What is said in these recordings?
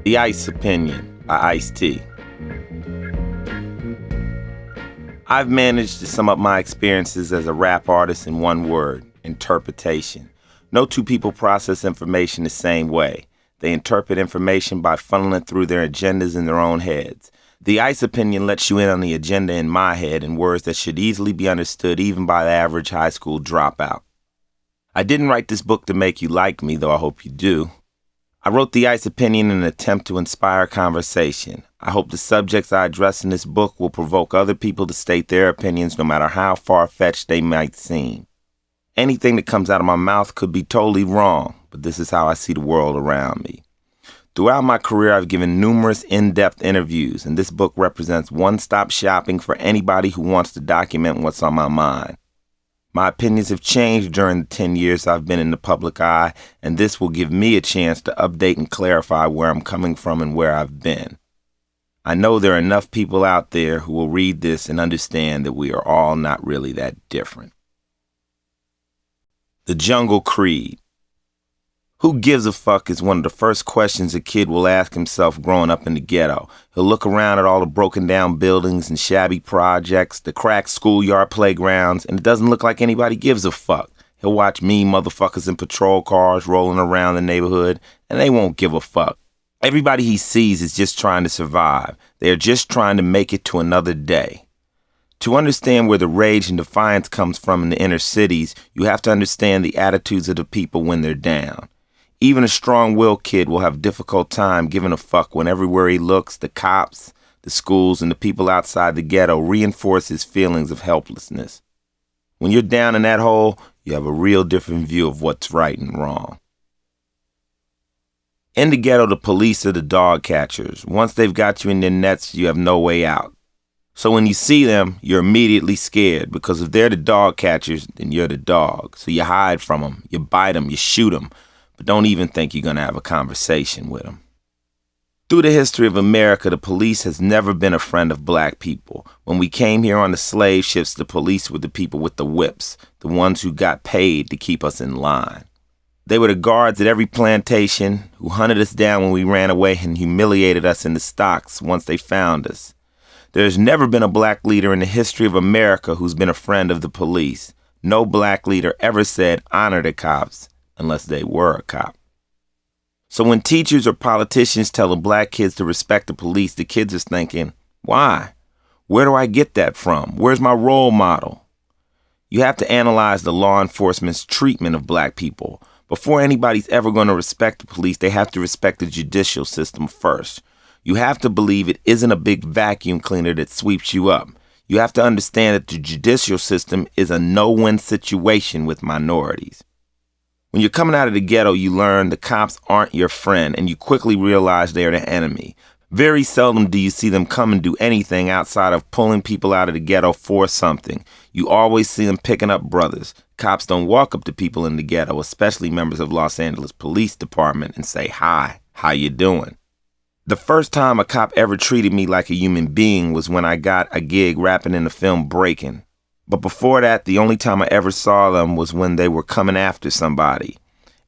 The Ice Opinion by Ice-T. I've managed to sum up my experiences as a rap artist in one word: interpretation. No two people process information the same way. They interpret information by funneling through their agendas in their own heads. The Ice Opinion lets you in on the agenda in my head in words that should easily be understood even by the average high school dropout. I didn't write this book to make you like me, though I hope you do. I wrote The Ice Opinion in an attempt to inspire conversation. I hope the subjects I address in this book will provoke other people to state their opinions, no matter how far-fetched they might seem. Anything that comes out of my mouth could be totally wrong, but this is how I see the world around me. Throughout my career, I've given numerous in-depth interviews, and this book represents one-stop shopping for anybody who wants to document what's on my mind. My opinions have changed during the 10 years I've been in the public eye, and this will give me a chance to update and clarify where I'm coming from and where I've been. I know there are enough people out there who will read this and understand that we are all not really that different. The Jungle Creed. Who gives a fuck is one of the first questions a kid will ask himself growing up in the ghetto. He'll look around at all the broken down buildings and shabby projects, the cracked schoolyard playgrounds, and it doesn't look like anybody gives a fuck. He'll watch mean motherfuckers in patrol cars rolling around the neighborhood, and they won't give a fuck. Everybody he sees is just trying to survive. They are just trying to make it to another day. To understand where the rage and defiance comes from in the inner cities, you have to understand the attitudes of the people when they're down. Even a strong-willed kid will have a difficult time giving a fuck when everywhere he looks, the cops, the schools, and the people outside the ghetto reinforce his feelings of helplessness. When you're down in that hole, you have a real different view of what's right and wrong. In the ghetto, the police are the dog catchers. Once they've got you in their nets, you have no way out. So when you see them, you're immediately scared, because if they're the dog catchers, then you're the dog. So you hide from them, you bite them, you shoot them, but don't even think you're going to have a conversation with them. Through the history of America, the police has never been a friend of black people. When we came here on the slave ships, the police were the people with the whips, the ones who got paid to keep us in line. They were the guards at every plantation who hunted us down when we ran away and humiliated us in the stocks once they found us. There's never been a black leader in the history of America who's been a friend of the police. No black leader ever said, honor the cops, unless they were a cop. So when teachers or politicians tell the black kids to respect the police, the kids are thinking, why? Where do I get that from? Where's my role model? You have to analyze the law enforcement's treatment of black people. Before anybody's ever going to respect the police, they have to respect the judicial system first. You have to believe it isn't a big vacuum cleaner that sweeps you up. You have to understand that the judicial system is a no-win situation with minorities. When you're coming out of the ghetto, you learn the cops aren't your friend, and you quickly realize they're the enemy. Very seldom do you see them come and do anything outside of pulling people out of the ghetto for something. You always see them picking up brothers. Cops don't walk up to people in the ghetto, especially members of Los Angeles Police Department, and say, hi, how you doing? The first time a cop ever treated me like a human being was when I got a gig rapping in the film Breaking'. But before that, the only time I ever saw them was when they were coming after somebody.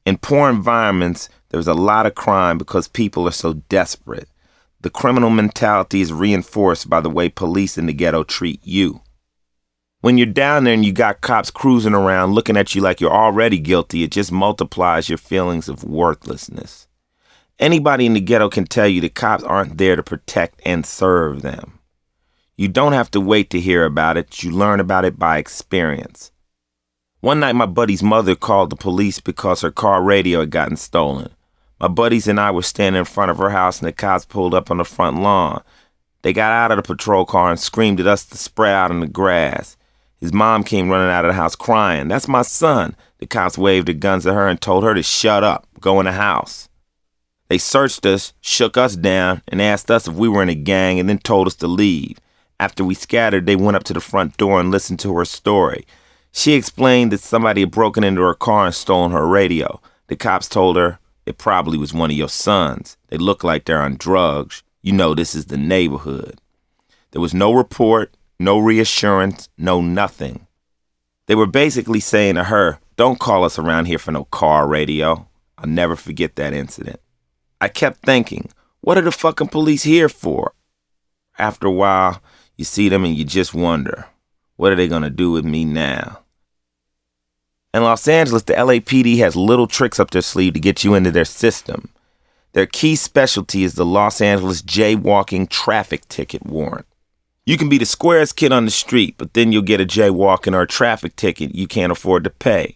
In poor environments, there's a lot of crime because people are so desperate. The criminal mentality is reinforced by the way police in the ghetto treat you. When you're down there and you got cops cruising around looking at you like you're already guilty, it just multiplies your feelings of worthlessness. Anybody in the ghetto can tell you the cops aren't there to protect and serve them. You don't have to wait to hear about it. You learn about it by experience. One night, my buddy's mother called the police because her car radio had gotten stolen. My buddies and I were standing in front of her house, and the cops pulled up on the front lawn. They got out of the patrol car and screamed at us to spread out in the grass. His mom came running out of the house crying. That's my son. The cops waved their guns at her and told her to shut up, go in the house. They searched us, shook us down, and asked us if we were in a gang, and then told us to leave. After we scattered, they went up to the front door and listened to her story. She explained that somebody had broken into her car and stolen her radio. The cops told her it probably was one of your sons. They look like they're on drugs. You know this is the neighborhood. There was no report, no reassurance, no nothing. They were basically saying to her, don't call us around here for no car radio. I'll never forget that incident. I kept thinking, what are the fucking police here for? After a while, you see them and you just wonder, what are they gonna do with me now? In Los Angeles, the LAPD has little tricks up their sleeve to get you into their system. Their key specialty is the Los Angeles jaywalking traffic ticket warrant. You can be the squarest kid on the street, but then you'll get a jaywalking or a traffic ticket you can't afford to pay.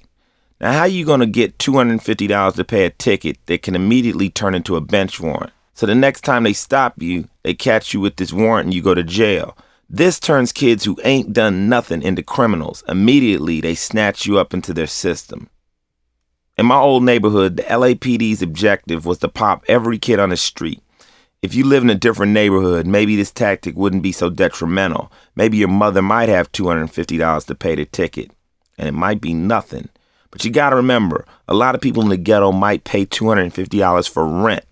Now, how are you going to get $250 to pay a ticket that can immediately turn into a bench warrant? So the next time they stop you, they catch you with this warrant and you go to jail. This turns kids who ain't done nothing into criminals. Immediately, they snatch you up into their system. In my old neighborhood, the LAPD's objective was to pop every kid on the street. If you live in a different neighborhood, maybe this tactic wouldn't be so detrimental. Maybe your mother might have $250 to pay the ticket, and it might be nothing. But you gotta remember, a lot of people in the ghetto might pay $250 for rent.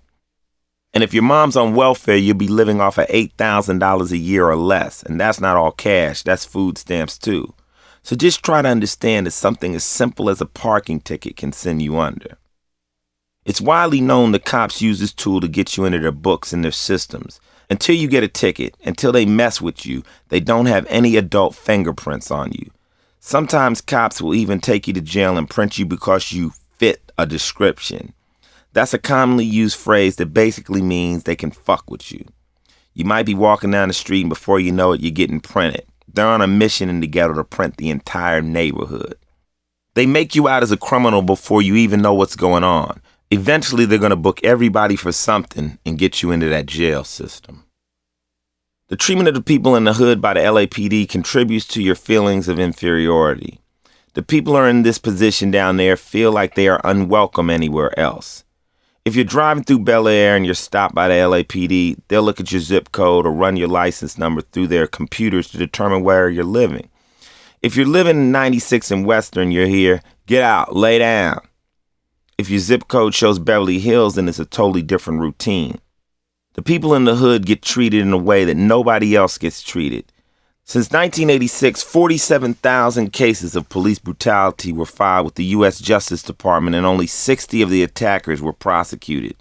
And if your mom's on welfare, you'll be living off of $8,000 a year or less. And that's not all cash, that's food stamps too. So just try to understand that something as simple as a parking ticket can send you under. It's widely known the cops use this tool to get you into their books and their systems. Until you get a ticket, until they mess with you, they don't have any adult fingerprints on you. Sometimes cops will even take you to jail and print you because you fit a description. That's a commonly used phrase that basically means they can fuck with you. You might be walking down the street and before you know it, you're getting printed. They're on a mission in the ghetto to print the entire neighborhood. They make you out as a criminal before you even know what's going on. Eventually, they're going to book everybody for something and get you into that jail system. The treatment of the people in the hood by the LAPD contributes to your feelings of inferiority. The people who are in this position down there feel like they are unwelcome anywhere else. If you're driving through Bel Air and you're stopped by the LAPD, they'll look at your zip code or run your license number through their computers to determine where you're living. If you're living in 96 in Western, you're here, get out, lay down. If your zip code shows Beverly Hills, then it's a totally different routine. The people in the hood get treated in a way that nobody else gets treated. Since 1986, 47,000 cases of police brutality were filed with the U.S. Justice Department and only 60 of the attackers were prosecuted.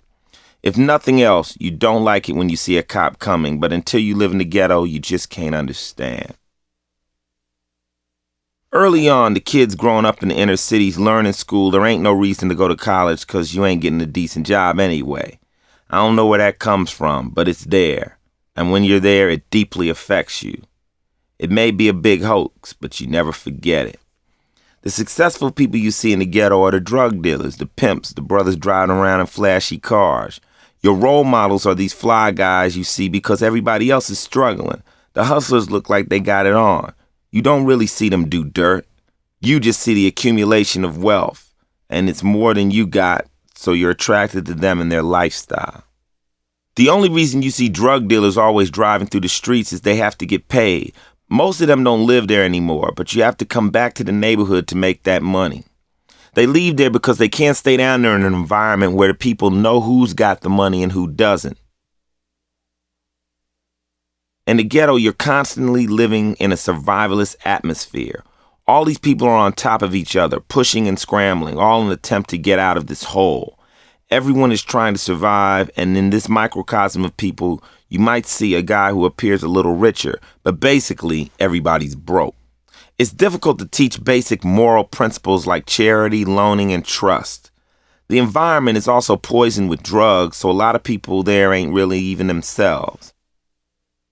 If nothing else, you don't like it when you see a cop coming, but until you live in the ghetto, you just can't understand. Early on, the kids growing up in the inner cities learn in school there ain't no reason to go to college because you ain't getting a decent job anyway. I don't know where that comes from, but it's there. And when you're there, it deeply affects you. It may be a big hoax, but you never forget it. The successful people you see in the ghetto are the drug dealers, the pimps, the brothers driving around in flashy cars. Your role models are these fly guys you see because everybody else is struggling. The hustlers look like they got it on. You don't really see them do dirt. You just see the accumulation of wealth, and it's more than you got, so you're attracted to them and their lifestyle. The only reason you see drug dealers always driving through the streets is they have to get paid. Most of them don't live there anymore, but you have to come back to the neighborhood to make that money. They leave there because they can't stay down there in an environment where the people know who's got the money and who doesn't. In the ghetto, you're constantly living in a survivalist atmosphere. All these people are on top of each other, pushing and scrambling, all in an attempt to get out of this hole. Everyone is trying to survive, and in this microcosm of people, you might see a guy who appears a little richer, but basically, everybody's broke. It's difficult to teach basic moral principles like charity, loaning, and trust. The environment is also poisoned with drugs, so a lot of people there ain't really even themselves.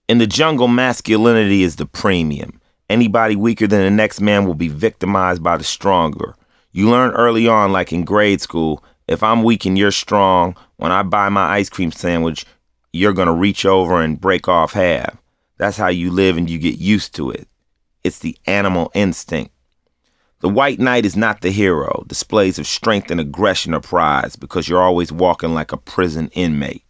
In the jungle, masculinity is the premium. Anybody weaker than the next man will be victimized by the stronger. You learn early on, like in grade school, if I'm weak and you're strong, when I buy my ice cream sandwich, you're going to reach over and break off half. That's how you live and you get used to it. It's the animal instinct. The white knight is not the hero. Displays of strength and aggression are prized because you're always walking like a prison inmate.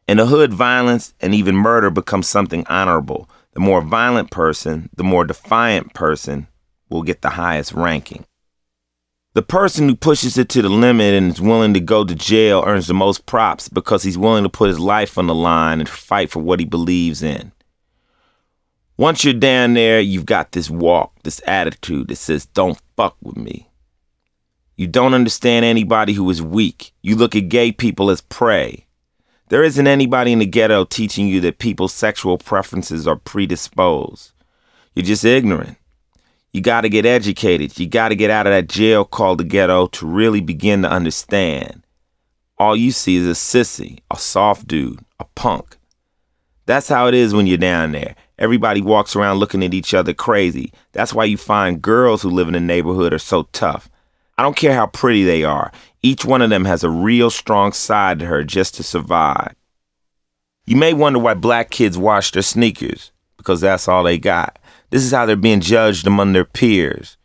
In the hood, violence and even murder becomes something honorable. The more violent person, the more defiant person will get the highest ranking. The person who pushes it to the limit and is willing to go to jail earns the most props because he's willing to put his life on the line and fight for what he believes in. Once you're down there, you've got this walk, this attitude that says, don't fuck with me. You don't understand anybody who is weak. You look at gay people as prey. There isn't anybody in the ghetto teaching you that people's sexual preferences are predisposed. You're just ignorant. You got to get educated. You got to get out of that jail called the ghetto to really begin to understand. All you see is a sissy, a soft dude, a punk. That's how it is when you're down there. Everybody walks around looking at each other crazy. That's why you find girls who live in the neighborhood are so tough. I don't care how pretty they are. Each one of them has a real strong side to her just to survive. You may wonder why black kids wash their sneakers, because that's all they got. This is how they're being judged among their peers.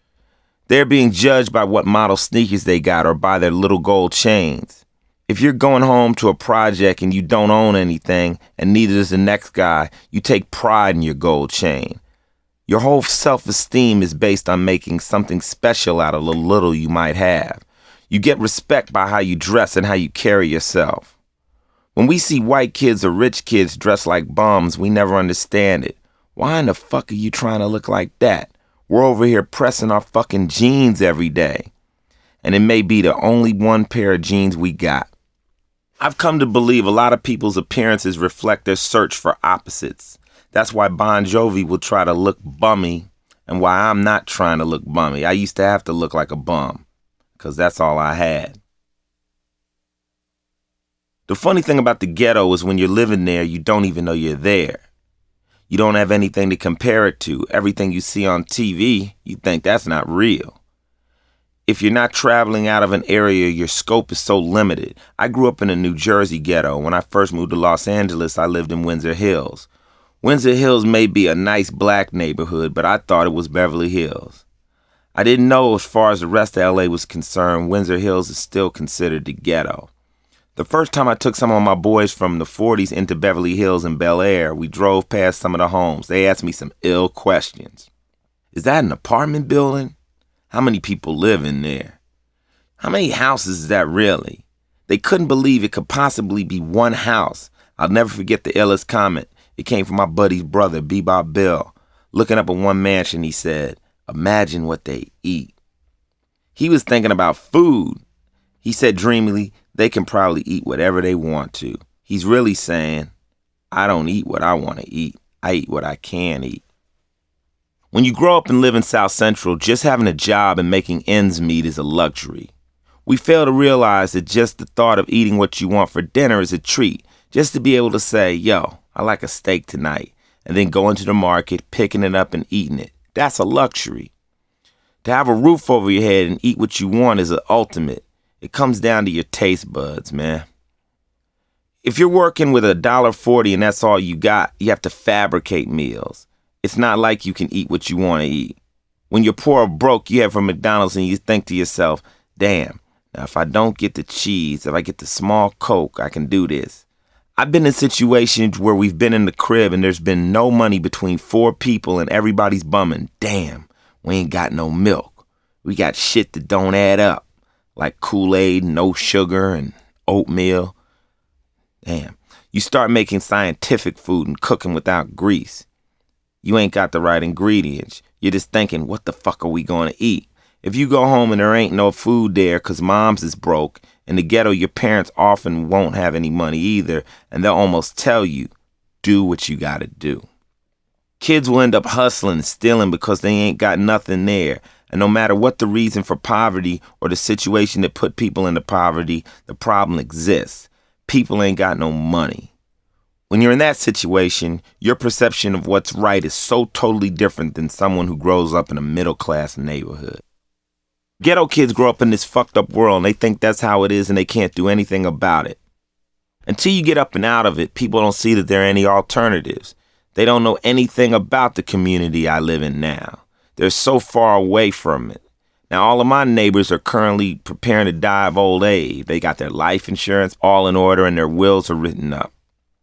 They're being judged by what model sneakers they got or by their little gold chains. If you're going home to a project and you don't own anything, and neither does the next guy, you take pride in your gold chain. Your whole self-esteem is based on making something special out of the little you might have. You get respect by how you dress and how you carry yourself. When we see white kids or rich kids dressed like bums, we never understand it. Why in the fuck are you trying to look like that? We're over here pressing our fucking jeans every day. And it may be the only one pair of jeans we got. I've come to believe a lot of people's appearances reflect their search for opposites. That's why Bon Jovi will try to look bummy and why I'm not trying to look bummy. I used to have to look like a bum because that's all I had. The funny thing about the ghetto is when you're living there, you don't even know you're there. You don't have anything to compare it to. Everything you see on TV, you think that's not real. If you're not traveling out of an area, your scope is so limited. I grew up in a New Jersey ghetto. When I first moved to Los Angeles, I lived in Windsor Hills. Windsor Hills may be a nice black neighborhood, but I thought it was Beverly Hills. I didn't know as far as the rest of LA was concerned, Windsor Hills is still considered the ghetto. The first time I took some of my boys from the 40s into Beverly Hills and Bel Air, we drove past some of the homes. They asked me some ill questions. Is that an apartment building? How many people live in there? How many houses is that really? They couldn't believe it could possibly be one house. I'll never forget the illest comment. It came from my buddy's brother, Bebop Bill. Looking up at one mansion, he said, "Imagine what they eat." He was thinking about food. He said dreamily, they can probably eat whatever they want to. He's really saying, I don't eat what I want to eat. I eat what I can eat. When you grow up and live in South Central, just having a job and making ends meet is a luxury. We fail to realize that just the thought of eating what you want for dinner is a treat. Just to be able to say, yo, I like a steak tonight, and then go into the market, picking it up and eating it. That's a luxury. To have a roof over your head and eat what you want is an ultimate. It comes down to your taste buds, man. If you're working with $1.40 and that's all you got, you have to fabricate meals. It's not like you can eat what you want to eat. When you're poor or broke, you have from McDonald's and you think to yourself, damn, now if I don't get the cheese, if I get the small Coke, I can do this. I've been in situations where we've been in the crib and there's been no money between 4 people and everybody's bumming. Damn, we ain't got no milk. We got shit that don't add up. Like Kool-Aid, no sugar, and oatmeal. Damn. You start making scientific food and cooking without grease. You ain't got the right ingredients. You're just thinking, what the fuck are we going to eat? If you go home and there ain't no food there because mom's is broke, in the ghetto, your parents often won't have any money either, and they'll almost tell you, do what you got to do. Kids will end up hustling and stealing because they ain't got nothing there. And no matter what the reason for poverty or the situation that put people into poverty, the problem exists. People ain't got no money. When you're in that situation, your perception of what's right is so totally different than someone who grows up in a middle-class neighborhood. Ghetto kids grow up in this fucked up world and they think that's how it is and they can't do anything about it. Until you get up and out of it, people don't see that there are any alternatives. They don't know anything about the community I live in now. They're so far away from it. Now, all of my neighbors are currently preparing to die of old age. They got their life insurance all in order and their wills are written up.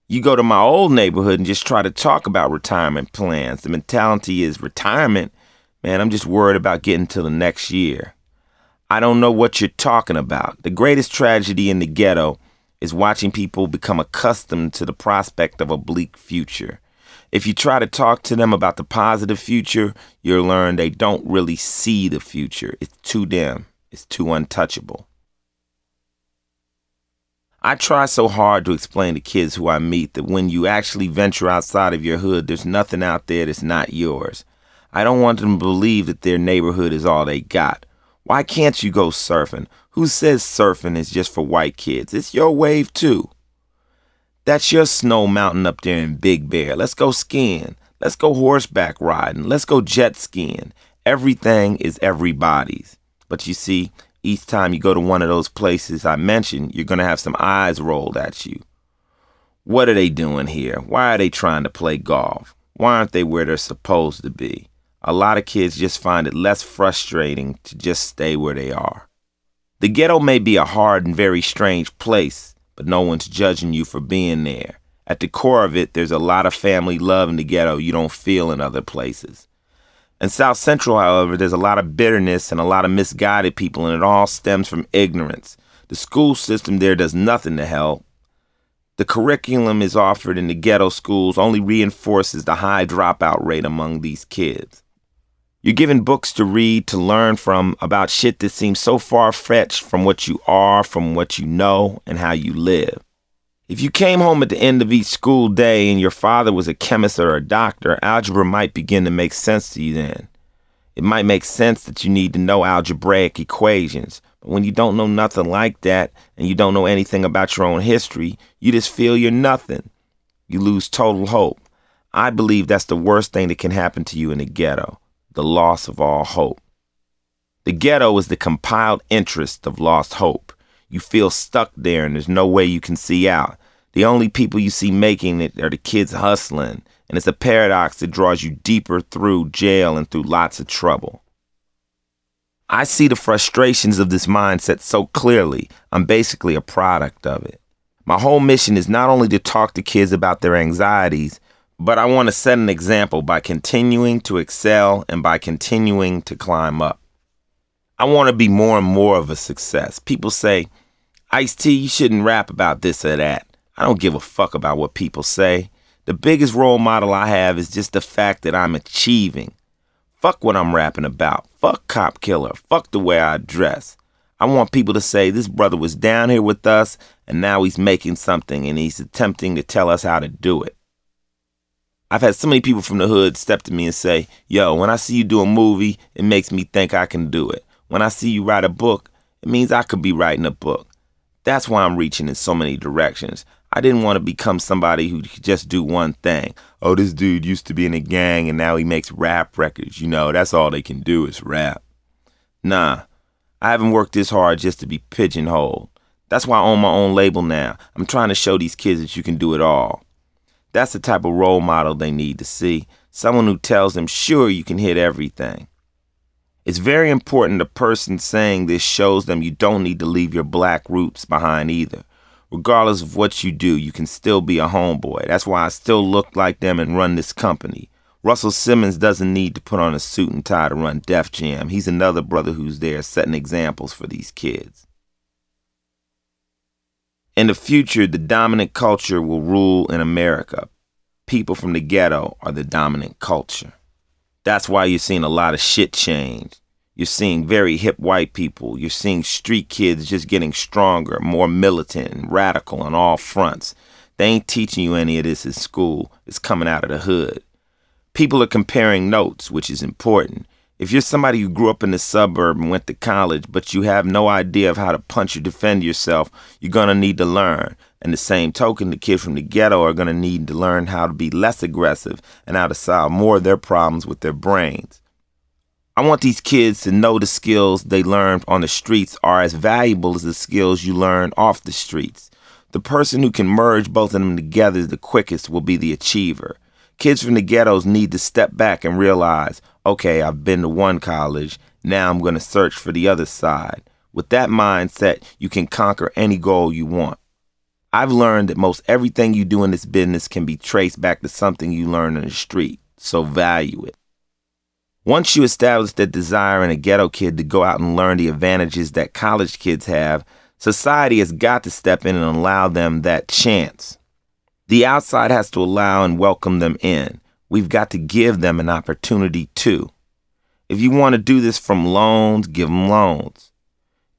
You go to my old neighborhood and just try to talk about retirement plans. The mentality is retirement. Man, I'm just worried about getting to the next year. I don't know what you're talking about. The greatest tragedy in the ghetto is watching people become accustomed to the prospect of a bleak future. If you try to talk to them about the positive future, you'll learn they don't really see the future. It's too dim. is too untouchable. I try so hard to explain to kids who I meet that when you actually venture outside of your hood, there's nothing out there that's not yours. I don't want them to believe that their neighborhood is all they got. Why can't you go surfing? Who says surfing is just for white kids? It's your wave too. That's your snow mountain up there in Big Bear. Let's go skiing. Let's go horseback riding. Let's go jet skiing. Everything is everybody's. But you see, each time you go to one of those places I mentioned, you're going to have some eyes rolled at you. What are they doing here? Why are they trying to play golf? Why aren't they where they're supposed to be? A lot of kids just find it less frustrating to just stay where they are. The ghetto may be a hard and very strange place, but no one's judging you for being there. At the core of it, there's a lot of family love in the ghetto you don't feel in other places. In South Central, however, there's a lot of bitterness and a lot of misguided people, and it all stems from ignorance. The school system there does nothing to help. The curriculum is offered in the ghetto schools only reinforces the high dropout rate among these kids. You're given books to read, to learn from about shit that seems so far-fetched from what you are, from what you know, and how you live. If you came home at the end of each school day and your father was a chemist or a doctor, algebra might begin to make sense to you then. It might make sense that you need to know algebraic equations, but when you don't know nothing like that and you don't know anything about your own history, you just feel you're nothing. You lose total hope. I believe that's the worst thing that can happen to you in the ghetto. The loss of all hope. The ghetto is the compiled interest of lost hope. You feel stuck there and there's no way you can see out. The only people you see making it are the kids hustling, and it's a paradox that draws you deeper through jail and through lots of trouble. I see the frustrations of this mindset so clearly, I'm basically a product of it. My whole mission is not only to talk to kids about their anxieties, but I want to set an example by continuing to excel and by continuing to climb up. I want to be more and more of a success. People say, Ice-T, you shouldn't rap about this or that. I don't give a fuck about what people say. The biggest role model I have is just the fact that I'm achieving. Fuck what I'm rapping about. Fuck Cop Killer. Fuck the way I dress. I want people to say this brother was down here with us and now he's making something and he's attempting to tell us how to do it. I've had so many people from the hood step to me and say, yo, when I see you do a movie, it makes me think I can do it. When I see you write a book, it means I could be writing a book. That's why I'm reaching in so many directions. I didn't want to become somebody who could just do one thing. Oh, this dude used to be in a gang and now he makes rap records. You know, that's all they can do is rap. Nah, I haven't worked this hard just to be pigeonholed. That's why I own my own label now. I'm trying to show these kids that you can do it all. That's the type of role model they need to see. Someone who tells them, sure, you can hit everything. It's very important the person saying this shows them you don't need to leave your black roots behind either. Regardless of what you do, you can still be a homeboy. That's why I still look like them and run this company. Russell Simmons doesn't need to put on a suit and tie to run Def Jam. He's another brother who's there setting examples for these kids. In the future, the dominant culture will rule in America. People from the ghetto are the dominant culture. That's why you're seeing a lot of shit change. You're seeing very hip white people. You're seeing street kids just getting stronger, more militant and radical on all fronts. They ain't teaching you any of this in school. It's coming out of the hood. People are comparing notes, which is important. If you're somebody who grew up in the suburb and went to college, but you have no idea of how to punch or defend yourself, you're going to need to learn. And the same token, the kids from the ghetto are going to need to learn how to be less aggressive and how to solve more of their problems with their brains. I want these kids to know the skills they learned on the streets are as valuable as the skills you learn off the streets. The person who can merge both of them together the quickest will be the achiever. Kids from the ghettos need to step back and realize, okay, I've been to one college, now I'm going to search for the other side. With that mindset, you can conquer any goal you want. I've learned that most everything you do in this business can be traced back to something you learned on the street, so value it. Once you establish that desire in a ghetto kid to go out and learn the advantages that college kids have, society has got to step in and allow them that chance. The outside has to allow and welcome them in. We've got to give them an opportunity too. If you want to do this from loans, give them loans.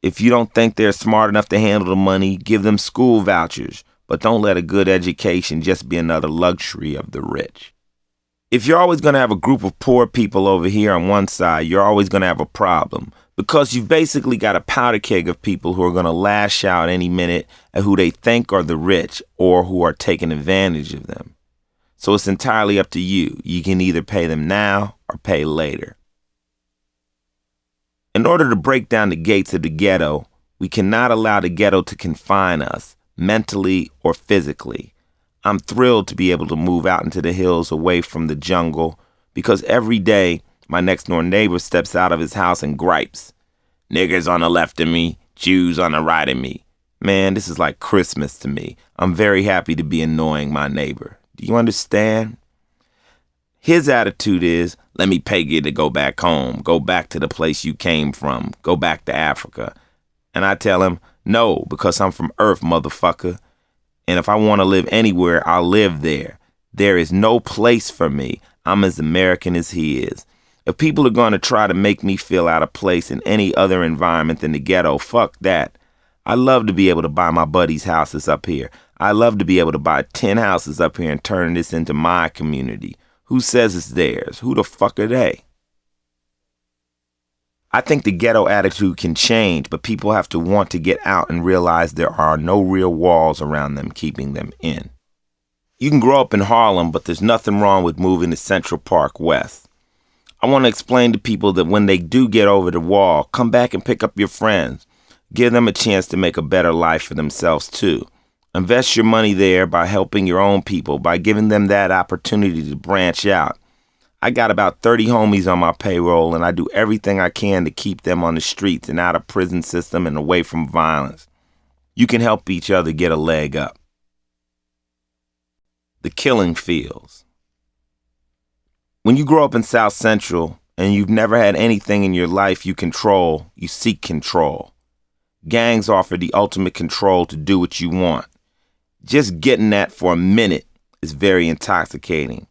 If you don't think they're smart enough to handle the money, give them school vouchers, but don't let a good education just be another luxury of the rich. If you're always going to have a group of poor people over here on one side, you're always going to have a problem, because you've basically got a powder keg of people who are going to lash out any minute at who they think are the rich or who are taking advantage of them. So it's entirely up to you. You can either pay them now or pay later. In order to break down the gates of the ghetto, we cannot allow the ghetto to confine us, mentally or physically. I'm thrilled to be able to move out into the hills away from the jungle, because every day my next door neighbor steps out of his house and gripes. Niggers on the left of me, Jews on the right of me. Man, this is like Christmas to me. I'm very happy to be annoying my neighbor. Do you understand? His attitude is, let me pay you to go back home, go back to the place you came from, go back to Africa. And I tell him, no, because I'm from Earth, motherfucker. And if I want to live anywhere, I'll live there. There is no place for me. I'm as American as he is. If people are going to try to make me feel out of place in any other environment than the ghetto, fuck that. I love to be able to buy my buddies' houses up here. I love to be able to buy 10 houses up here and turn this into my community. Who says it's theirs? Who the fuck are they? I think the ghetto attitude can change, but people have to want to get out and realize there are no real walls around them keeping them in. You can grow up in Harlem, but there's nothing wrong with moving to Central Park West. I want to explain to people that when they do get over the wall, come back and pick up your friends. Give them a chance to make a better life for themselves too. Invest your money there by helping your own people, by giving them that opportunity to branch out. I got about 30 homies on my payroll, and I do everything I can to keep them on the streets and out of prison system and away from violence. You can help each other get a leg up. The killing fields. When you grow up in South Central and you've never had anything in your life you control, you seek control. Gangs offer the ultimate control to do what you want. Just getting that for a minute is very intoxicating.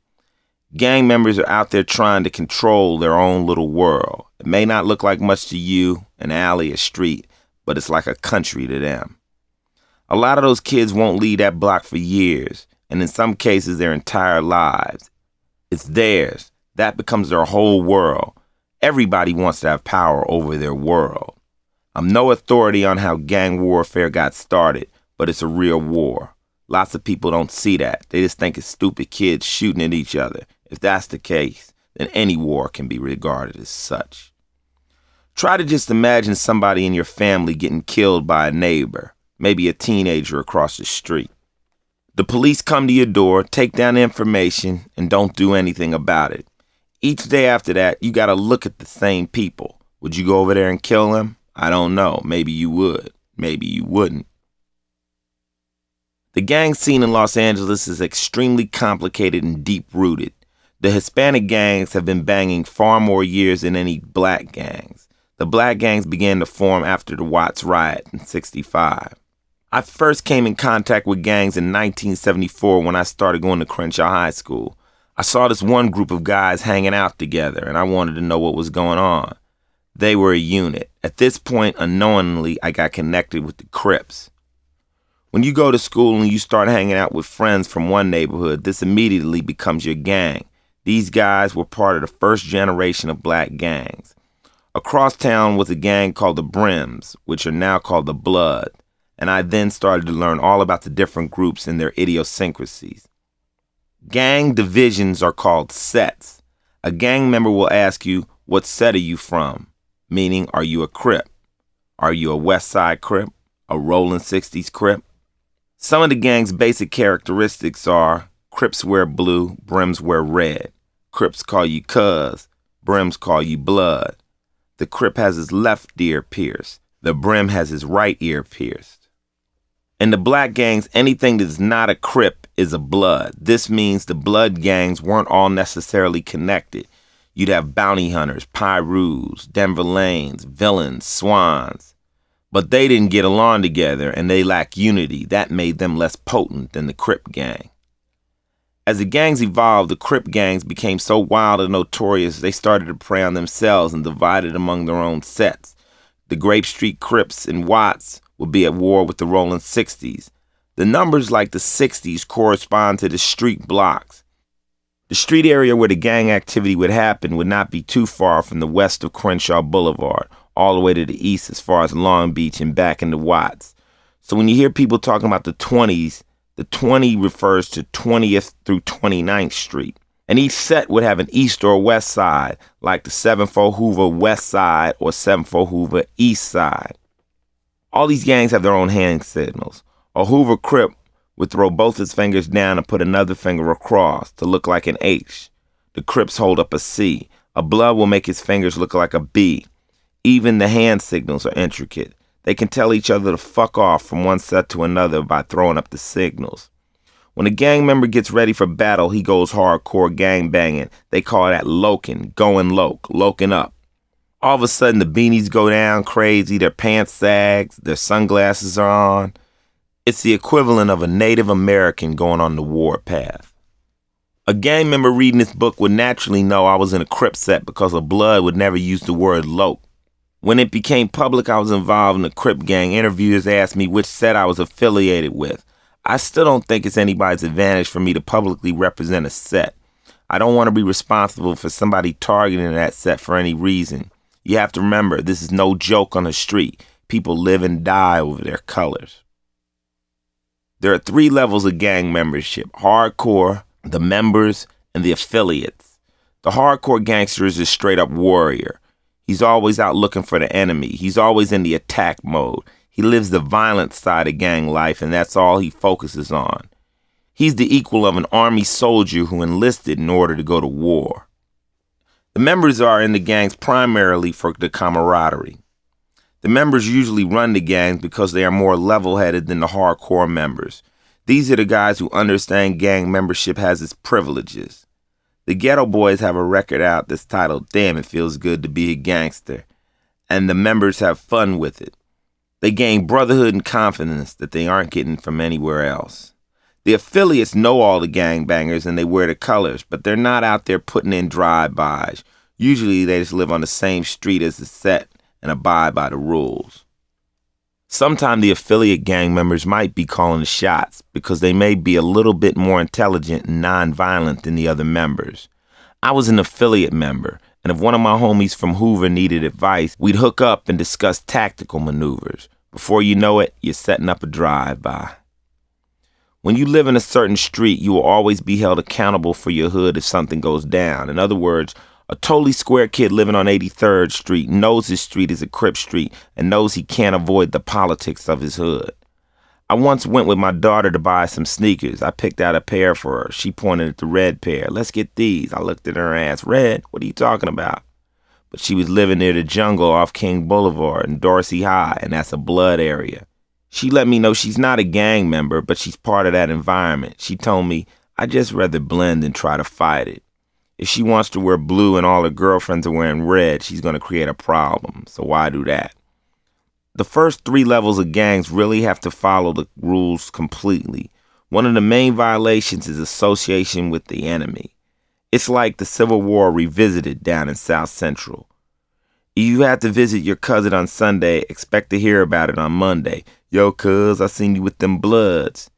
Gang members are out there trying to control their own little world. It may not look like much to you, an alley, a street, but it's like a country to them. A lot of those kids won't leave that block for years, and in some cases their entire lives. It's theirs. That becomes their whole world. Everybody wants to have power over their world. I'm no authority on how gang warfare got started, but it's a real war. Lots of people don't see that. They just think it's stupid kids shooting at each other. If that's the case, then any war can be regarded as such. Try to just imagine somebody in your family getting killed by a neighbor, maybe a teenager across the street. The police come to your door, take down information, and don't do anything about it. Each day after that, you gotta look at the same people. Would you go over there and kill them? I don't know. Maybe you would. Maybe you wouldn't. The gang scene in Los Angeles is extremely complicated and deep-rooted. The Hispanic gangs have been banging far more years than any black gangs. The black gangs began to form after the Watts riot in '65. I first came in contact with gangs in 1974 when I started going to Crenshaw High School. I saw this one group of guys hanging out together, and I wanted to know what was going on. They were a unit. At this point, unknowingly, I got connected with the Crips. When you go to school and you start hanging out with friends from one neighborhood, this immediately becomes your gang. These guys were part of the first generation of black gangs. Across town was a gang called the Brims, which are now called the Blood, and I then started to learn all about the different groups and their idiosyncrasies. Gang divisions are called sets. A gang member will ask you, what set are you from? Meaning, are you a Crip? Are you a West Side Crip? A Rolling 60s Crip? Some of the gang's basic characteristics are Crips wear blue, Brims wear red. Crips call you cuz, Brims call you blood. The Crip has his left ear pierced. The Brim has his right ear pierced. In the black gangs, anything that's not a Crip is a Blood. This means the blood gangs weren't all necessarily connected. You'd have bounty hunters, Pyrus, Denver Lanes, villains, swans. But they didn't get along together and they lacked unity. That made them less potent than the Crip gang. As the gangs evolved, the Crip gangs became so wild and notorious they started to prey on themselves and divided among their own sets. The Grape Street Crips and Watts would be at war with the Rolling 60s. The numbers like the 60s correspond to the street blocks. The street area where the gang activity would happen would not be too far from the west of Crenshaw Boulevard, all the way to the east as far as Long Beach and back into Watts. So when you hear people talking about the 20s, the 20 refers to 20th through 29th Street. And each set would have an east or west side, like the 7-4 Hoover West Side or 7-4 Hoover East Side. All these gangs have their own hand signals. A Hoover Crip would throw both his fingers down and put another finger across to look like an H. The Crips hold up a C. A Blood will make his fingers look like a B. Even the hand signals are intricate. They can tell each other to fuck off from one set to another by throwing up the signals. When a gang member gets ready for battle, he goes hardcore gang banging. They call that loking, going loking up. All of a sudden, the beanies go down crazy, their pants sags, their sunglasses are on. It's the equivalent of a Native American going on the warpath. A gang member reading this book would naturally know I was in a Crip set because a Blood would never use the word loke. When it became public I was involved in a Crip gang, interviewers asked me which set I was affiliated with. I still don't think it's anybody's advantage for me to publicly represent a set. I don't want to be responsible for somebody targeting that set for any reason. You have to remember, this is no joke on the street. People live and die over their colors. There are 3 levels of gang membership: hardcore, the members, and the affiliates. The hardcore gangster is a straight-up warrior. He's always out looking for the enemy. He's always in the attack mode. He lives the violent side of gang life, and that's all he focuses on. He's the equal of an army soldier who enlisted in order to go to war. The members are in the gangs primarily for the camaraderie. The members usually run the gangs because they are more level-headed than the hardcore members. These are the guys who understand gang membership has its privileges. The Ghetto Boys have a record out that's titled Damn It Feels Good to Be a Gangster, and the members have fun with it. They gain brotherhood and confidence that they aren't getting from anywhere else. The affiliates know all the gangbangers and they wear the colors, but they're not out there putting in drive-bys. Usually they just live on the same street as the set and abide by the rules. Sometimes the affiliate gang members might be calling the shots because they may be a little bit more intelligent and non-violent than the other members. I was an affiliate member, and if one of my homies from Hoover needed advice, we'd hook up and discuss tactical maneuvers. Before you know it, you're setting up a drive-by. When you live in a certain street, you will always be held accountable for your hood if something goes down. In other words, a totally square kid living on 83rd Street knows his street is a Crip street and knows he can't avoid the politics of his hood. I once went with my daughter to buy some sneakers. I picked out a pair for her. She pointed at the red pair. "Let's get these." I looked at her and asked, "Red? What are you talking about?" But she was living near the jungle off King Boulevard in Dorsey High, and that's a Blood area. She let me know she's not a gang member, but she's part of that environment. She told me, "I'd just rather blend than try to fight it. If she wants to wear blue and all her girlfriends are wearing red, she's going to create a problem, so why do that?" The first 3 levels of gangs really have to follow the rules completely. One of the main violations is association with the enemy. It's like the Civil War revisited down in South Central. You have to visit your cousin on Sunday, expect to hear about it on Monday. "Yo, cuz, I seen you with them Bloods."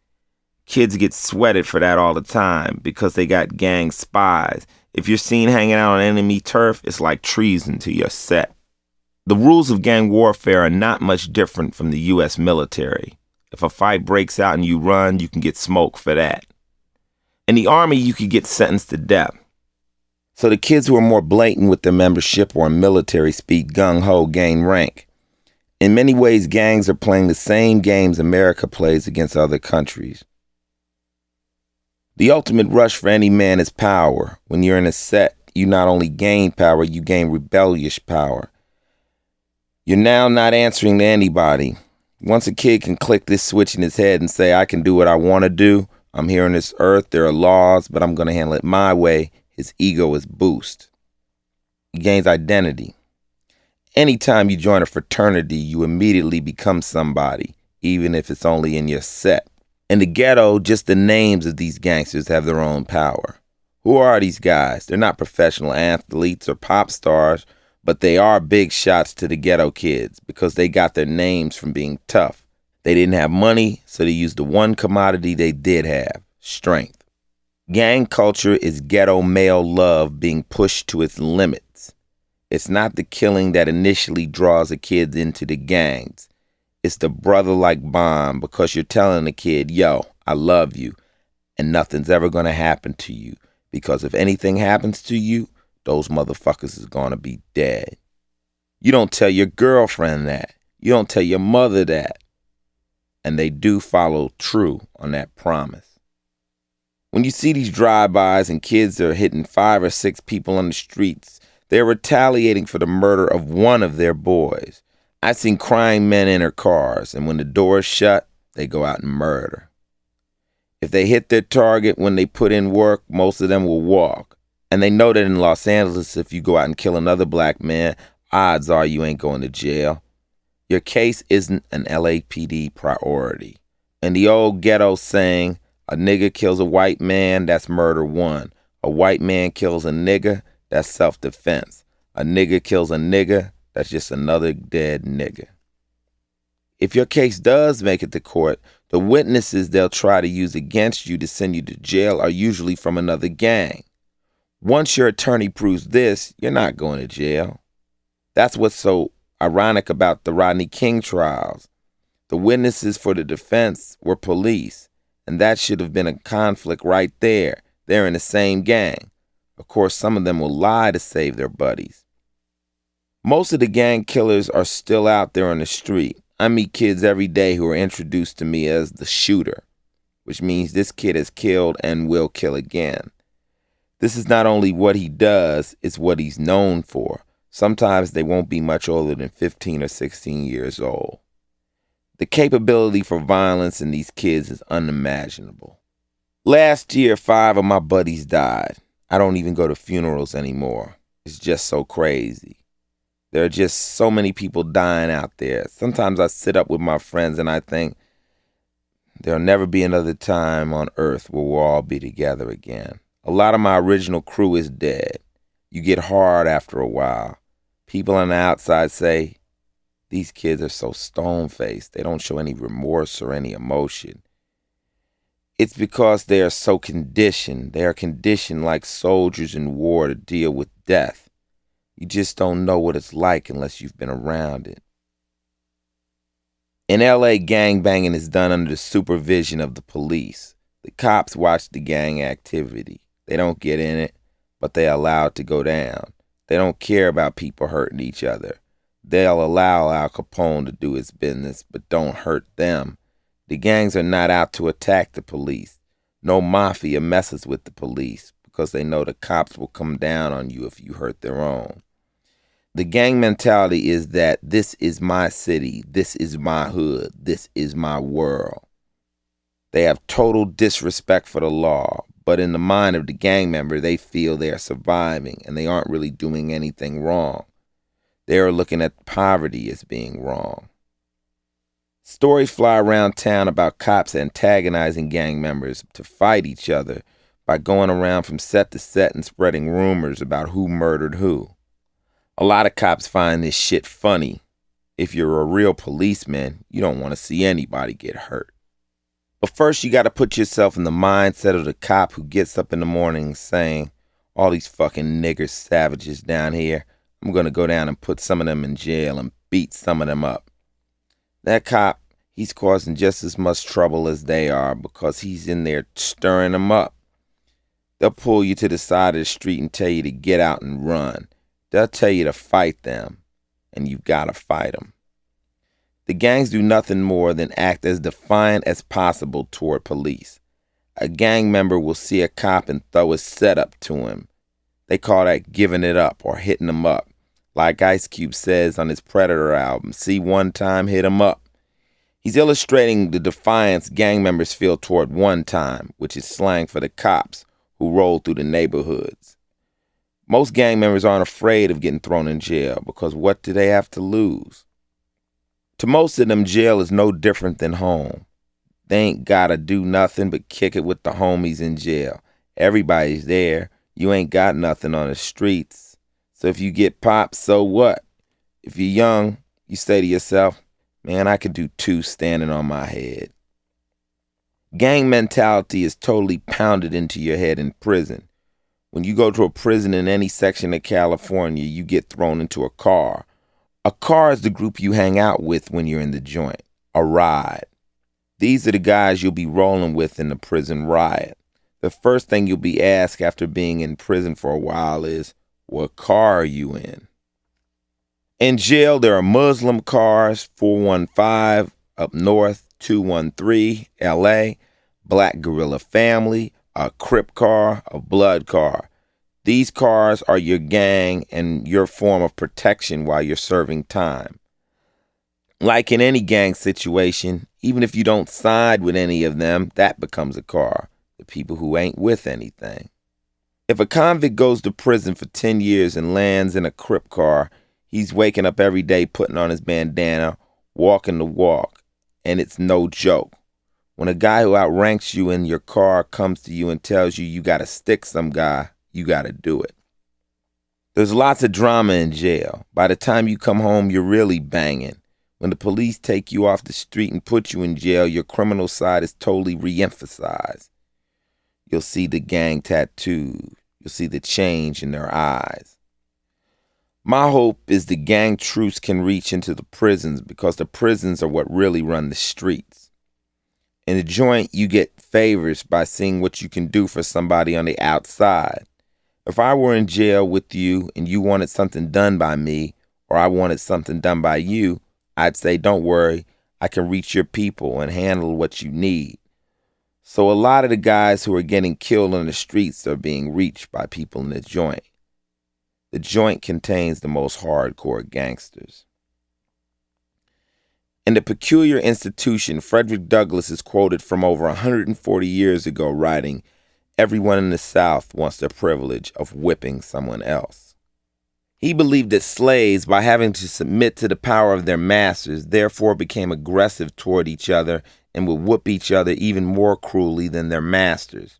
Kids get sweated for that all the time because they got gang spies. If you're seen hanging out on enemy turf, it's like treason to your set. The rules of gang warfare are not much different from the U.S. military. If a fight breaks out and you run, you can get smoked for that. In the Army, you could get sentenced to death. So the kids who are more blatant with their membership or in military speak gung-ho gain rank. In many ways, gangs are playing the same games America plays against other countries. The ultimate rush for any man is power. When you're in a set, you not only gain power, you gain rebellious power. You're now not answering to anybody. Once a kid can click this switch in his head and say, "I can do what I want to do. I'm here on this earth. There are laws, but I'm going to handle it my way," his ego is boosted. He gains identity. Anytime you join a fraternity, you immediately become somebody, even if it's only in your set. In the ghetto, just the names of these gangsters have their own power. Who are these guys? They're not professional athletes or pop stars, But they are big shots to the ghetto kids because they got their names from being tough. They didn't have money, so they used the one commodity they did have, strength. Gang culture is ghetto male love being pushed to its limits. It's not the killing that initially draws a kid into the gangs. It's the brother-like bond because you're telling the kid, yo, I love you, and nothing's ever going to happen to you. Because if anything happens to you, those motherfuckers is going to be dead. You don't tell your girlfriend that. You don't tell your mother that. And they do follow true on that promise. When you see these drive-bys and kids are hitting 5 or 6 people on the streets, they're retaliating for the murder of one of their boys. I've seen crying men enter cars, and when the door is shut, they go out and murder. If they hit their target when they put in work, most of them will walk. And they know that in Los Angeles, if you go out and kill another black man, odds are you ain't going to jail. Your case isn't an LAPD priority. And the old ghetto saying, a nigga kills a white man, that's murder one. A white man kills a nigga, that's self-defense. A nigga kills a nigga, that's just another dead nigga. If your case does make it to court, the witnesses they'll try to use against you to send you to jail are usually from another gang. Once your attorney proves this, you're not going to jail. That's what's so ironic about the Rodney King trials. The witnesses for the defense were police, and that should have been a conflict right there. They're in the same gang. Of course, some of them will lie to save their buddies. Most of the gang killers are still out there on the street. I meet kids every day who are introduced to me as the shooter, which means this kid has killed and will kill again. This is not only what he does, it's what he's known for. Sometimes they won't be much older than 15 or 16 years old. The capability for violence in these kids is unimaginable. Last year, 5 of my buddies died. I don't even go to funerals anymore. It's just so crazy. There are just so many people dying out there. Sometimes I sit up with my friends and I think there'll never be another time on earth where we'll all be together again. A lot of my original crew is dead. You get hard after a while. People on the outside say, these kids are so stone-faced. They don't show any remorse or any emotion. It's because they are so conditioned. They are conditioned like soldiers in war to deal with death. You just don't know what it's like unless you've been around it. In LA, gangbanging is done under the supervision of the police. The cops watch the gang activity. They don't get in it, but they allow it to go down. They don't care about people hurting each other. They'll allow Al Capone to do his business, but don't hurt them. The gangs are not out to attack the police. No mafia messes with the police because they know the cops will come down on you if you hurt their own. The gang mentality is that this is my city, this is my hood, this is my world. They have total disrespect for the law, but in the mind of the gang member, they feel they are surviving and they aren't really doing anything wrong. They are looking at poverty as being wrong. Stories fly around town about cops antagonizing gang members to fight each other by going around from set to set and spreading rumors about who murdered who. A lot of cops find this shit funny. If you're a real policeman, you don't want to see anybody get hurt. But first, you got to put yourself in the mindset of the cop who gets up in the morning saying, all these fucking niggers savages down here, I'm going to go down and put some of them in jail and beat some of them up. That cop, he's causing just as much trouble as they are because he's in there stirring them up. They'll pull you to the side of the street and tell you to get out and run. They'll tell you to fight them, and you've got to fight them. The gangs do nothing more than act as defiant as possible toward police. A gang member will see a cop and throw a setup to him. They call that giving it up or hitting him up. Like Ice Cube says on his Predator album, see one time, hit him up. He's illustrating the defiance gang members feel toward one time, which is slang for the cops who roll through the neighborhoods. Most gang members aren't afraid of getting thrown in jail because what do they have to lose? To most of them, jail is no different than home. They ain't gotta do nothing but kick it with the homies in jail. Everybody's there. You ain't got nothing on the streets. So if you get popped, so what? If you're young, you say to yourself, man, I could do two standing on my head. Gang mentality is totally pounded into your head in prison. When you go to a prison in any section of California, you get thrown into a car. A car is the group you hang out with when you're in the joint. A ride. These are the guys you'll be rolling with in the prison riot. The first thing you'll be asked after being in prison for a while is, what car are you in? In jail, there are Muslim cars, 415, up north, 213, LA, Black Guerrilla Family, a Crip car, a Blood car. These cars are your gang and your form of protection while you're serving time. Like in any gang situation, even if you don't side with any of them, that becomes a car. The people who ain't with anything. If a convict goes to prison for 10 years and lands in a Crip car, he's waking up every day putting on his bandana, walking the walk, and it's no joke. When a guy who outranks you in your car comes to you and tells you you gotta stick some guy, you gotta do it. There's lots of drama in jail. By the time you come home, you're really banging. When the police take you off the street and put you in jail, your criminal side is totally re-emphasized. You'll see the gang tattoos. You'll see the change in their eyes. My hope is the gang truce can reach into the prisons because the prisons are what really run the streets. In the joint, you get favors by seeing what you can do for somebody on the outside. If I were in jail with you and you wanted something done by me, or I wanted something done by you, I'd say, don't worry, I can reach your people and handle what you need. So a lot of the guys who are getting killed on the streets are being reached by people in the joint. The joint contains the most hardcore gangsters. In The Peculiar Institution, Frederick Douglass is quoted from over 140 years ago writing, "Everyone in the South wants the privilege of whipping someone else." He believed that slaves, by having to submit to the power of their masters, therefore became aggressive toward each other and would whoop each other even more cruelly than their masters.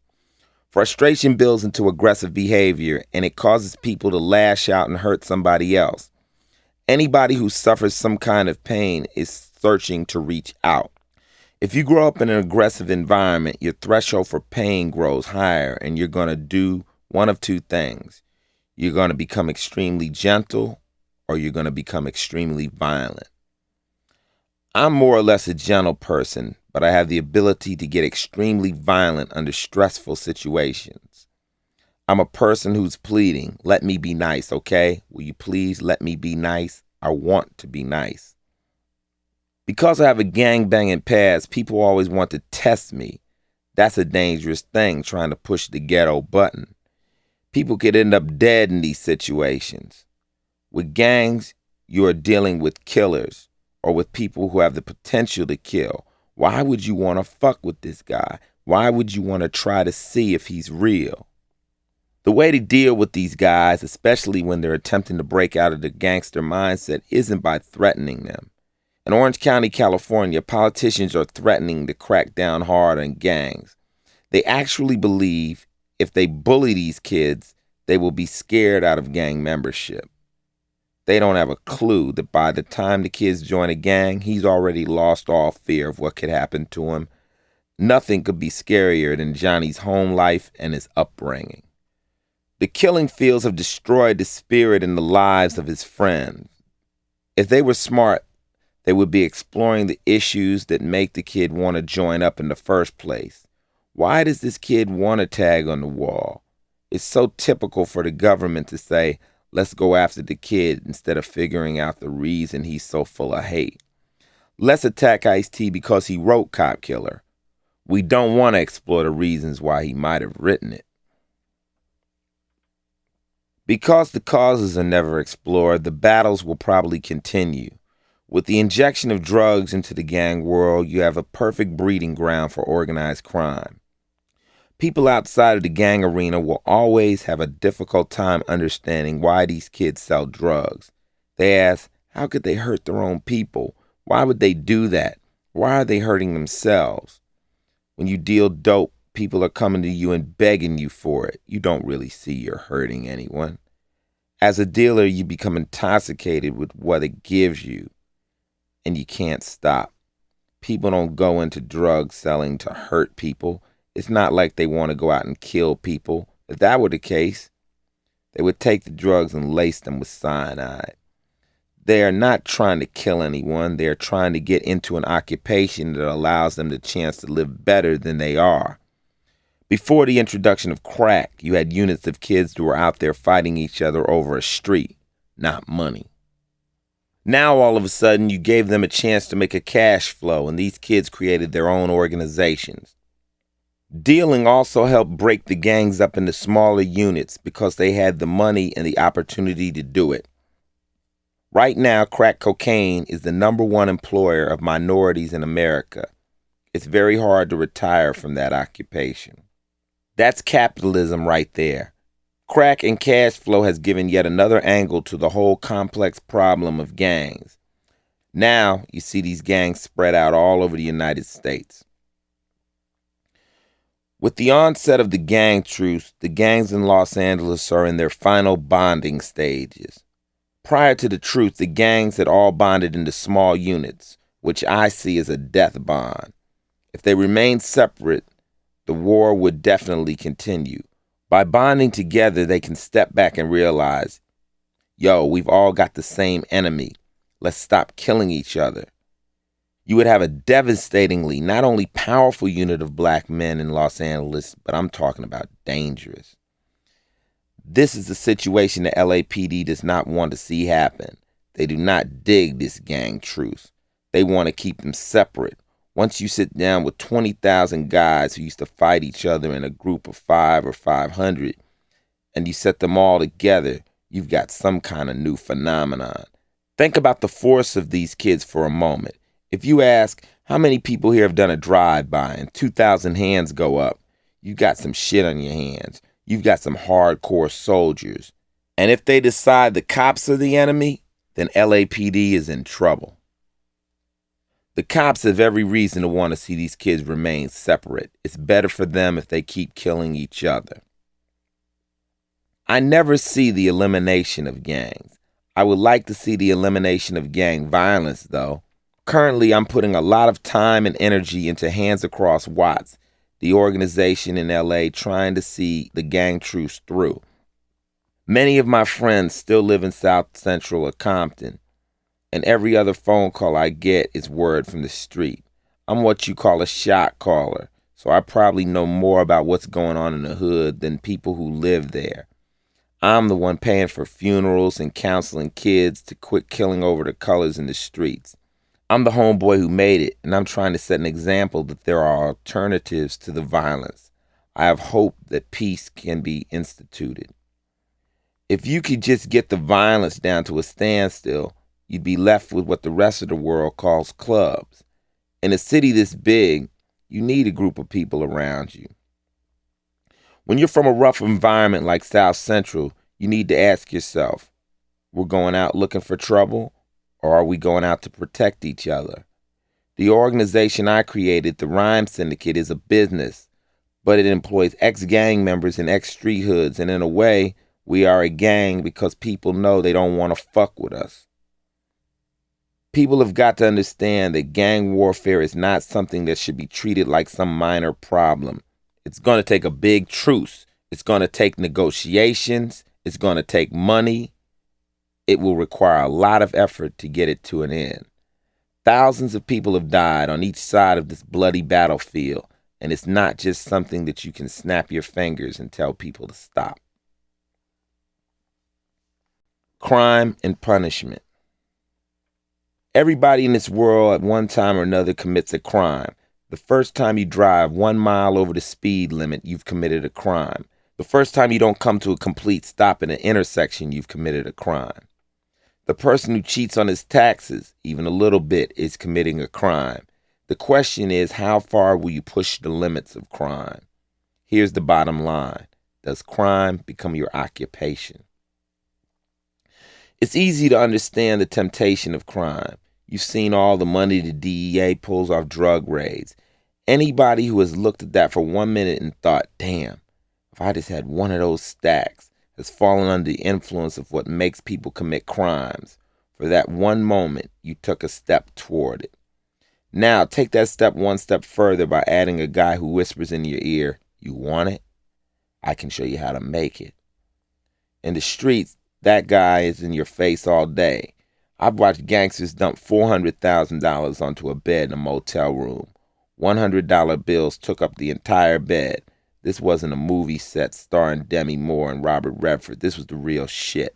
Frustration builds into aggressive behavior, and it causes people to lash out and hurt somebody else. Anybody who suffers some kind of pain is searching to reach out. If you grow up in an aggressive environment, your threshold for pain grows higher, and you're going to do one of two things. You're going to become extremely gentle, or you're going to become extremely violent. I'm more or less a gentle person, but I have the ability to get extremely violent under stressful situations. I'm a person who's pleading, let me be nice, okay? Will you please let me be nice? I want to be nice. Because I have a gang-banging past, people always want to test me. That's a dangerous thing, trying to push the ghetto button. People could end up dead in these situations. With gangs, you are dealing with killers or with people who have the potential to kill. Why would you want to fuck with this guy? Why would you want to try to see if he's real? The way to deal with these guys, especially when they're attempting to break out of the gangster mindset, isn't by threatening them. In Orange County, California, politicians are threatening to crack down hard on gangs. They actually believe if they bully these kids, they will be scared out of gang membership. They don't have a clue that by the time the kids join a gang, he's already lost all fear of what could happen to him. Nothing could be scarier than Johnny's home life and his upbringing. The killing fields have destroyed the spirit and the lives of his friends. If they were smart, they would be exploring the issues that make the kid want to join up in the first place. Why does this kid want a tag on the wall? It's so typical for the government to say, let's go after the kid instead of figuring out the reason he's so full of hate. Let's attack Ice-T because he wrote Cop Killer. We don't want to explore the reasons why he might have written it. Because the causes are never explored, the battles will probably continue. With the injection of drugs into the gang world, you have a perfect breeding ground for organized crime. People outside of the gang arena will always have a difficult time understanding why these kids sell drugs. They ask, how could they hurt their own people? Why would they do that? Why are they hurting themselves? When you deal dope, people are coming to you and begging you for it. You don't really see you're hurting anyone. As a dealer, you become intoxicated with what it gives you, and you can't stop. People don't go into drug selling to hurt people. It's not like they want to go out and kill people. If that were the case, they would take the drugs and lace them with cyanide. They are not trying to kill anyone. They are trying to get into an occupation that allows them the chance to live better than they are. Before the introduction of crack, you had units of kids who were out there fighting each other over a street, not money. Now, all of a sudden, you gave them a chance to make a cash flow, and these kids created their own organizations. Dealing also helped break the gangs up into smaller units because they had the money and the opportunity to do it. Right now, crack cocaine is the #1 employer of minorities in America. It's very hard to retire from that occupation. That's capitalism right there. Crack and cash flow has given yet another angle to the whole complex problem of gangs. Now you see these gangs spread out all over the United States. With the onset of the gang truce, the gangs in Los Angeles are in their final bonding stages. Prior to the truce, the gangs had all bonded into small units, which I see as a death bond. If they remained separate, the war would definitely continue. By bonding together, they can step back and realize, yo, we've all got the same enemy. Let's stop killing each other. You would have a devastatingly, not only powerful unit of black men in Los Angeles, but I'm talking about dangerous. This is the situation the LAPD does not want to see happen. They do not dig this gang truce. They want to keep them separate. Once you sit down with 20,000 guys who used to fight each other in a group of 5 or 500, and you set them all together, you've got some kind of new phenomenon. Think about the force of these kids for a moment. If you ask, how many people here have done a drive-by and 2,000 hands go up, you've got some shit on your hands. You've got some hardcore soldiers. And if they decide the cops are the enemy, then LAPD is in trouble. The cops have every reason to want to see these kids remain separate. It's better for them if they keep killing each other. I never see the elimination of gangs. I would like to see the elimination of gang violence, though. Currently, I'm putting a lot of time and energy into Hands Across Watts, the organization in LA trying to see the gang truce through. Many of my friends still live in South Central or Compton, and every other phone call I get is word from the street. I'm what you call a shot caller, so I probably know more about what's going on in the hood than people who live there. I'm the one paying for funerals and counseling kids to quit killing over the colors in the streets. I'm the homeboy who made it, and I'm trying to set an example that there are alternatives to the violence. I have hope that peace can be instituted. If you could just get the violence down to a standstill, you'd be left with what the rest of the world calls clubs. In a city this big, you need a group of people around you. When you're from a rough environment like South Central, you need to ask yourself, we're going out looking for trouble, or are we going out to protect each other? The organization I created, the Rhyme Syndicate, is a business, but it employs ex-gang members and ex-street hoods, and in a way, we are a gang because people know they don't want to fuck with us. People have got to understand that gang warfare is not something that should be treated like some minor problem. It's going to take a big truce. It's going to take negotiations. It's going to take money. It will require a lot of effort to get it to an end. Thousands of people have died on each side of this bloody battlefield, and it's not just something that you can snap your fingers and tell people to stop. Crime and punishment. Everybody in this world at one time or another commits a crime. The first time you drive 1 mile over the speed limit, you've committed a crime. The first time you don't come to a complete stop in an intersection, you've committed a crime. The person who cheats on his taxes, even a little bit, is committing a crime. The question is, how far will you push the limits of crime? Here's the bottom line. Does crime become your occupation? It's easy to understand the temptation of crime. You've seen all the money the DEA pulls off drug raids. Anybody who has looked at that for 1 minute and thought, damn, if I just had one of those stacks, has fallen under the influence of what makes people commit crimes. For that one moment, you took a step toward it. Now, take that step one step further by adding a guy who whispers in your ear, "You want it? I can show you how to make it." In the streets, that guy is in your face all day. I've watched gangsters dump $400,000 onto a bed in a motel room. $100 bills took up the entire bed. This wasn't a movie set starring Demi Moore and Robert Redford. This was the real shit.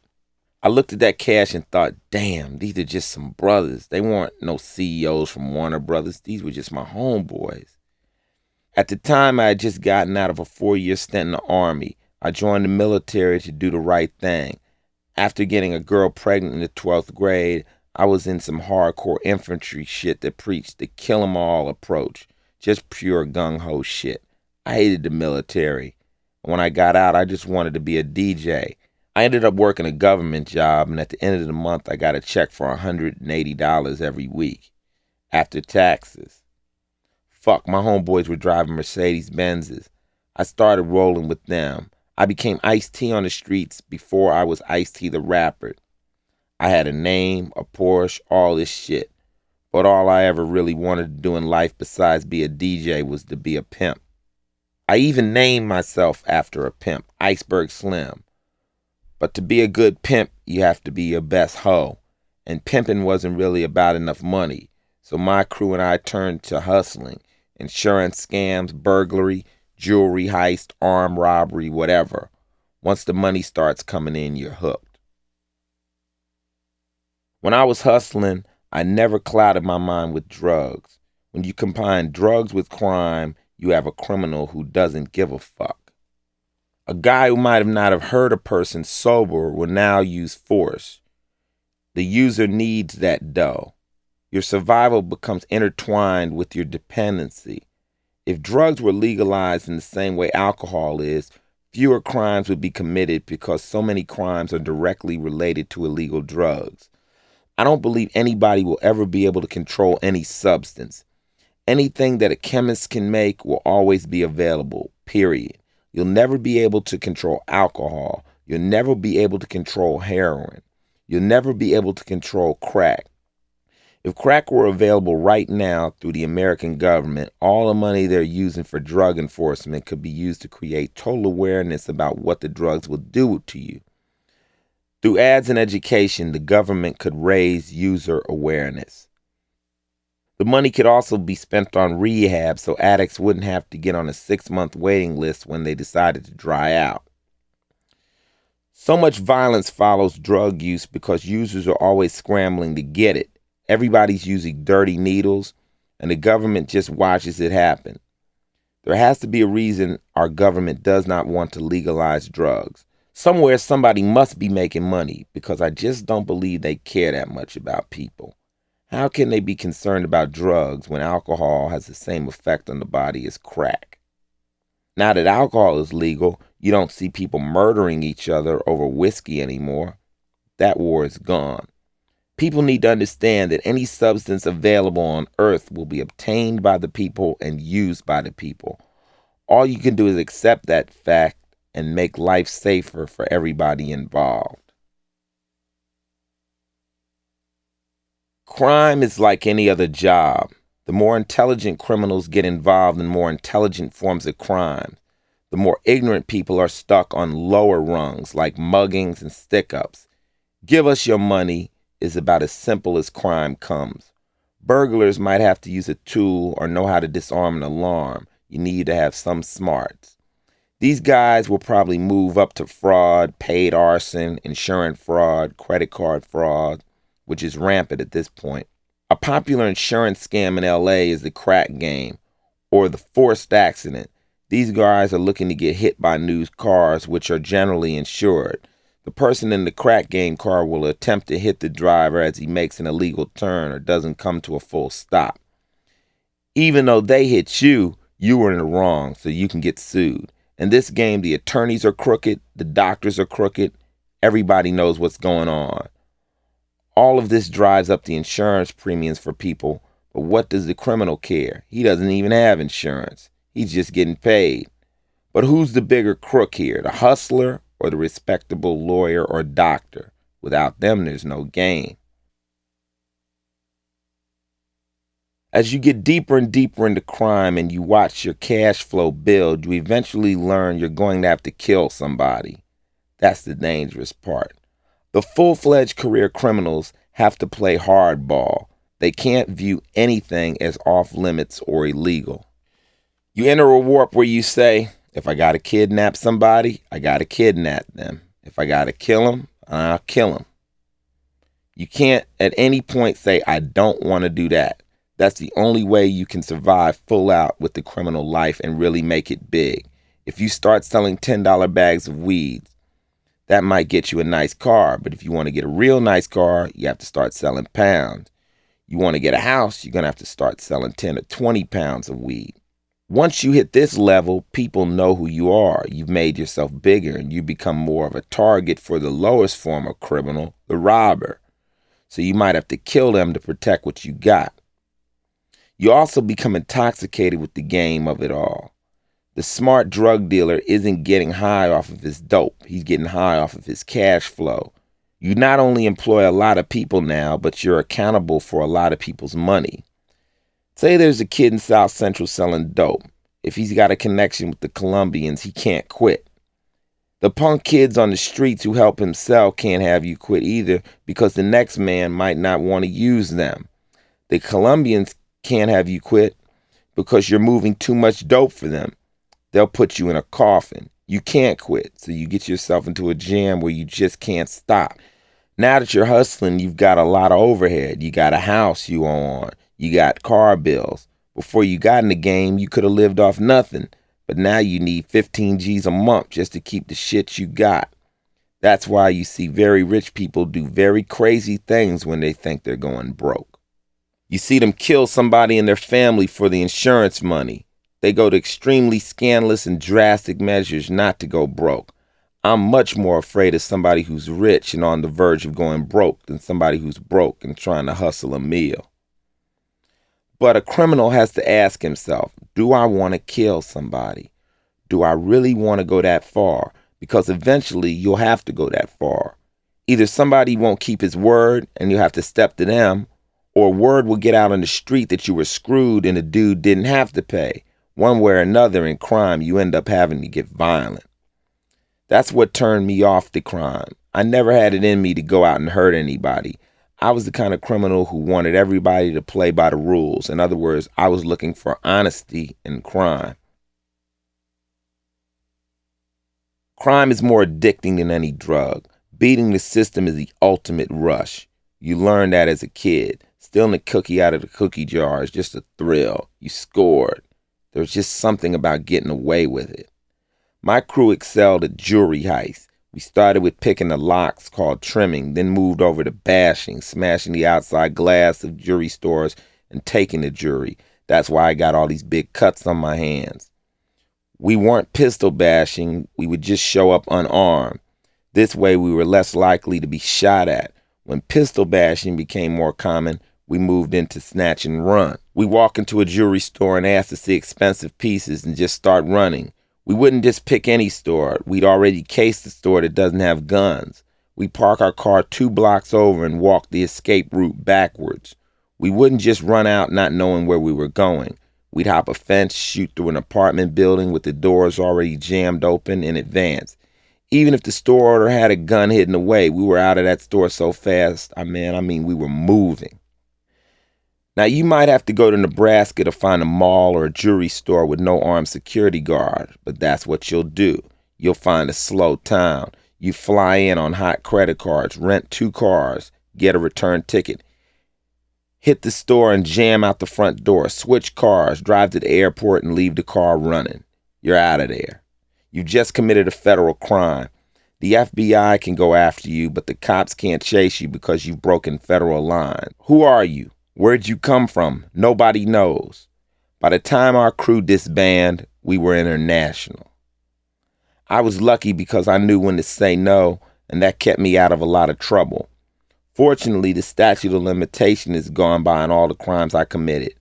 I looked at that cash and thought, damn, these are just some brothers. They weren't no CEOs from Warner Brothers. These were just my homeboys. At the time, I had just gotten out of a 4-year stint in the Army. I joined the military to do the right thing. After getting a girl pregnant in the 12th grade, I was in some hardcore infantry shit that preached the kill 'em all approach. Just pure gung-ho shit. I hated the military. When I got out, I just wanted to be a DJ. I ended up working a government job, and at the end of the month, I got a check for $180 every week. After taxes. Fuck, my homeboys were driving Mercedes-Benzes. I started rolling with them. I became Ice-T on the streets before I was Ice-T the rapper. I had a name, a Porsche, all this shit. But all I ever really wanted to do in life besides be a DJ was to be a pimp. I even named myself after a pimp, Iceberg Slim. But to be a good pimp, you have to be your best hoe. And pimping wasn't really about enough money. So my crew and I turned to hustling. Insurance scams, burglary, jewelry heist, armed robbery, whatever. Once the money starts coming in, you're hooked. When I was hustling, I never clouded my mind with drugs. When you combine drugs with crime, you have a criminal who doesn't give a fuck. A guy who might have not have hurt a person sober will now use force. The user needs that dough. Your survival becomes intertwined with your dependency. If drugs were legalized in the same way alcohol is, fewer crimes would be committed because so many crimes are directly related to illegal drugs. I don't believe anybody will ever be able to control any substance. Anything that a chemist can make will always be available, period. You'll never be able to control alcohol. You'll never be able to control heroin. You'll never be able to control crack. If crack were available right now through the American government, all the money they're using for drug enforcement could be used to create total awareness about what the drugs will do to you. Through ads and education, the government could raise user awareness. The money could also be spent on rehab so addicts wouldn't have to get on a 6-month waiting list when they decided to dry out. So much violence follows drug use because users are always scrambling to get it. Everybody's using dirty needles, and the government just watches it happen. There has to be a reason our government does not want to legalize drugs. Somewhere somebody must be making money because I just don't believe they care that much about people. How can they be concerned about drugs when alcohol has the same effect on the body as crack? Now that alcohol is legal, you don't see people murdering each other over whiskey anymore. That war is gone. People need to understand that any substance available on earth will be obtained by the people and used by the people. All you can do is accept that fact and make life safer for everybody involved. Crime is like any other job. The more intelligent criminals get involved in more intelligent forms of crime, the more ignorant people are stuck on lower rungs like muggings and stick-ups. Give us your money is about as simple as crime comes. Burglars might have to use a tool or know how to disarm an alarm. You need to have some smarts. These guys will probably move up to fraud, paid arson, insurance fraud, credit card fraud, which is rampant at this point. A popular insurance scam in LA is the crack game or the forced accident. These guys are looking to get hit by new cars, which are generally insured. The person in the crack game car will attempt to hit the driver as he makes an illegal turn or doesn't come to a full stop. Even though they hit you, you were in the wrong, so you can get sued. In this game, the attorneys are crooked, the doctors are crooked, everybody knows what's going on. All of this drives up the insurance premiums for people, but what does the criminal care? He doesn't even have insurance. He's just getting paid. But who's the bigger crook here, the hustler or the respectable lawyer or doctor. Without them, there's no game. As you get deeper and deeper into crime and you watch your cash flow build, you eventually learn you're going to have to kill somebody. That's the dangerous part. The full-fledged career criminals have to play hardball. They can't view anything as off-limits or illegal. You enter a warp where you say, if I gotta kidnap somebody, I gotta kidnap them. If I gotta kill them, I'll kill them. You can't at any point say, I don't want to do that. That's the only way you can survive full out with the criminal life and really make it big. If you start selling $10 bags of weeds, that might get you a nice car, but if you want to get a real nice car, you have to start selling pounds. You want to get a house, you're going to have to start selling 10 or 20 pounds of weed. Once you hit this level, people know who you are. You've made yourself bigger and you become more of a target for the lowest form of criminal, the robber. So you might have to kill them to protect what you got. You also become intoxicated with the game of it all. The smart drug dealer isn't getting high off of his dope. He's getting high off of his cash flow. You not only employ a lot of people now, but you're accountable for a lot of people's money. Say there's a kid in South Central selling dope. If he's got a connection with the Colombians, he can't quit. The punk kids on the streets who help him sell can't have you quit either because the next man might not want to use them. The Colombians can't have you quit because you're moving too much dope for them. They'll put you in a coffin. You can't quit, so you get yourself into a jam where you just can't stop. Now that you're hustling, you've got a lot of overhead. You got a house you own. You got car bills. Before you got in the game, you could have lived off nothing, but now you need 15 G's a month just to keep the shit you got. That's why you see very rich people do very crazy things when they think they're going broke. You see them kill somebody in their family for the insurance money. They go to extremely scandalous and drastic measures not to go broke. I'm much more afraid of somebody who's rich and on the verge of going broke than somebody who's broke and trying to hustle a meal. But a criminal has to ask himself, do I want to kill somebody? Do I really want to go that far? Because eventually you'll have to go that far. Either somebody won't keep his word and you'll have to step to them, or word will get out on the street that you were screwed and the dude didn't have to pay. One way or another in crime, you end up having to get violent. That's what turned me off to crime. I never had it in me to go out and hurt anybody. I was the kind of criminal who wanted everybody to play by the rules. In other words, I was looking for honesty in crime. Crime is more addicting than any drug. Beating the system is the ultimate rush. You learn that as a kid. Stealing a cookie out of the cookie jar is just a thrill. You scored. There was just something about getting away with it. My crew excelled at jewelry heists. We started with picking the locks, called trimming, then moved over to bashing, smashing the outside glass of jewelry stores and taking the jewelry. That's why I got all these big cuts on my hands. We weren't pistol bashing. We would just show up unarmed. This way we were less likely to be shot at. When pistol bashing became more common, we moved into snatch and run. We walk into a jewelry store and ask to see expensive pieces and just start running. We wouldn't just pick any store. We'd already cased the store that doesn't have guns. We park our car 2 blocks over and walk the escape route backwards. We wouldn't just run out not knowing where we were going. We'd hop a fence, shoot through an apartment building with the doors already jammed open in advance. Even if the store owner had a gun hidden away, we were out of that store so fast, I mean, we were moving. Now, you might have to go to Nebraska to find a mall or a jewelry store with no armed security guard, but that's what you'll do. You'll find a slow town. You fly in on hot credit cards, rent 2 cars, get a return ticket, hit the store and jam out the front door, switch cars, drive to the airport and leave the car running. You're out of there. You just committed a federal crime. The FBI can go after you, but the cops can't chase you because you've broken federal lines. Who are you? Where'd you come from? Nobody knows. By the time our crew disbanded, we were international. I was lucky because I knew when to say no, and that kept me out of a lot of trouble. Fortunately, the statute of limitation is gone by on all the crimes I committed.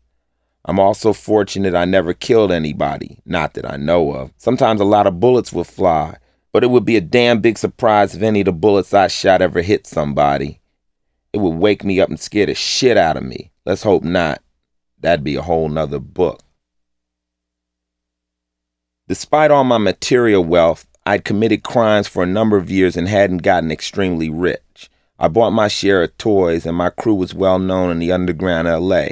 I'm also fortunate I never killed anybody, not that I know of. Sometimes a lot of bullets will fly, But it would be a damn big surprise if any of the bullets I shot ever hit somebody. It would wake me up and scare the shit out of me. Let's hope not. That'd be a whole nother book. Despite all my material wealth, I'd committed crimes for a number of years and hadn't gotten extremely rich. I bought my share of toys and my crew was well known in the underground LA.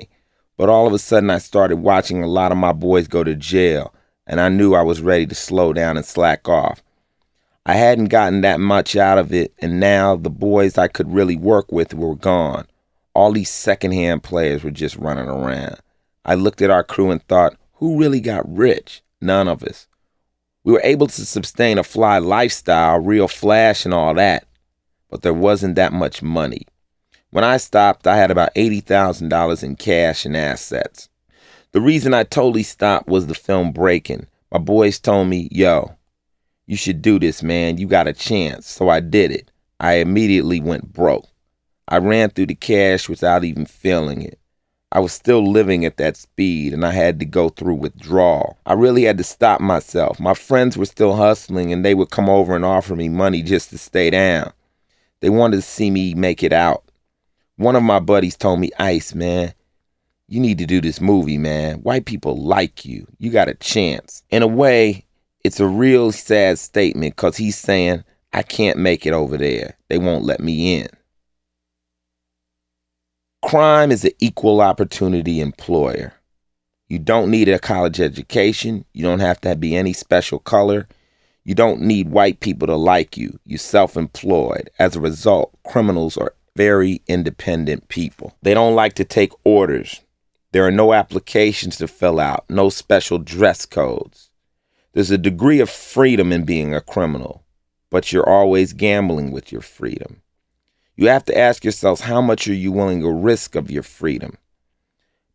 But all of a sudden I started watching a lot of my boys go to jail, and I knew I was ready to slow down and slack off. I hadn't gotten that much out of it, and now the boys I could really work with were gone. All these secondhand players were just running around. I looked at our crew and thought, who really got rich? None of us. We were able to sustain a fly lifestyle, real flash and all that, but there wasn't that much money. When I stopped, I had about $80,000 in cash and assets. The reason I totally stopped was the film breaking. My boys told me, yo, you should do this, man. You got a chance. So I did it. I immediately went broke. I ran through the cash without even feeling it. I was still living at that speed, and I had to go through withdrawal. I really had to stop myself. My friends were still hustling, and they would come over and offer me money just to stay down. They wanted to see me make it out. One of my buddies told me, Ice, man, you need to do this movie, man. White people like you. You got a chance. In a way, it's a real sad statement because he's saying, I can't make it over there. They won't let me in. Crime is an equal opportunity employer. You don't need a college education. You don't have to be any special color. You don't need white people to like you. You're self-employed. As a result, criminals are very independent people. They don't like to take orders. There are no applications to fill out, no special dress codes. There's a degree of freedom in being a criminal, but you're always gambling with your freedom. You have to ask yourselves, how much are you willing to risk of your freedom?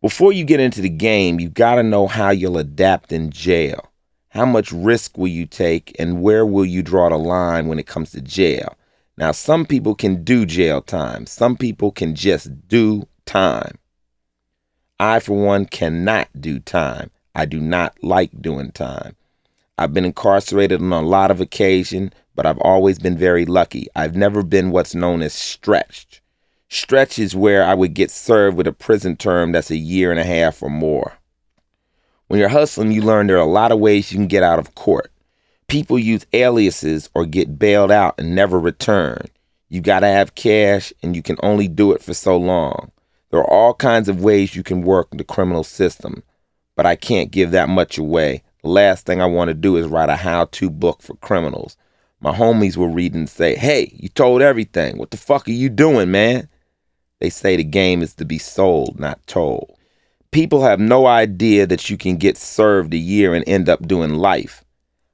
Before you get into the game, you've got to know how you'll adapt in jail. How much risk will you take, and where will you draw the line when it comes to jail? Now, some people can do jail time. Some people can just do time. I, for one, cannot do time. I do not like doing time. I've been incarcerated on a lot of occasions, but I've always been very lucky. I've never been what's known as stretched. Stretch is where I would get served with a prison term that's a year and a half or more. When you're hustling, you learn there are a lot of ways you can get out of court. People use aliases or get bailed out and never return. You got to have cash, and you can only do it for so long. There are all kinds of ways you can work the criminal system, but I can't give that much away. The last thing I want to do is write a how-to book for criminals. My homies will read and say, hey, you told everything. What the fuck are you doing, man? They say the game is to be sold, not told. People have no idea that you can get served a year and end up doing life.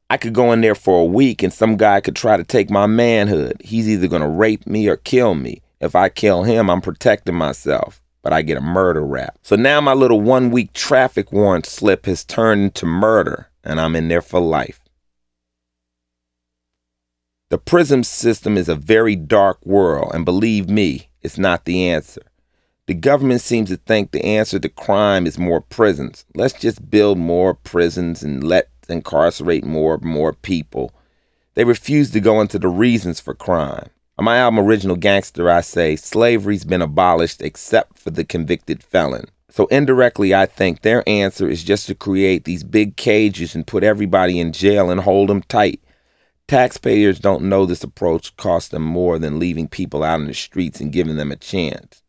I could go in there for a week and some guy could try to take my manhood. He's either going to rape me or kill me. If I kill him, I'm protecting myself, but I get a murder rap. So now my little 1 week traffic warrant slip has turned into murder, and I'm in there for life. The prison system is a very dark world, and believe me, it's not the answer. The government seems to think the answer to crime is more prisons. Let's just build more prisons and let's incarcerate more people. They refuse to go into the reasons for crime. On my album Original Gangster, I say slavery's been abolished except for the convicted felon. So indirectly, I think their answer is just to create these big cages and put everybody in jail and hold them tight. Taxpayers don't know this approach costs them more than leaving people out in the streets and giving them a chance.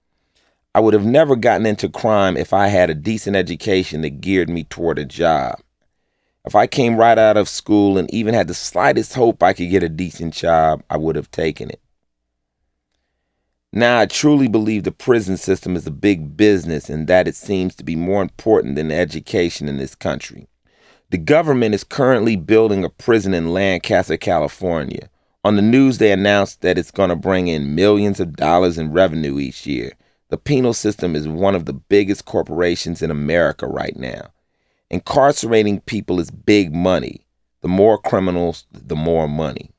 I would have never gotten into crime if I had a decent education that geared me toward a job. If I came right out of school and even had the slightest hope I could get a decent job, I would have taken it. Now, I truly believe the prison system is a big business and that it seems to be more important than education in this country. The government is currently building a prison in Lancaster, California. On the news, they announced that it's going to bring in millions of dollars in revenue each year. The penal system is one of the biggest corporations in America right now. Incarcerating people is big money. The more criminals, the more money.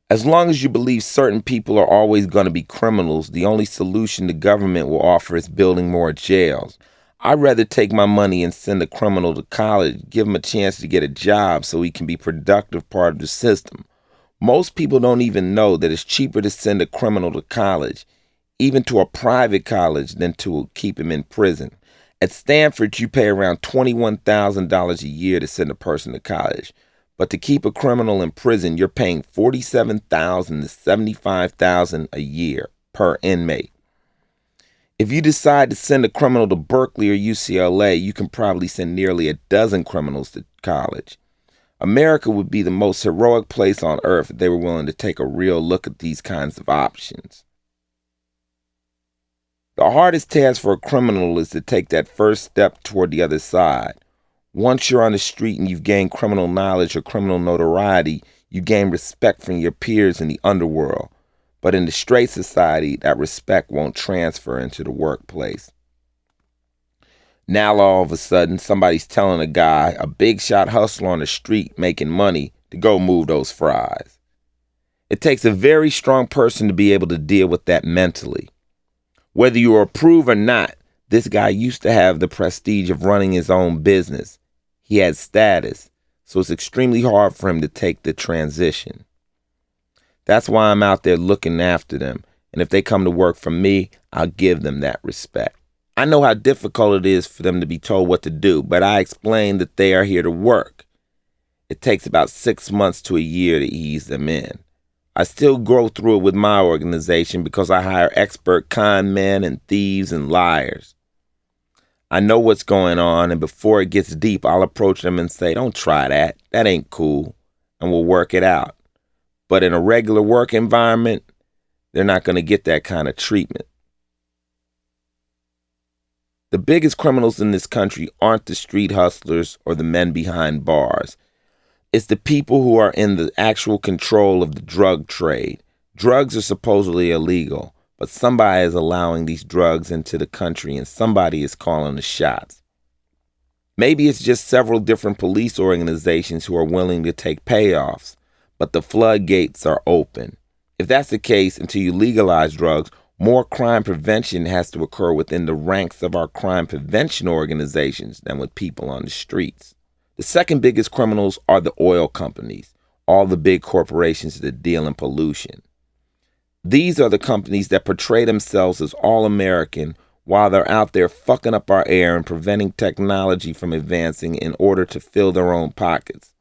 As long as you believe certain people are always going to be criminals, the only solution the government will offer is building more jails. I'd rather take my money and send a criminal to college, give him a chance to get a job so he can be a productive part of the system. Most people don't even know that it's cheaper to send a criminal to college, even to a private college, than to keep him in prison. At Stanford, you pay around $21,000 a year to send a person to college. But to keep a criminal in prison, you're paying $47,000 to $75,000 a year per inmate. If you decide to send a criminal to Berkeley or UCLA, you can probably send nearly a dozen criminals to college. America would be the most heroic place on earth if they were willing to take a real look at these kinds of options. The hardest task for a criminal is to take that first step toward the other side. Once you're on the street and you've gained criminal knowledge or criminal notoriety, you gain respect from your peers in the underworld. But in the straight society, that respect won't transfer into the workplace. Now all of a sudden, somebody's telling a guy, a big shot hustler on the street making money, to go move those fries. It takes a very strong person to be able to deal with that mentally. Whether you approve or not, this guy used to have the prestige of running his own business. He had status, so it's extremely hard for him to take the transition. That's why I'm out there looking after them, and if they come to work for me, I'll give them that respect. I know how difficult it is for them to be told what to do, but I explain that they are here to work. It takes about 6 months to a year to ease them in. I still go through it with my organization because I hire expert con men and thieves and liars. I know what's going on, and before it gets deep, I'll approach them and say, "Don't try that. That ain't cool," and we'll work it out. But in a regular work environment, they're not going to get that kind of treatment. The biggest criminals in this country aren't the street hustlers or the men behind bars. It's the people who are in the actual control of the drug trade. Drugs are supposedly illegal, but somebody is allowing these drugs into the country and somebody is calling the shots. Maybe it's just several different police organizations who are willing to take payoffs, but the floodgates are open. If that's the case, until you legalize drugs, more crime prevention has to occur within the ranks of our crime prevention organizations than with people on the streets. The second biggest criminals are the oil companies, all the big corporations that deal in pollution. These are the companies that portray themselves as all American while they're out there fucking up our air and preventing technology from advancing in order to fill their own pockets.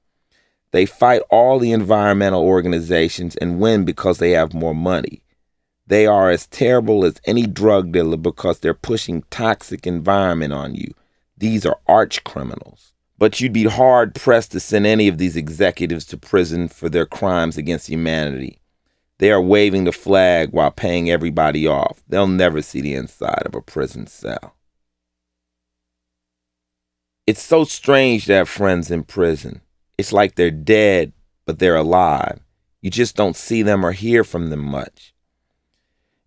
They fight all the environmental organizations and win because they have more money. They are as terrible as any drug dealer because they're pushing toxic environment on you. These are arch criminals. But you'd be hard-pressed to send any of these executives to prison for their crimes against humanity. They are waving the flag while paying everybody off. They'll never see the inside of a prison cell. It's so strange to have friends in prison. It's like they're dead, but they're alive. You just don't see them or hear from them much.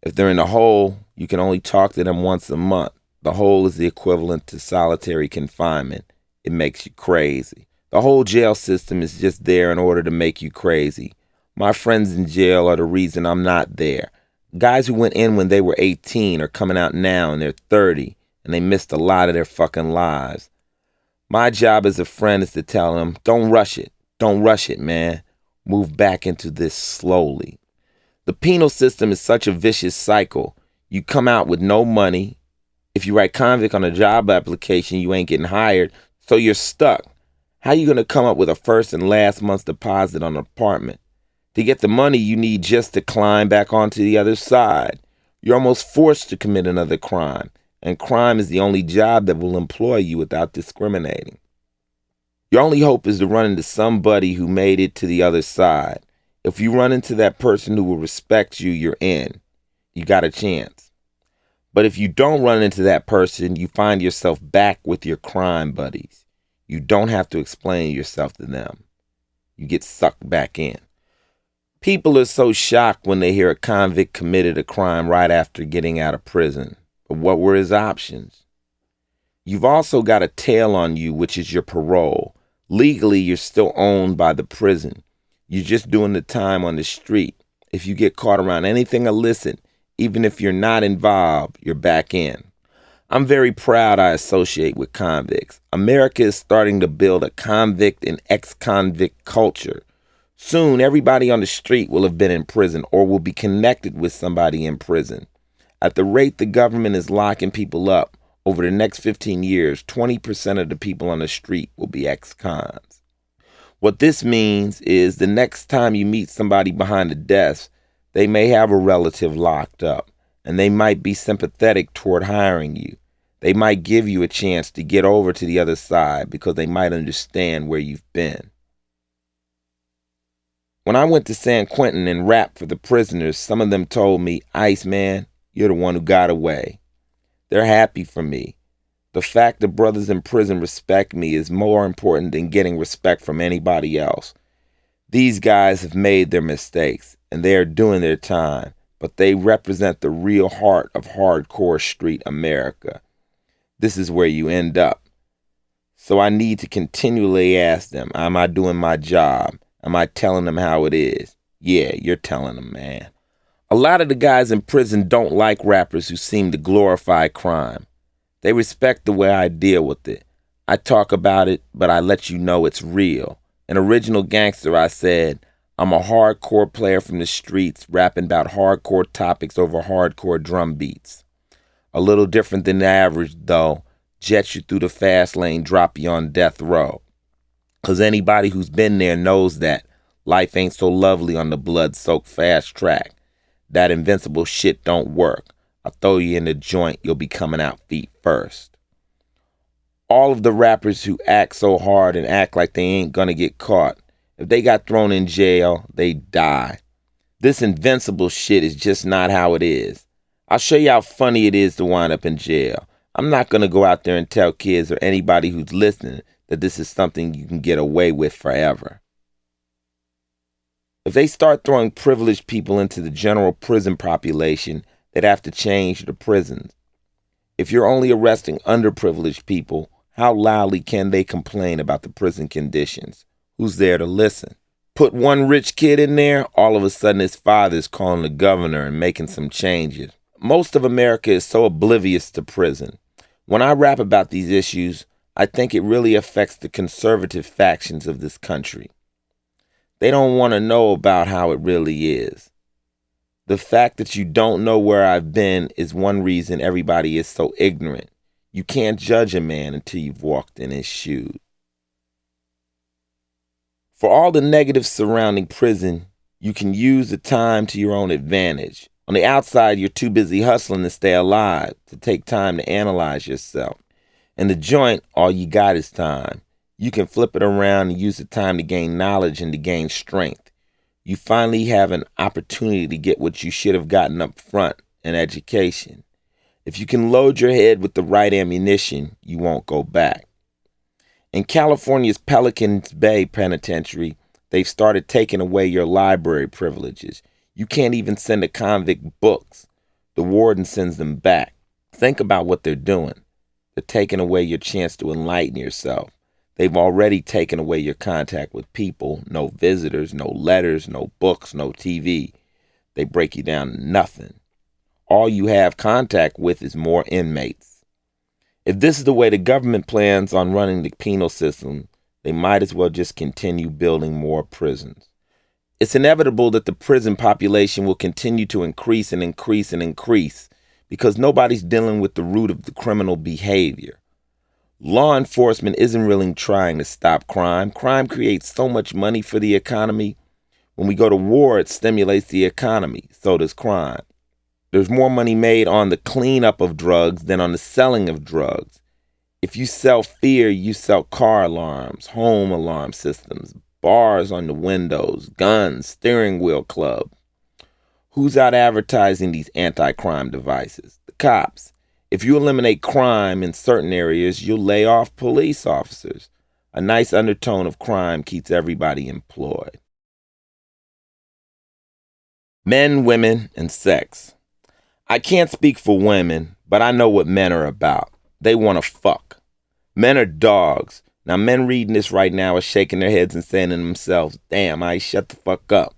If they're in the hole, you can only talk to them once a month. The hole is the equivalent to solitary confinement. It makes you crazy. The whole jail system is just there in order to make you crazy. My friends in jail are the reason I'm not there. Guys who went in when they were 18 are coming out now and they're 30, and they missed a lot of their fucking lives. My job as a friend is to tell them, don't rush it. Don't rush it, man. Move back into this slowly. The penal system is such a vicious cycle. You come out with no money. If you write convict on a job application, you ain't getting hired, so you're stuck. How you going to come up with a first and last month's deposit on an apartment? To get the money you need just to climb back onto the other side. You're almost forced to commit another crime, and crime is the only job that will employ you without discriminating. Your only hope is to run into somebody who made it to the other side. If you run into that person who will respect you, you're in. You got a chance. But if you don't run into that person, you find yourself back with your crime buddies. You don't have to explain yourself to them. You get sucked back in. People are so shocked when they hear a convict committed a crime right after getting out of prison. But what were his options? You've also got a tail on you, which is your parole. Legally, you're still owned by the prison. You're just doing the time on the street. If you get caught around anything illicit, even if you're not involved, you're back in. I'm very proud I associate with convicts. America is starting to build a convict and ex-convict culture. Soon, everybody on the street will have been in prison or will be connected with somebody in prison. At the rate the government is locking people up, over the next 15 years, 20% of the people on the street will be ex-cons. What this means is the next time you meet somebody behind a desk, they may have a relative locked up, and they might be sympathetic toward hiring you. They might give you a chance to get over to the other side because they might understand where you've been. When I went to San Quentin and rapped for the prisoners, some of them told me, "Ice man, you're the one who got away." They're happy for me. The fact that brothers in prison respect me is more important than getting respect from anybody else. These guys have made their mistakes, and they are doing their time, but they represent the real heart of hardcore street America. This is where you end up. So I need to continually ask them, am I doing my job? Am I telling them how it is? Yeah, you're telling them, man. A lot of the guys in prison don't like rappers who seem to glorify crime. They respect the way I deal with it. I talk about it, but I let you know it's real. An original gangster, I said, I'm a hardcore player from the streets, rapping about hardcore topics over hardcore drum beats. A little different than the average, though. Jet you through the fast lane, drop you on death row. 'Cause anybody who's been there knows that life ain't so lovely on the blood-soaked fast track. That invincible shit don't work. I'll throw you in the joint, you'll be coming out feet first. All of the rappers who act so hard and act like they ain't gonna get caught, if they got thrown in jail, they die. This invincible shit is just not how it is. I'll show you how funny it is to wind up in jail. I'm not gonna go out there and tell kids or anybody who's listening that this is something you can get away with forever. If they start throwing privileged people into the general prison population, they'd have to change the prisons. If you're only arresting underprivileged people, how loudly can they complain about the prison conditions? Who's there to listen? Put one rich kid in there, all of a sudden his father's calling the governor and making some changes. Most of America is so oblivious to prison. When I rap about these issues, I think it really affects the conservative factions of this country. They don't want to know about how it really is. The fact that you don't know where I've been is one reason everybody is so ignorant. You can't judge a man until you've walked in his shoes. For all the negatives surrounding prison, you can use the time to your own advantage. On the outside, you're too busy hustling to stay alive, to take time to analyze yourself. In the joint, all you got is time. You can flip it around and use the time to gain knowledge and to gain strength. You finally have an opportunity to get what you should have gotten up front, an education. If you can load your head with the right ammunition, you won't go back. In California's Pelicans Bay Penitentiary, they've started taking away your library privileges. You can't even send a convict books. The warden sends them back. Think about what they're doing. They're taking away your chance to enlighten yourself. They've already taken away your contact with people. No visitors, no letters, no books, no TV. They break you down to nothing. All you have contact with is more inmates. If this is the way the government plans on running the penal system, they might as well just continue building more prisons. It's inevitable that the prison population will continue to increase and increase and increase because nobody's dealing with the root of the criminal behavior. Law enforcement isn't really trying to stop crime. Crime creates so much money for the economy. When we go to war, it stimulates the economy. So does crime. There's more money made on the cleanup of drugs than on the selling of drugs. If you sell fear, you sell car alarms, home alarm systems, bars on the windows, guns, steering wheel club. Who's out advertising these anti-crime devices? The cops. If you eliminate crime in certain areas, you'll lay off police officers. A nice undertone of crime keeps everybody employed. Men, women, and sex. I can't speak for women, but I know what men are about. They want to fuck. Men are dogs. Now, men reading this right now are shaking their heads and saying to themselves, damn, I shut the fuck up.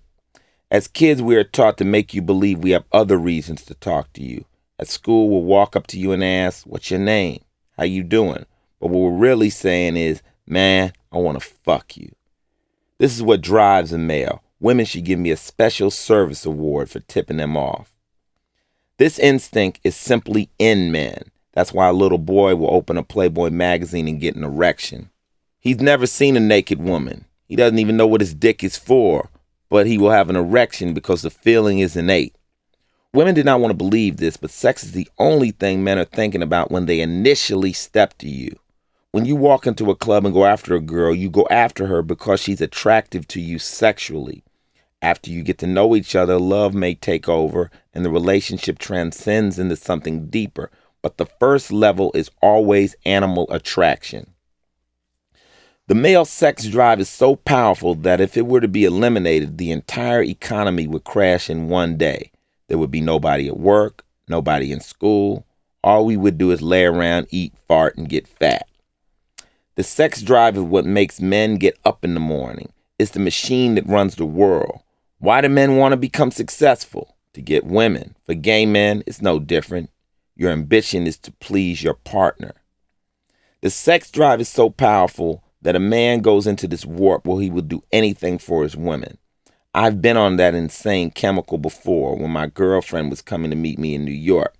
As kids, we are taught to make you believe we have other reasons to talk to you. At school, we'll walk up to you and ask, what's your name? How you doing? But what we're really saying is, man, I want to fuck you. This is what drives a male. Women should give me a special service award for tipping them off. This instinct is simply in men. That's why a little boy will open a Playboy magazine and get an erection. He's never seen a naked woman. He doesn't even know what his dick is for, but he will have an erection because the feeling is innate. Women do not want to believe this, but sex is the only thing men are thinking about when they initially step to you. When you walk into a club and go after a girl, you go after her because she's attractive to you sexually. After you get to know each other, love may take over and the relationship transcends into something deeper. But the first level is always animal attraction. The male sex drive is so powerful that if it were to be eliminated, the entire economy would crash in one day. There would be nobody at work, nobody in school. All we would do is lay around, eat, fart, and get fat. The sex drive is what makes men get up in the morning. It's the machine that runs the world. Why do men want to become successful? To get women. For gay men, it's no different. Your ambition is to please your partner. The sex drive is so powerful that a man goes into this warp where he will do anything for his women. I've been on that insane chemical before when my girlfriend was coming to meet me in New York.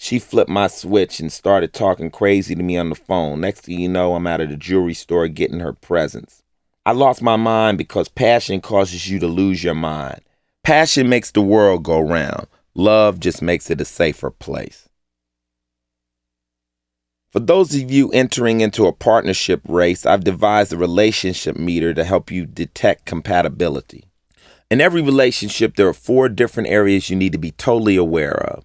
She flipped my switch and started talking crazy to me on the phone. Next thing you know, I'm out of the jewelry store getting her presents. I lost my mind because passion causes you to lose your mind. Passion makes the world go round. Love just makes it a safer place. For those of you entering into a partnership race, I've devised a relationship meter to help you detect compatibility. In every relationship, there are 4 different areas you need to be totally aware of.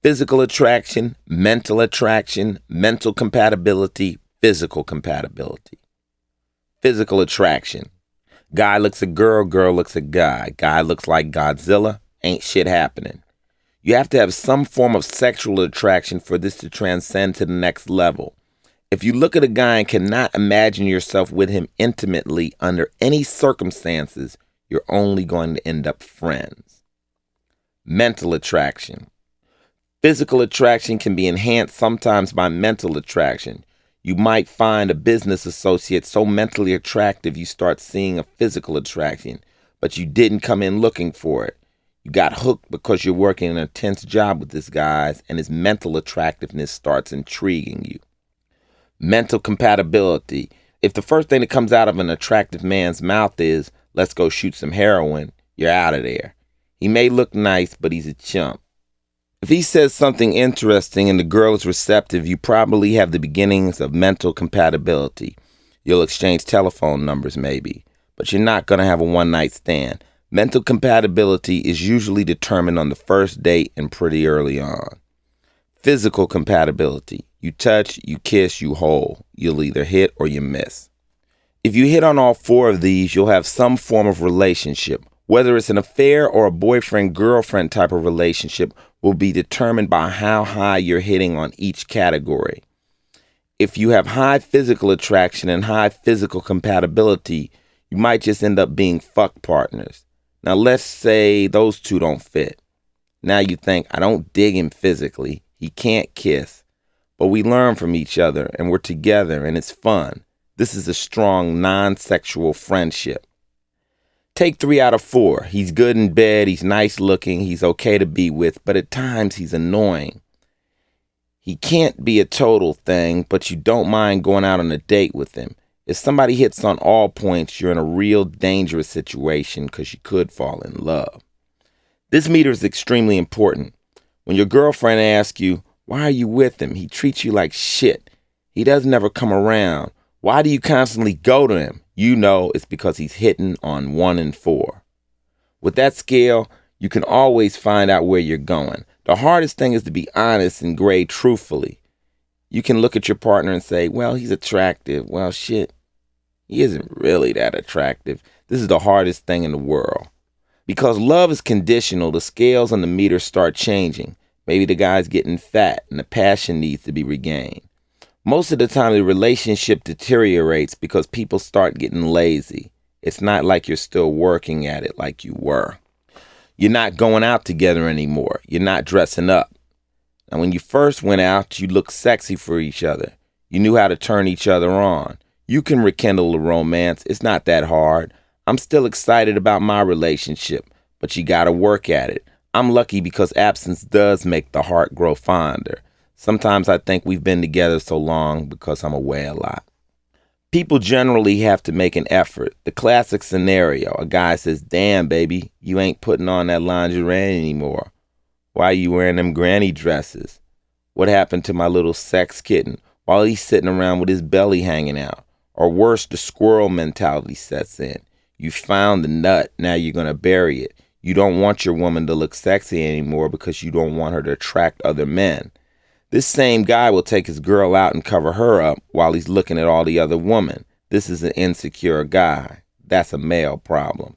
Physical attraction, mental compatibility, physical compatibility. Physical attraction. Guy looks at girl, girl looks at guy. Guy looks like Godzilla, ain't shit happening. You have to have some form of sexual attraction for this to transcend to the next level. If you look at a guy and cannot imagine yourself with him intimately under any circumstances, you're only going to end up friends. Mental attraction. Physical attraction can be enhanced sometimes by mental attraction. You might find a business associate so mentally attractive you start seeing a physical attraction, but you didn't come in looking for it. You got hooked because you're working an intense job with this guy and his mental attractiveness starts intriguing you. Mental compatibility. If the first thing that comes out of an attractive man's mouth is, let's go shoot some heroin, you're out of there. He may look nice, but he's a chump. If he says something interesting and the girl is receptive, you probably have the beginnings of mental compatibility. You'll exchange telephone numbers maybe, but you're not going to have a one-night stand. Mental compatibility is usually determined on the first date and pretty early on. Physical compatibility. You touch, you kiss, you hold. You'll either hit or you miss. If you hit on all 4 of these, you'll have some form of relationship. Whether it's an affair or a boyfriend-girlfriend type of relationship will be determined by how high you're hitting on each category. If you have high physical attraction and high physical compatibility, you might just end up being fuck partners. Now let's say those 2 don't fit. Now you think, I don't dig him physically, he can't kiss, but we learn from each other and we're together and it's fun. This is a strong non-sexual friendship. Take 3 out of 4. He's good in bed, he's nice looking, he's okay to be with, but at times he's annoying. He can't be a total thing, but you don't mind going out on a date with him. If somebody hits on all points, you're in a real dangerous situation because you could fall in love. This meter is extremely important. When your girlfriend asks you, why are you with him? He treats you like shit. He doesn't ever come around. Why do you constantly go to him? You know it's because he's hitting on 1 and 4. With that scale, you can always find out where you're going. The hardest thing is to be honest and grade truthfully. You can look at your partner and say, well, he's attractive. Well, shit, he isn't really that attractive. This is the hardest thing in the world. Because love is conditional, the scales on the meter start changing. Maybe the guy's getting fat and the passion needs to be regained. Most of the time, the relationship deteriorates because people start getting lazy. It's not like you're still working at it like you were. You're not going out together anymore. You're not dressing up. And when you first went out, you looked sexy for each other. You knew how to turn each other on. You can rekindle the romance. It's not that hard. I'm still excited about my relationship, but you gotta work at it. I'm lucky because absence does make the heart grow fonder. Sometimes I think we've been together so long because I'm away a lot. People generally have to make an effort. The classic scenario, a guy says, "Damn, baby, you ain't putting on that lingerie anymore. Why are you wearing them granny dresses? What happened to my little sex kitten?" While he's sitting around with his belly hanging out. Or worse, the squirrel mentality sets in. You found the nut, now you're going to bury it. You don't want your woman to look sexy anymore because you don't want her to attract other men. This same guy will take his girl out and cover her up while he's looking at all the other women. This is an insecure guy. That's a male problem.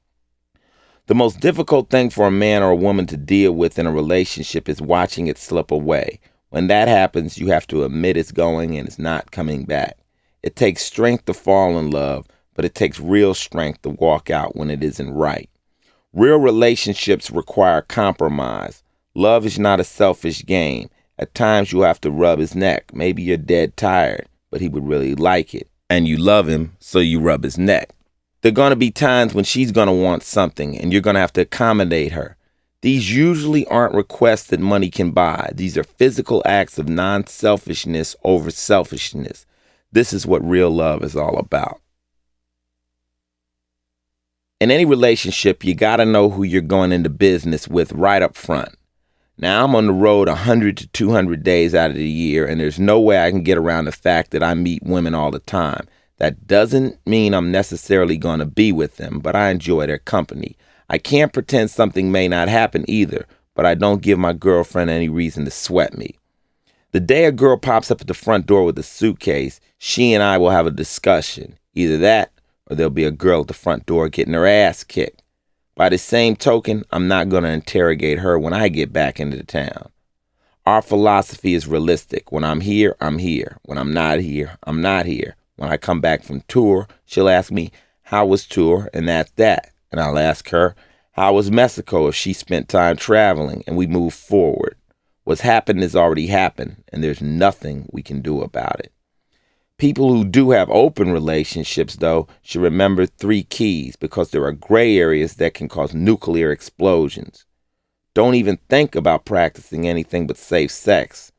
The most difficult thing for a man or a woman to deal with in a relationship is watching it slip away. When that happens, you have to admit it's going and it's not coming back. It takes strength to fall in love, but it takes real strength to walk out when it isn't right. Real relationships require compromise. Love is not a selfish game. At times you'll have to rub his neck. Maybe you're dead tired, but he would really like it. And you love him, so you rub his neck. There are going to be times when she's going to want something, and you're going to have to accommodate her. These usually aren't requests that money can buy. These are physical acts of non-selfishness over selfishness. This is what real love is all about. In any relationship, you got to know who you're going into business with right up front. Now, I'm on the road 100 to 200 days out of the year, and there's no way I can get around the fact that I meet women all the time. That doesn't mean I'm necessarily going to be with them, but I enjoy their company. I can't pretend something may not happen either, but I don't give my girlfriend any reason to sweat me. The day a girl pops up at the front door with a suitcase, she and I will have a discussion. Either that, or there'll be a girl at the front door getting her ass kicked. By the same token, I'm not going to interrogate her when I get back into town. Our philosophy is realistic. When I'm here, I'm here. When I'm not here, I'm not here. When I come back from tour, she'll ask me, "How was tour?" And that's that. And I'll ask her, "How was Mexico?" if she spent time traveling, and we move forward. What's happened has already happened, and there's nothing we can do about it. People who do have open relationships, though, should remember 3 keys because there are gray areas that can cause nuclear explosions. Don't even think about practicing anything but safe sex.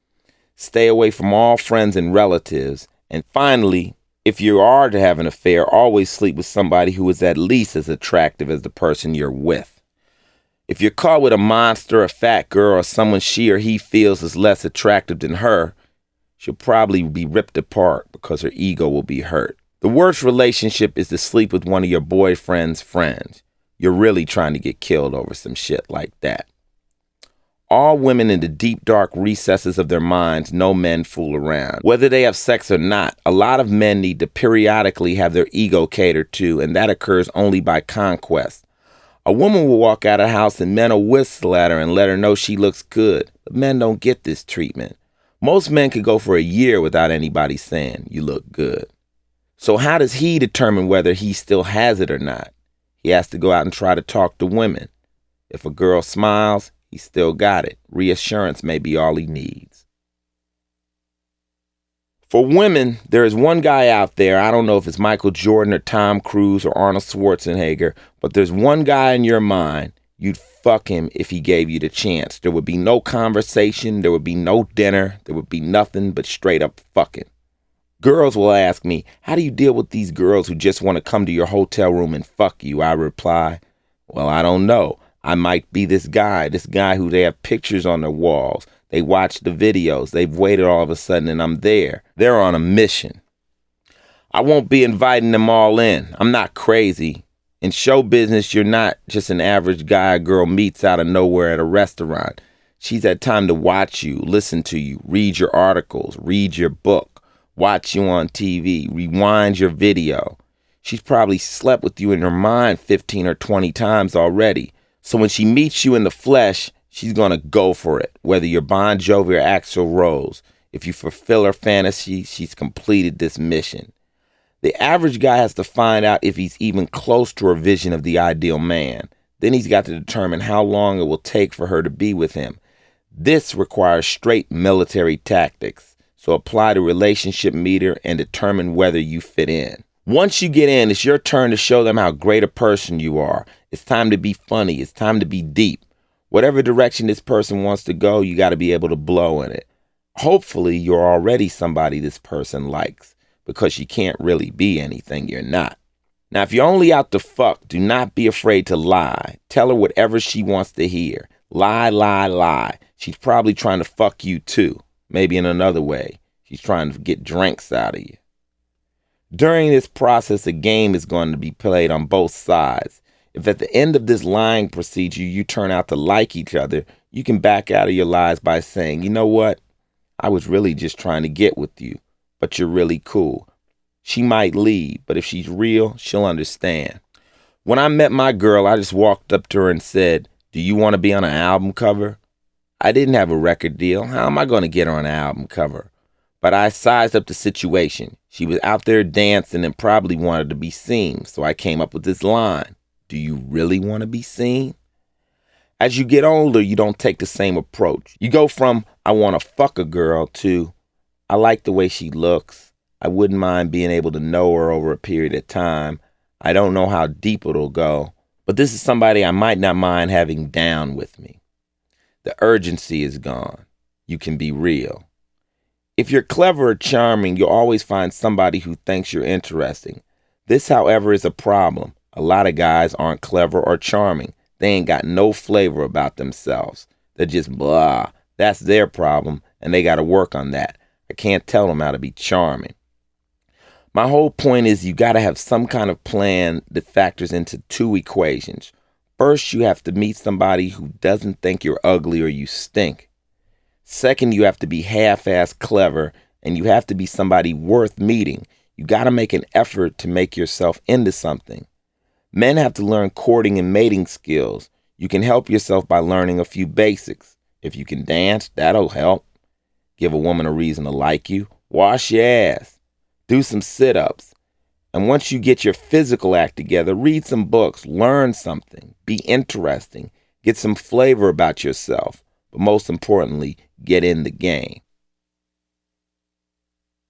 Stay away from all friends and relatives. And finally, if you are to have an affair, always sleep with somebody who is at least as attractive as the person you're with. If you're caught with a monster, a fat girl, or someone she or he feels is less attractive than her, she'll probably be ripped apart because her ego will be hurt. The worst relationship is to sleep with one of your boyfriend's friends. You're really trying to get killed over some shit like that. All women in the deep, dark recesses of their minds know men fool around. Whether they have sex or not, a lot of men need to periodically have their ego catered to, and that occurs only by conquest. A woman will walk out of the house and men will whistle at her and let her know she looks good. But men don't get this treatment. Most men could go for a year without anybody saying, "You look good." So how does he determine whether he still has it or not? He has to go out and try to talk to women. If a girl smiles, he still got it. Reassurance may be all he needs. For women, there is one guy out there, I don't know if it's Michael Jordan or Tom Cruise or Arnold Schwarzenegger, but there's one guy in your mind, you'd fuck him if he gave you the chance. There would be no conversation, there would be no dinner, there would be nothing but straight up fucking. Girls will ask me, "How do you deal with these girls who just want to come to your hotel room and fuck you?" I reply, "Well, I don't know. I might be this guy who they have pictures on their walls. They watch the videos. They've waited all of a sudden and I'm there. They're on a mission. I won't be inviting them all in. I'm not crazy. In show business, you're not just an average guy a girl meets out of nowhere at a restaurant. She's had time to watch you, listen to you, read your articles, read your book, watch you on TV, rewind your video. She's probably slept with you in her mind 15 or 20 times already. So when she meets you in the flesh, she's going to go for it, whether you're Bon Jovi or Axl Rose. If you fulfill her fantasy, she's completed this mission. The average guy has to find out if he's even close to her vision of the ideal man. Then he's got to determine how long it will take for her to be with him. This requires straight military tactics. So apply the relationship meter and determine whether you fit in. Once you get in, it's your turn to show them how great a person you are. It's time to be funny. It's time to be deep. Whatever direction this person wants to go, you got to be able to blow in it. Hopefully, you're already somebody this person likes, because you can't really be anything you're not. Now, if you're only out to fuck, do not be afraid to lie. Tell her whatever she wants to hear. Lie, lie, lie. She's probably trying to fuck you too. Maybe in another way. She's trying to get drinks out of you. During this process, a game is going to be played on both sides. If at the end of this lying procedure you turn out to like each other, you can back out of your lies by saying, you know what? I was really just trying to get with you, but you're really cool. She might leave, but if she's real, she'll understand. When I met my girl, I just walked up to her and said, do you want to be on an album cover? I didn't have a record deal. How am I going to get her on an album cover? But I sized up the situation. She was out there dancing and probably wanted to be seen, so I came up with this line. Do you really want to be seen? As you get older, you don't take the same approach. You go from, I want to fuck a girl, to, I like the way she looks. I wouldn't mind being able to know her over a period of time. I don't know how deep it'll go, but this is somebody I might not mind having down with me. The urgency is gone. You can be real. If you're clever or charming, you'll always find somebody who thinks you're interesting. This, however, is a problem. A lot of guys aren't clever or charming. They ain't got no flavor about themselves. They're just blah. That's their problem, and they got to work on that. I can't tell them how to be charming. My whole point is you got to have some kind of plan that factors into two equations. First, you have to meet somebody who doesn't think you're ugly or you stink. Second, you have to be half-ass clever, and you have to be somebody worth meeting. You got to make an effort to make yourself into something. Men have to learn courting and mating skills. You can help yourself by learning a few basics. If you can dance, that'll help. Give a woman a reason to like you. Wash your ass. Do some sit-ups. And once you get your physical act together, read some books, learn something, be interesting, get some flavor about yourself. But most importantly, get in the game.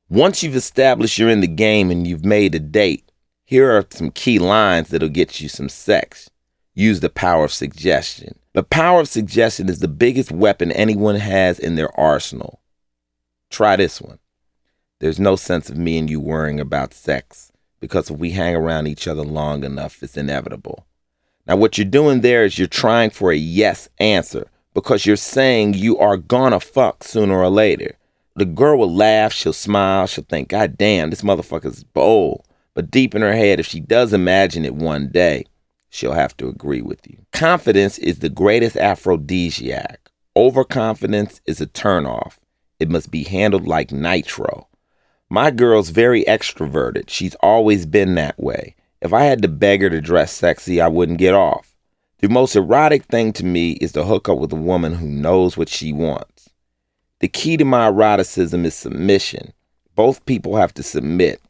Once you've established you're in the game and you've made a date, here are some key lines that'll get you some sex. Use the power of suggestion. The power of suggestion is the biggest weapon anyone has in their arsenal. Try this one. There's no sense of me and you worrying about sex, because if we hang around each other long enough, it's inevitable. Now, what you're doing there is you're trying for a yes answer, because you're saying you are gonna fuck sooner or later. The girl will laugh, she'll smile, she'll think, God damn, this motherfucker's bold. But deep in her head, if she does imagine it one day, she'll have to agree with you. Confidence is the greatest aphrodisiac. Overconfidence is a turnoff. It must be handled like nitro. My girl's very extroverted. She's always been that way. If I had to beg her to dress sexy, I wouldn't get off. The most erotic thing to me is to hook up with a woman who knows what she wants. The key to my eroticism is submission. Both people have to submit.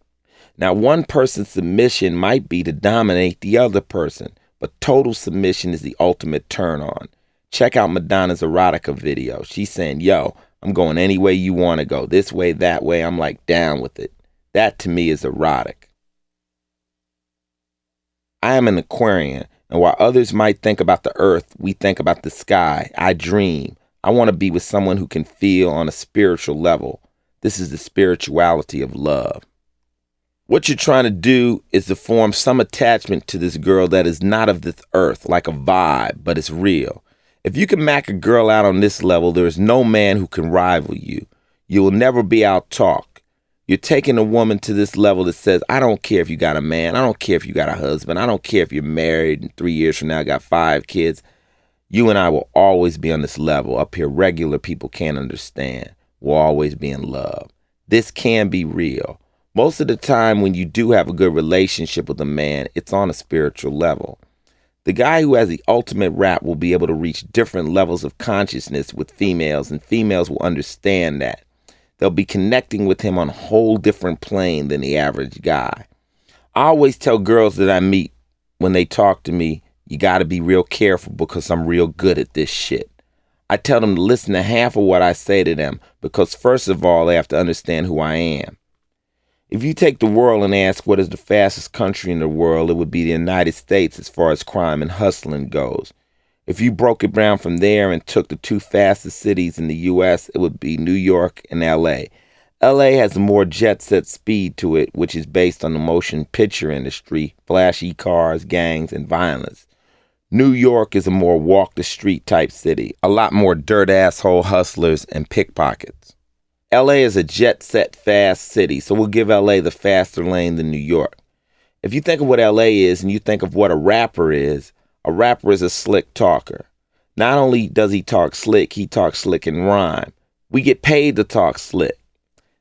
Now, one person's submission might be to dominate the other person, but total submission is the ultimate turn on. Check out Madonna's erotica video. She's saying, yo, I'm going any way you want to go. This way, that way. I'm like down with it. That to me is erotic. I am an Aquarian, and while others might think about the earth, we think about the sky. I dream. I want to be with someone who can feel on a spiritual level. This is the spirituality of love. What you're trying to do is to form some attachment to this girl that is not of this earth, like a vibe, but it's real. If you can mack a girl out on this level, there is no man who can rival you. You will never be out-talked. You're taking a woman to this level that says, I don't care if you got a man. I don't care if you got a husband. I don't care if you're married and 3 years from now got 5 kids. You and I will always be on this level. Up here, regular people can't understand. We'll always be in love. This can be real. Most of the time when you do have a good relationship with a man, it's on a spiritual level. The guy who has the ultimate rap will be able to reach different levels of consciousness with females, and females will understand that. They'll be connecting with him on a whole different plane than the average guy. I always tell girls that I meet when they talk to me, you got to be real careful because I'm real good at this shit. I tell them to listen to half of what I say to them because first of all, they have to understand who I am. If you take the world and ask what is the fastest country in the world, it would be the United States as far as crime and hustling goes. If you broke it down from there and took the two fastest cities in the U.S., it would be New York and L.A. L.A. has a more jet-set speed to it, which is based on the motion picture industry, flashy cars, gangs, and violence. New York is a more walk-the-street type city, a lot more dirt-asshole hustlers and pickpockets. LA is a jet-set fast city, so we'll give LA the faster lane than New York. If you think of what LA is and you think of what a rapper is a slick talker. Not only does he talk slick, he talks slick and rhyme. We get paid to talk slick.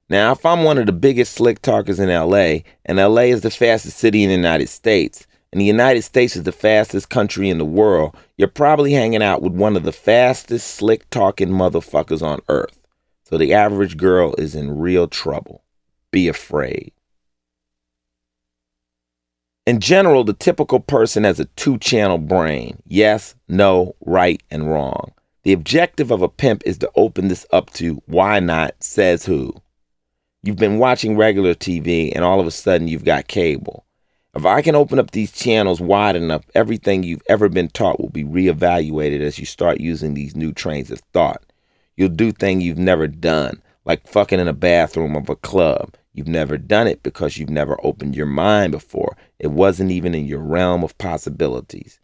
Now, if I'm one of the biggest slick talkers in LA, and LA is the fastest city in the United States, and the United States is the fastest country in the world, you're probably hanging out with one of the fastest slick-talking motherfuckers on earth. So the average girl is in real trouble. Be afraid. In general, the typical person has a two-channel brain. Yes, no, right, and wrong. The objective of a pimp is to open this up to why not, says who. You've been watching regular TV and all of a sudden you've got cable. If I can open up these channels wide enough, everything you've ever been taught will be reevaluated as you start using these new trains of thought. You'll do things you've never done, like fucking in a bathroom of a club. You've never done it because you've never opened your mind before. It wasn't even in your realm of possibilities.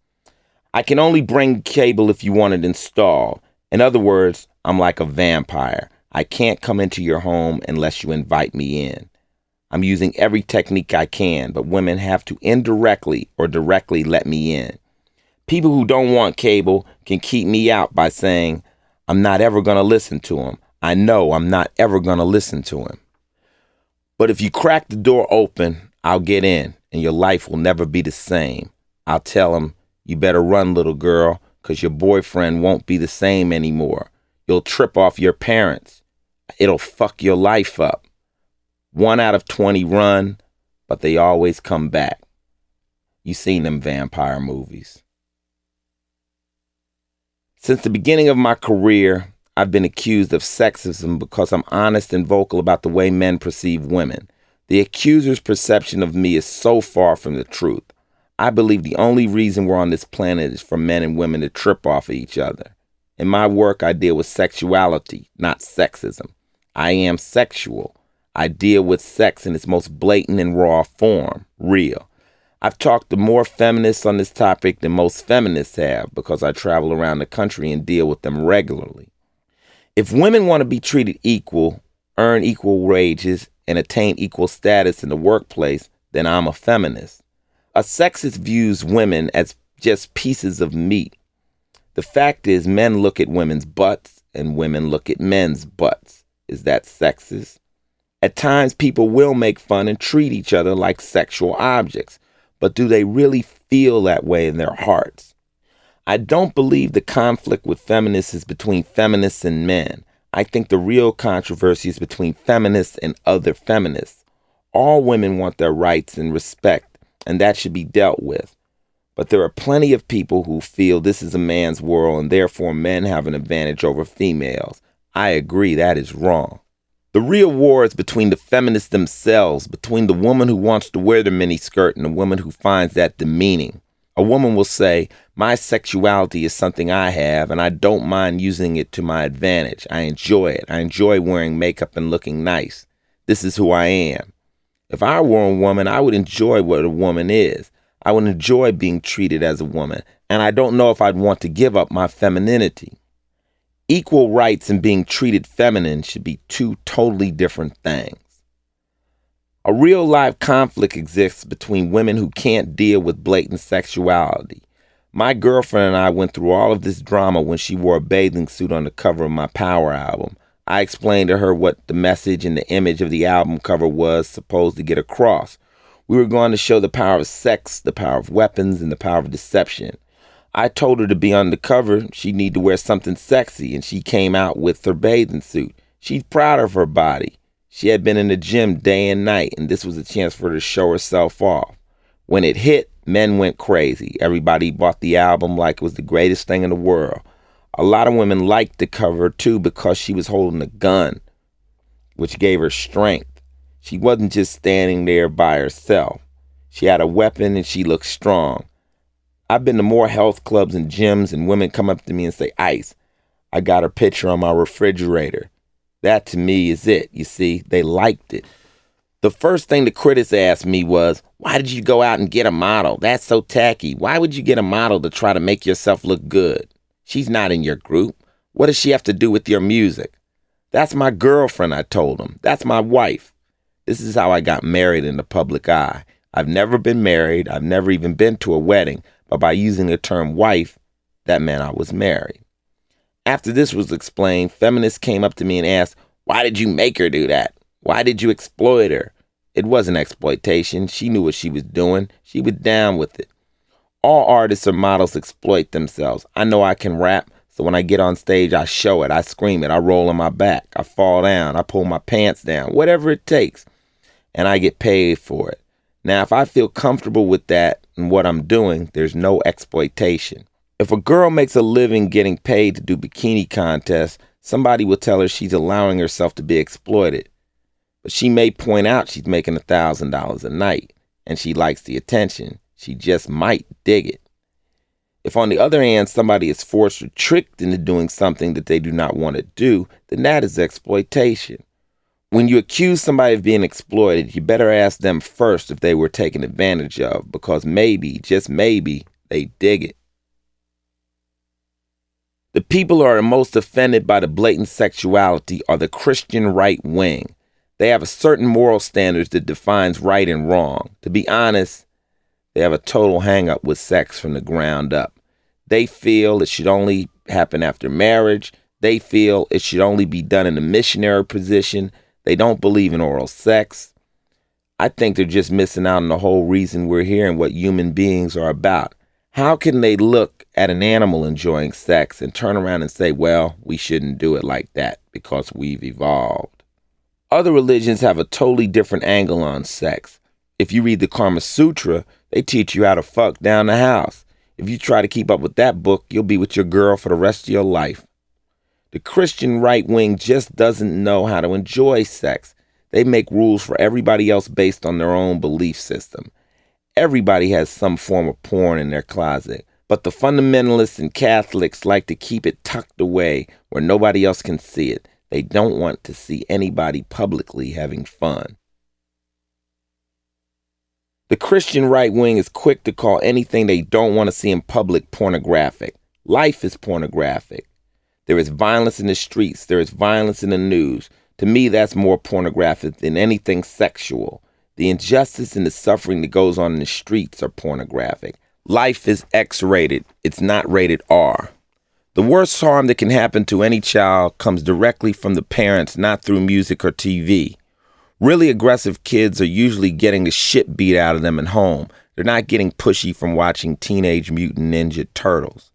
I can only bring cable if you want it installed. In other words, I'm like a vampire. I can't come into your home unless you invite me in. I'm using every technique I can, but women have to indirectly or directly let me in. People who don't want cable can keep me out by saying, I'm not ever going to listen to him. I know I'm not ever going to listen to him. But if you crack the door open, I'll get in, and your life will never be the same. I'll tell him, you better run, little girl, because your boyfriend won't be the same anymore. You'll trip off your parents. It'll fuck your life up. 1 out of 20 run, but they always come back. You seen them vampire movies. Since the beginning of my career, I've been accused of sexism because I'm honest and vocal about the way men perceive women. The accuser's perception of me is so far from the truth. I believe the only reason we're on this planet is for men and women to trip off of each other. In my work, I deal with sexuality, not sexism. I am sexual. I deal with sex in its most blatant and raw form, real. I've talked to more feminists on this topic than most feminists have because I travel around the country and deal with them regularly. If women want to be treated equal, earn equal wages, and attain equal status in the workplace, then I'm a feminist. A sexist views women as just pieces of meat. The fact is, men look at women's butts and women look at men's butts. Is that sexist? At times, people will make fun and treat each other like sexual objects. But do they really feel that way in their hearts? I don't believe the conflict with feminists is between feminists and men. I think the real controversy is between feminists and other feminists. All women want their rights and respect, and that should be dealt with. But there are plenty of people who feel this is a man's world and therefore men have an advantage over females. I agree that is wrong. The real war is between the feminists themselves, between the woman who wants to wear the miniskirt and the woman who finds that demeaning. A woman will say, my sexuality is something I have, and I don't mind using it to my advantage. I enjoy it. I enjoy wearing makeup and looking nice. This is who I am. If I were a woman, I would enjoy what a woman is. I would enjoy being treated as a woman, and I don't know if I'd want to give up my femininity. Equal rights and being treated feminine should be two totally different things. A real live conflict exists between women who can't deal with blatant sexuality. My girlfriend and I went through all of this drama when she wore a bathing suit on the cover of my Power album. I explained to her what the message and the image of the album cover was supposed to get across. We were going to show the power of sex, the power of weapons, and the power of deception. I told her to be on the cover, she'd need to wear something sexy, and she came out with her bathing suit. She's proud of her body. She had been in the gym day and night, and this was a chance for her to show herself off. When it hit, men went crazy. Everybody bought the album like it was the greatest thing in the world. A lot of women liked the cover, too, because she was holding a gun, which gave her strength. She wasn't just standing there by herself. She had a weapon and she looked strong. I've been to more health clubs and gyms, and women come up to me and say, "Ice, I got her picture on my refrigerator." That to me is it. You see, they liked it. The first thing the critics asked me was, "Why did you go out and get a model? That's so tacky. Why would you get a model to try to make yourself look good? She's not in your group. What does she have to do with your music?" "That's my girlfriend," I told them. "That's my wife." This is how I got married in the public eye. I've never been married. I've never even been to a wedding. But by using the term wife, that meant I was married. After this was explained, feminists came up to me and asked, "Why did you make her do that? Why did you exploit her?" It wasn't exploitation. She knew what she was doing. She was down with it. All artists or models exploit themselves. I know I can rap, so when I get on stage, I show it. I scream it. I roll on my back. I fall down. I pull my pants down. Whatever it takes. And I get paid for it. Now, if I feel comfortable with that and what I'm doing, there's no exploitation. If a girl makes a living getting paid to do bikini contests, somebody will tell her she's allowing herself to be exploited. But she may point out she's making $1,000 a night, and she likes the attention. She just might dig it. If, on the other hand, somebody is forced or tricked into doing something that they do not want to do, then that is exploitation. When you accuse somebody of being exploited, you better ask them first if they were taken advantage of, because maybe, just maybe, they dig it. The people who are most offended by the blatant sexuality are the Christian right wing. They have a certain moral standards that defines right and wrong. To be honest, they have a total hang-up with sex from the ground up. They feel it should only happen after marriage. They feel it should only be done in a missionary position. They don't believe in oral sex. I think they're just missing out on the whole reason we're here and what human beings are about. How can they look at an animal enjoying sex and turn around and say, "Well, we shouldn't do it like that because we've evolved"? Other religions have a totally different angle on sex. If you read the Kama Sutra, they teach you how to fuck down the house. If you try to keep up with that book, you'll be with your girl for the rest of your life. The Christian right wing just doesn't know how to enjoy sex. They make rules for everybody else based on their own belief system. Everybody has some form of porn in their closet, but the fundamentalists and Catholics like to keep it tucked away where nobody else can see it. They don't want to see anybody publicly having fun. The Christian right wing is quick to call anything they don't want to see in public pornographic. Life is pornographic. There is violence in the streets. There is violence in the news. To me, that's more pornographic than anything sexual. The injustice and the suffering that goes on in the streets are pornographic. Life is X-rated. It's not rated R. The worst harm that can happen to any child comes directly from the parents, not through music or TV. Really aggressive kids are usually getting the shit beat out of them at home. They're not getting pushy from watching Teenage Mutant Ninja Turtles.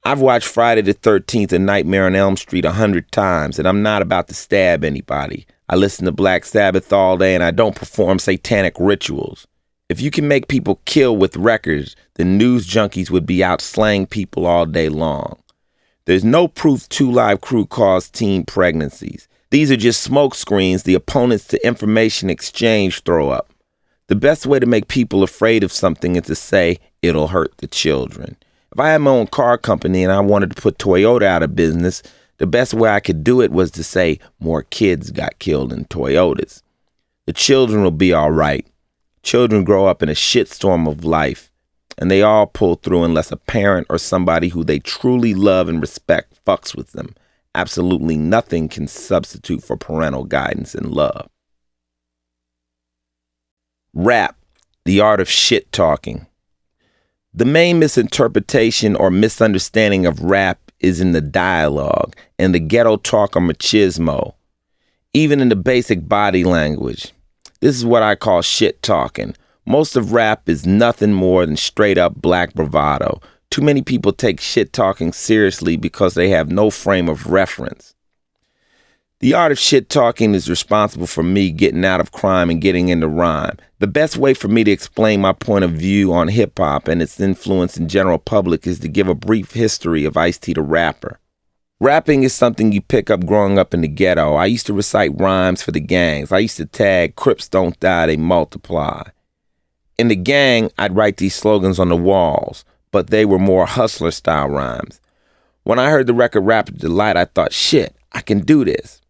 I've watched Friday the 13th and Nightmare on Elm Street 100 times, and I'm not about to stab anybody. I listen to Black Sabbath all day, and I don't perform satanic rituals. If you can make people kill with records, then news junkies would be out slaying people all day long. There's no proof 2 Live Crew caused teen pregnancies. These are just smoke screens the opponents to information exchange throw up. The best way to make people afraid of something is to say, "It'll hurt the children." If I had my own car company and I wanted to put Toyota out of business, the best way I could do it was to say more kids got killed in Toyotas. The children will be all right. Children grow up in a shitstorm of life, and they all pull through unless a parent or somebody who they truly love and respect fucks with them. Absolutely nothing can substitute for parental guidance and love. Rap, the art of shit talking. The main misinterpretation or misunderstanding of rap is in the dialogue and the ghetto talk or machismo, even in the basic body language. This is what I call shit talking. Most of rap is nothing more than straight up black bravado. Too many people take shit talking seriously because they have no frame of reference. The art of shit talking is responsible for me getting out of crime and getting into rhyme. The best way for me to explain my point of view on hip hop and its influence in general public is to give a brief history of Ice-T the rapper. Rapping is something you pick up growing up in the ghetto. I used to recite rhymes for the gangs. I used to tag, Crips don't die, they multiply. In the gang, I'd write these slogans on the walls, but they were more hustler-style rhymes. When I heard the record Rapid Delight, I thought, shit, I can do this.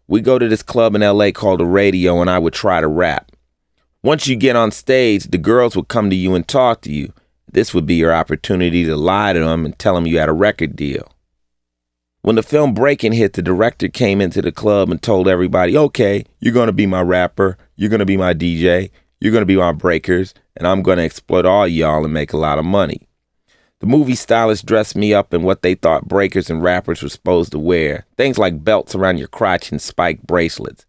We'd go to this club in LA called The Radio, and I would try to rap. Once you get on stage, the girls would come to you and talk to you. This would be your opportunity to lie to them and tell them you had a record deal. When the film Breaking hit, the director came into the club and told everybody, okay, you're going to be my rapper, you're going to be my DJ, you're going to be my breakers, and I'm going to exploit all y'all and make a lot of money. The movie stylists dressed me up in what they thought breakers and rappers were supposed to wear, things like belts around your crotch and spiked bracelets.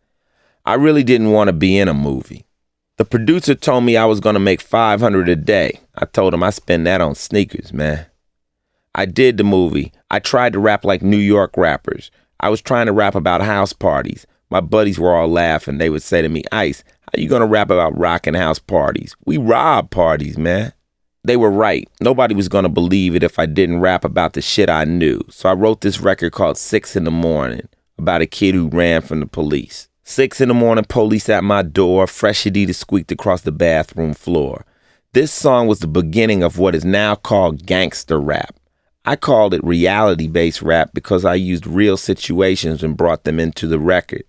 I really didn't want to be in a movie. The producer told me I was going to make $500 a day. I told him I spend that on sneakers, man. I did the movie. I tried to rap like New York rappers. I was trying to rap about house parties. My buddies were all laughing. They would say to me, Ice, how you going to rap about rockin' house parties? We rob parties, man. They were right. Nobody was going to believe it if I didn't rap about the shit I knew. So I wrote this record called 6 in the Morning about a kid who ran from the police. 6 in the morning, police at my door, fresh Adidas squeaked across the bathroom floor. This song was the beginning of what is now called gangster rap. I called it reality-based rap because I used real situations and brought them into the record.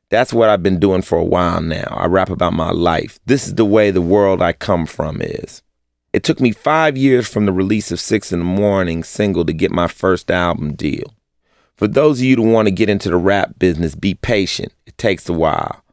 That's what I've been doing for a while now. I rap about my life. This is the way the world I come from is. It took me 5 years from the release of 6 in the Morning single to get my first album deal. For those of you who want to get into the rap business, be patient. It takes a while.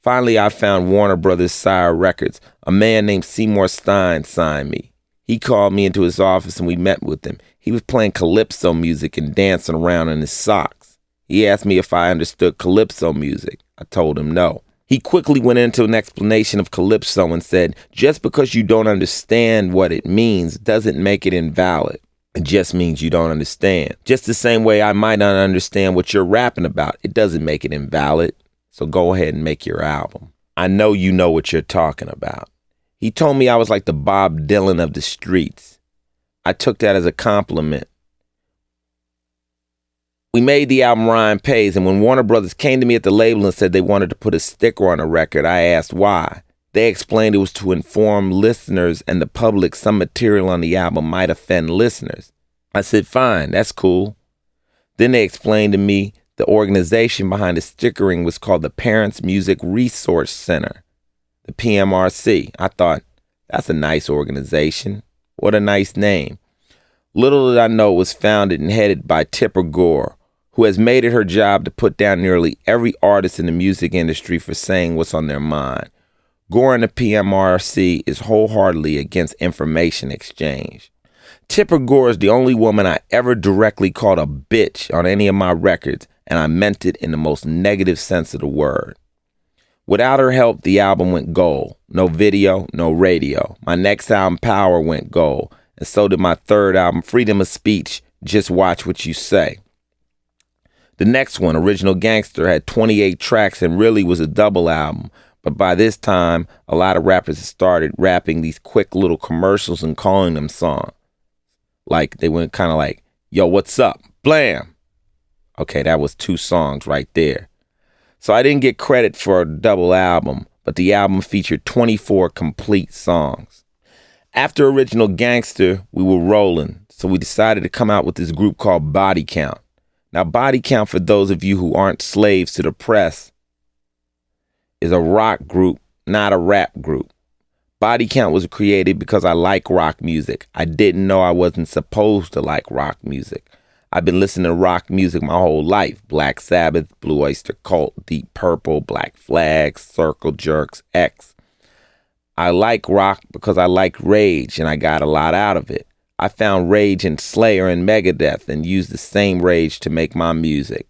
Finally, I found Warner Brothers Sire Records. A man named Seymour Stein signed me. He called me into his office and we met with him. He was playing calypso music and dancing around in his socks. He asked me if I understood calypso music. I told him no. He quickly went into an explanation of calypso and said, just because you don't understand what it means doesn't make it invalid. It just means you don't understand. Just the same way I might not understand what you're rapping about. It doesn't make it invalid. So go ahead and make your album. I know you know what you're talking about. He told me I was like the Bob Dylan of the streets. I took that as a compliment. We made the album Rhyme Pays, and when Warner Brothers came to me at the label and said they wanted to put a sticker on a record, I asked why. They explained it was to inform listeners and the public some material on the album might offend listeners. I said, fine, that's cool. Then they explained to me the organization behind the stickering was called the Parents Music Resource Center. The PMRC. I thought, that's a nice organization. What a nice name. Little did I know it was founded and headed by Tipper Gore, who has made it her job to put down nearly every artist in the music industry for saying what's on their mind. Gore and the PMRC is wholeheartedly against information exchange. Tipper Gore is the only woman I ever directly called a bitch on any of my records, and I meant it in the most negative sense of the word. Without her help, the album went gold. No video, no radio. My next album, Power, went gold. And so did my third album, Freedom of Speech, Just Watch What You Say. The next one, Original Gangster, had 28 tracks and really was a double album. But by this time, a lot of rappers had started rapping these quick little commercials and calling them songs. Like, they went kind of like, yo, what's up? Blam! Okay, that was 2 songs right there. So I didn't get credit for a double album, but the album featured 24 complete songs. After Original Gangster, we were rolling, so we decided to come out with this group called Body Count. Now, Body Count, for those of you who aren't slaves to the press, is a rock group, not a rap group. Body Count was created because I like rock music. I didn't know I wasn't supposed to like rock music. I've been listening to rock music my whole life. Black Sabbath, Blue Oyster Cult, Deep Purple, Black Flag, Circle Jerks, X. I like rock because I like Rage, and I got a lot out of it. I found Rage in Slayer and Megadeth and used the same rage to make my music.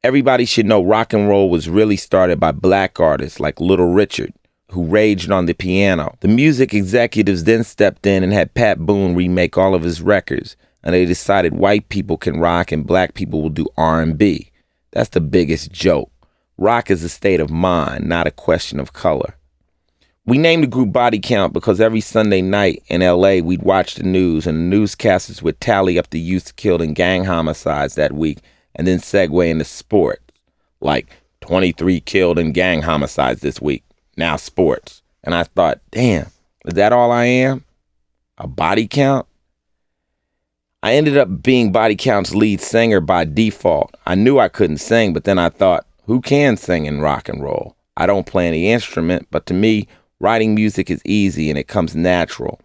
Everybody should know rock and roll was really started by black artists like Little Richard, who raged on the piano. The music executives then stepped in and had Pat Boone remake all of his records. And they decided white people can rock and black people will do R&B. That's the biggest joke. Rock is a state of mind, not a question of color. We named the group Body Count because every Sunday night in LA, we'd watch the news and the newscasters would tally up the youths killed in gang homicides that week and then segue into sports. Like 23 killed in gang homicides this week. Now sports. And I thought, damn, is that all I am? A body count? I ended up being Body Count's lead singer by default. I knew I couldn't sing, but then I thought, who can sing in rock and roll? I don't play any instrument, but to me, writing music is easy and it comes natural.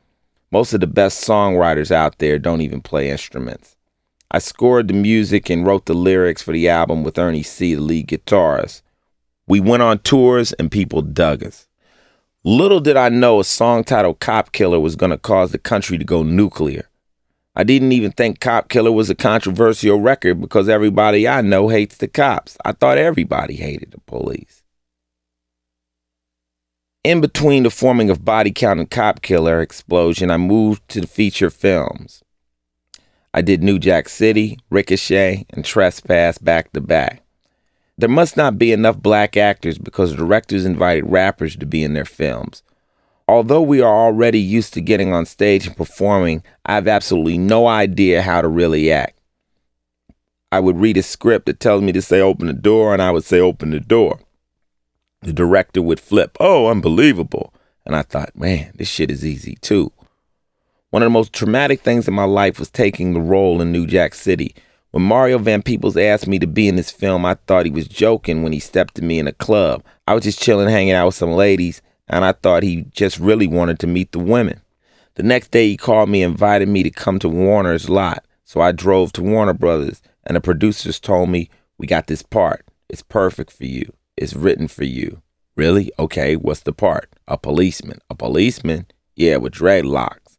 Most of the best songwriters out there don't even play instruments. I scored the music and wrote the lyrics for the album with Ernie C., the lead guitarist. We went on tours and people dug us. Little did I know a song titled Cop Killer was going to cause the country to go nuclear. I didn't even think Cop Killer was a controversial record because everybody I know hates the cops. I thought everybody hated the police. In between the forming of Body Count and Cop Killer explosion, I moved to the feature films. I did New Jack City, Ricochet, and Trespass back to back. There must not be enough black actors because directors invited rappers to be in their films. Although we are already used to getting on stage and performing, I have absolutely no idea how to really act. I would read a script that tells me to say open the door, and I would say open the door. The director would flip, oh, unbelievable. And I thought, man, this shit is easy too. One of the most traumatic things in my life was taking the role in New Jack City. When Mario Van Peebles asked me to be in this film, I thought he was joking when he stepped to me in a club. I was just chilling, hanging out with some ladies, and I thought he just really wanted to meet the women. The next day he called me and invited me to come to Warner's lot. So I drove to Warner Brothers, and the producers told me, we got this part. It's perfect for you. It's written for you. Really? Okay, what's the part? A policeman. A policeman? Yeah, with dreadlocks.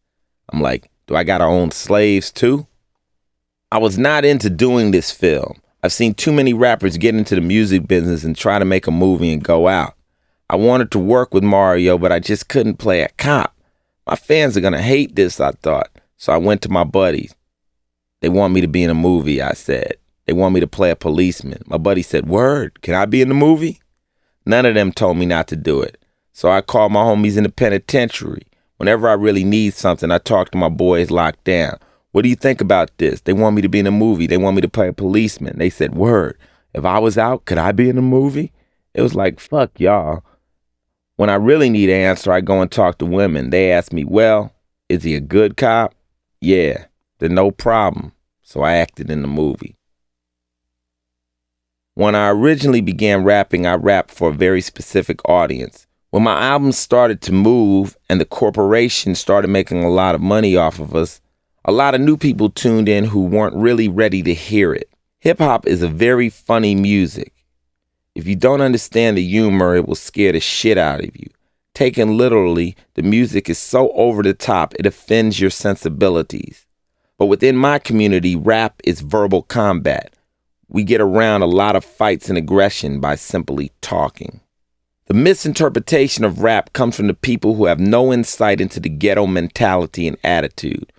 I'm like, do I gotta own slaves too? I was not into doing this film. I've seen too many rappers get into the music business and try to make a movie and go out. I wanted to work with Mario, but I just couldn't play a cop. My fans are gonna hate this, I thought. So I went to my buddies. They want me to be in a movie, I said. They want me to play a policeman. My buddy said, word, can I be in the movie? None of them told me not to do it. So I called my homies in the penitentiary. Whenever I really need something, I talk to my boys locked down. What do you think about this? They want me to be in a movie. They want me to play a policeman. They said, word, if I was out, could I be in a movie? It was like, fuck y'all. When I really need an answer, I go and talk to women. They ask me, well, is he a good cop? Yeah, then no problem. So I acted in the movie. When I originally began rapping, I rapped for a very specific audience. When my album started to move and the corporation started making a lot of money off of us, a lot of new people tuned in who weren't really ready to hear it. Hip-hop is a very funny music. If you don't understand the humor, it will scare the shit out of you. Taken literally, the music is so over the top, it offends your sensibilities. But within my community, rap is verbal combat. We get around a lot of fights and aggression by simply talking. The misinterpretation of rap comes from the people who have no insight into the ghetto mentality and attitude.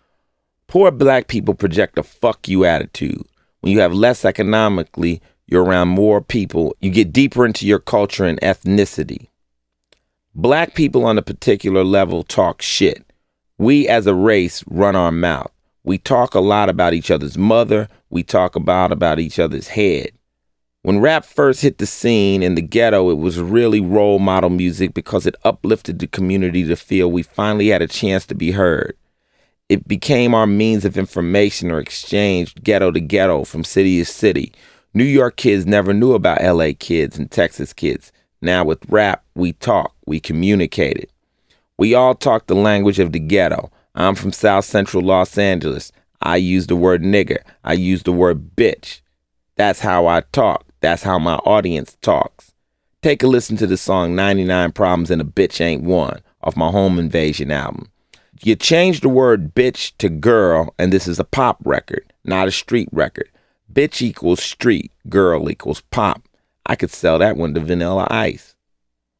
Poor black people project a fuck you attitude. When you have less economically, you're around more people, you get deeper into your culture and ethnicity. Black people on a particular level talk shit. We as a race run our mouth. We talk a lot about each other's mother. We talk about each other's head. When rap first hit the scene in the ghetto, it was really role model music because it uplifted the community to feel we finally had a chance to be heard. It became our means of information or exchange ghetto to ghetto from city to city. New York kids never knew about LA kids and Texas kids. Now with rap, we talk, we communicated. We all talk the language of the ghetto. I'm from South Central Los Angeles. I use the word nigger. I use the word bitch. That's how I talk. That's how my audience talks. Take a listen to the song 99 Problems and a Bitch Ain't One off my Home Invasion album. You change the word bitch to girl, and this is a pop record, not a street record. Bitch equals street, girl equals pop. I could sell that one to Vanilla Ice.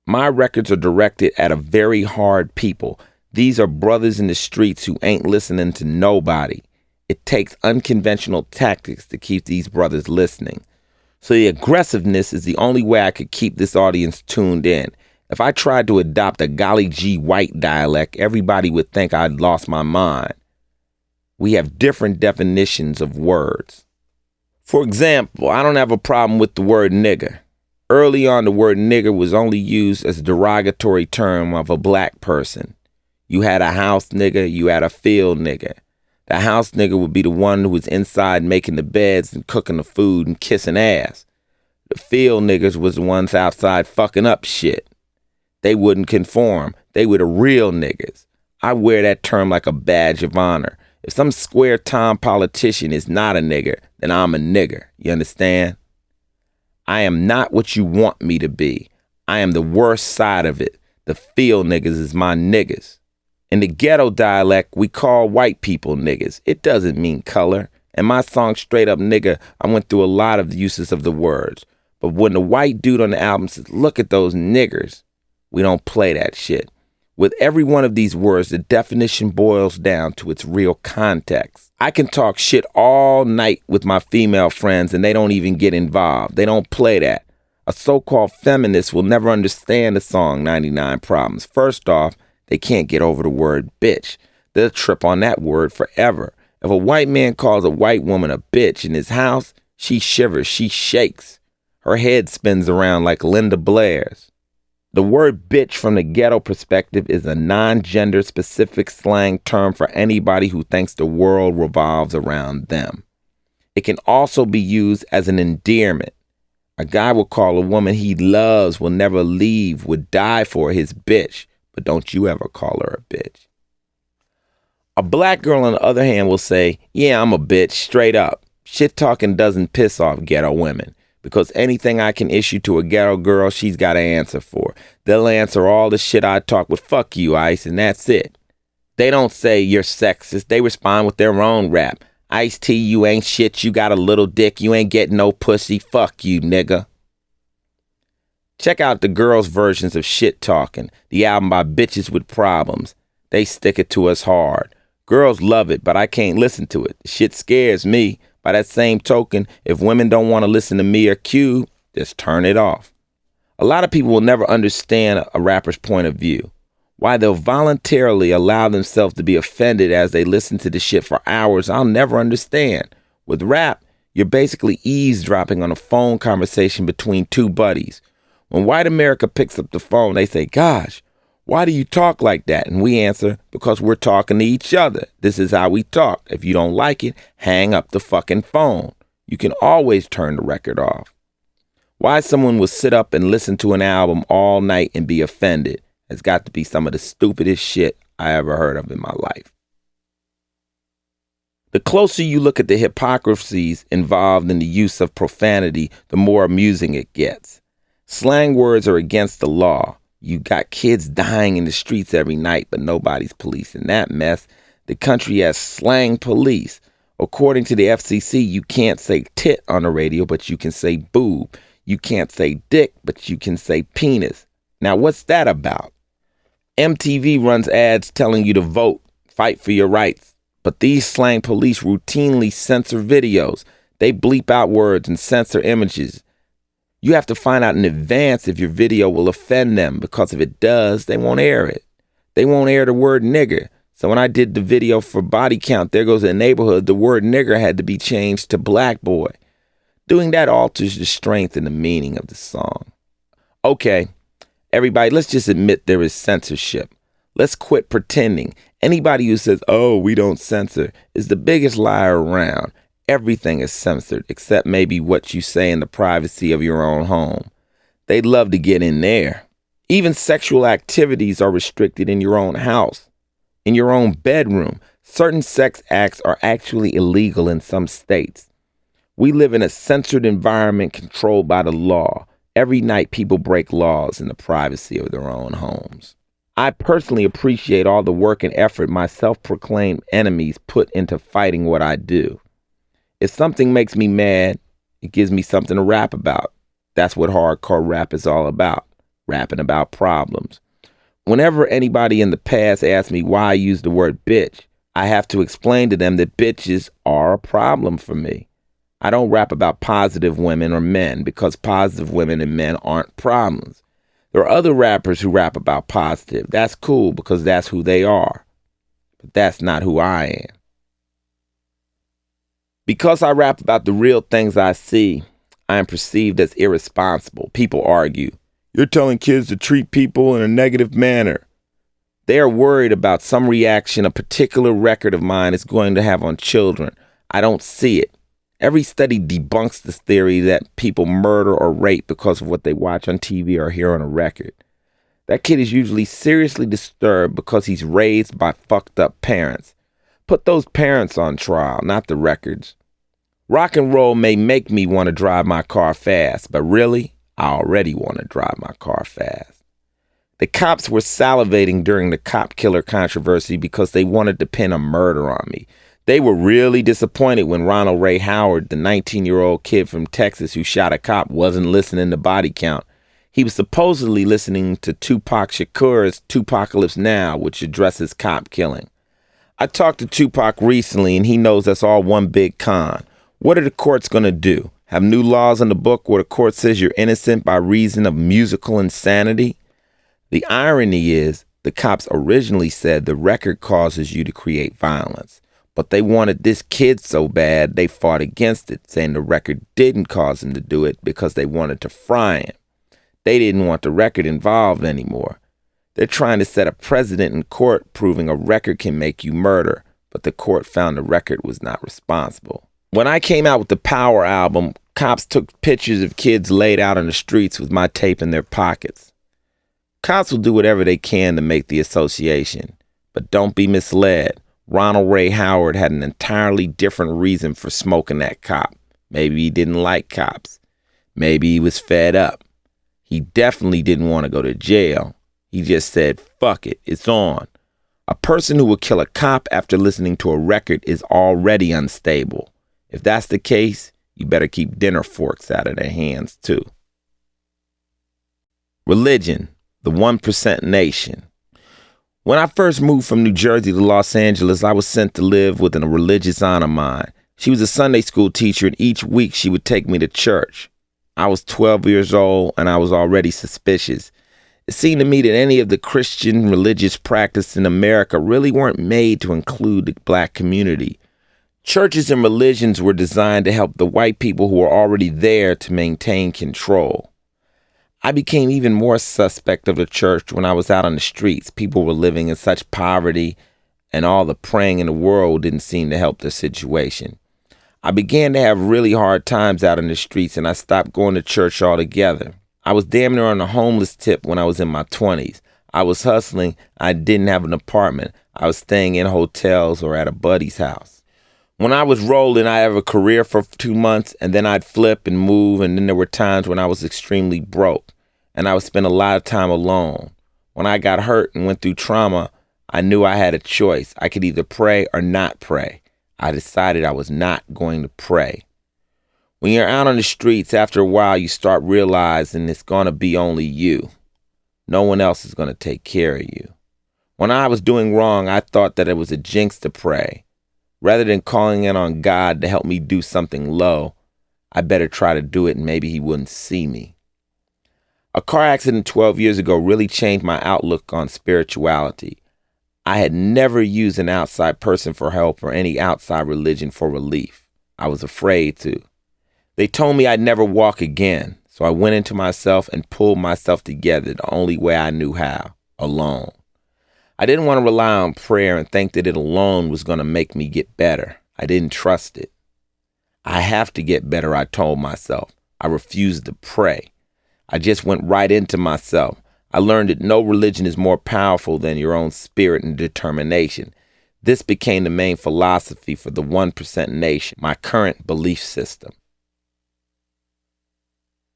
My records are directed at a very hard people. These are brothers in the streets who ain't listening to nobody. It takes unconventional tactics to keep these brothers listening. So the aggressiveness is the only way I could keep this audience tuned in. If I tried to adopt a golly gee white dialect, everybody would think I'd lost my mind. We have different definitions of words. For example, I don't have a problem with the word nigger. Early on, the word nigger was only used as a derogatory term of a black person. You had a house nigger, you had a field nigger. The house nigger would be the one who was inside making the beds and cooking the food and kissing ass. The field niggers was the ones outside fucking up shit. They wouldn't conform. They were the real niggas. I wear that term like a badge of honor. If some square time politician is not a nigger, then I'm a nigger. You understand? I am not what you want me to be. I am the worst side of it. The field niggas is my niggas. In the ghetto dialect, we call white people niggas. It doesn't mean color. In my song Straight Up Nigga, I went through a lot of uses of the words. But when the white dude on the album says, look at those niggers, we don't play that shit. With every one of these words, the definition boils down to its real context. I can talk shit all night with my female friends and they don't even get involved. They don't play that. A so-called feminist will never understand the song 99 Problems. First off, they can't get over the word bitch. They'll trip on that word forever. If a white man calls a white woman a bitch in his house, she shivers, she shakes. Her head spins around like Linda Blair's. The word bitch from the ghetto perspective is a non-gender specific slang term for anybody who thinks the world revolves around them. It can also be used as an endearment. A guy will call a woman he loves, will never leave, would die for his bitch, but don't you ever call her a bitch. A black girl, on the other hand, will say, yeah, I'm a bitch, straight up. Shit talking doesn't piss off ghetto women. Because anything I can issue to a ghetto girl, she's got an answer for. They'll answer all the shit I talk with, fuck you, Ice, and that's it. They don't say you're sexist. They respond with their own rap. Ice-T, you ain't shit, you got a little dick, you ain't getting no pussy, fuck you, nigga. Check out the girls' versions of Shit Talking, the album by Bitches with Problems. They stick it to us hard. Girls love it, but I can't listen to it. The shit scares me. By that same token, if women don't want to listen to me or Q, just turn it off. A lot of people will never understand a rapper's point of view. Why they'll voluntarily allow themselves to be offended as they listen to the shit for hours, I'll never understand. With rap, you're basically eavesdropping on a phone conversation between two buddies. When white America picks up the phone, they say, gosh, why do you talk like that? And we answer, because we're talking to each other. This is how we talk. If you don't like it, hang up the fucking phone. You can always turn the record off. Why someone will sit up and listen to an album all night and be offended has got to be some of the stupidest shit I ever heard of in my life. The closer you look at the hypocrisies involved in the use of profanity, the more amusing it gets. Slang words are against the law. You got kids dying in the streets every night, but nobody's policing that mess. The country has slang police. According to the FCC, you can't say tit on the radio, but you can say boob. You can't say dick, but you can say penis. Now, what's that about? MTV runs ads telling you to vote, fight for your rights. But these slang police routinely censor videos. They bleep out words and censor images. You have to find out in advance if your video will offend them, because if it does, they won't air it. They won't air the word nigger. So when I did the video for Body Count, There Goes a Neighborhood, the word nigger had to be changed to black boy. Doing that alters the strength and the meaning of the song. Okay, everybody, let's just admit there is censorship. Let's quit pretending. Anybody who says, oh, we don't censor, is the biggest liar around. Everything is censored except maybe what you say in the privacy of your own home. They'd love to get in there. Even sexual activities are restricted in your own house, in your own bedroom. Certain sex acts are actually illegal in some states. We live in a censored environment controlled by the law. Every night people break laws in the privacy of their own homes. I personally appreciate all the work and effort my self-proclaimed enemies put into fighting what I do. If something makes me mad, it gives me something to rap about. That's what hardcore rap is all about, rapping about problems. Whenever anybody in the past asks me why I use the word bitch, I have to explain to them that bitches are a problem for me. I don't rap about positive women or men because positive women and men aren't problems. There are other rappers who rap about positive. That's cool because that's who they are. But that's not who I am. Because I rap about the real things I see, I am perceived as irresponsible. People argue, "You're telling kids to treat people in a negative manner." They are worried about some reaction a particular record of mine is going to have on children. I don't see it. Every study debunks this theory that people murder or rape because of what they watch on TV or hear on a record. That kid is usually seriously disturbed because he's raised by fucked up parents. Put those parents on trial, not the records. Rock and roll may make me want to drive my car fast, but really, I already want to drive my car fast. The cops were salivating during the cop killer controversy because they wanted to pin a murder on me. They were really disappointed when Ronald Ray Howard, the 19-year-old kid from Texas who shot a cop, wasn't listening to Body Count. He was supposedly listening to Tupac Shakur's Tupacalypse Now, which addresses cop killing. I talked to Tupac recently, and he knows that's all one big con. What are the courts going to do? Have new laws in the book where the court says you're innocent by reason of musical insanity? The irony is, the cops originally said the record causes you to create violence, but they wanted this kid so bad they fought against it, saying the record didn't cause him to do it because they wanted to fry him. They didn't want the record involved anymore. They're trying to set a precedent in court proving a record can make you murder, but the court found the record was not responsible. When I came out with the Power album, cops took pictures of kids laid out on the streets with my tape in their pockets. Cops will do whatever they can to make the association, but don't be misled. Ronald Ray Howard had an entirely different reason for smoking that cop. Maybe he didn't like cops. Maybe he was fed up. He definitely didn't want to go to jail. He just said, fuck it, it's on. A person who would kill a cop after listening to a record is already unstable. If that's the case, you better keep dinner forks out of their hands too. Religion. The 1% Nation. When I first moved from New Jersey to Los Angeles, I was sent to live with a religious aunt of mine. She was a Sunday school teacher, and each week she would take me to church. I was 12 years old, and I was already suspicious. It seemed to me that any of the Christian religious practices in America really weren't made to include the black community. Churches and religions were designed to help the white people who were already there to maintain control. I became even more suspect of the church when I was out on the streets. People were living in such poverty, and all the praying in the world didn't seem to help their situation. I began to have really hard times out in the streets, and I stopped going to church altogether. I was damn near on the homeless tip when I was in my 20s. I was hustling. I didn't have an apartment. I was staying in hotels or at a buddy's house. When I was rolling, I had a career for 2 months, and then I'd flip and move, and then there were times when I was extremely broke, and I would spend a lot of time alone. When I got hurt and went through trauma, I knew I had a choice. I could either pray or not pray. I decided I was not going to pray. When you're out on the streets, after a while, you start realizing it's going to be only you. No one else is going to take care of you. When I was doing wrong, I thought that it was a jinx to pray. Rather than calling in on God to help me do something low, I better try to do it and maybe he wouldn't see me. A car accident 12 years ago really changed my outlook on spirituality. I had never used an outside person for help or any outside religion for relief. I was afraid to. They told me I'd never walk again, so I went into myself and pulled myself together the only way I knew how, alone. I didn't want to rely on prayer and think that it alone was going to make me get better. I didn't trust it. I have to get better, I told myself. I refused to pray. I just went right into myself. I learned that no religion is more powerful than your own spirit and determination. This became the main philosophy for the 1% Nation, my current belief system.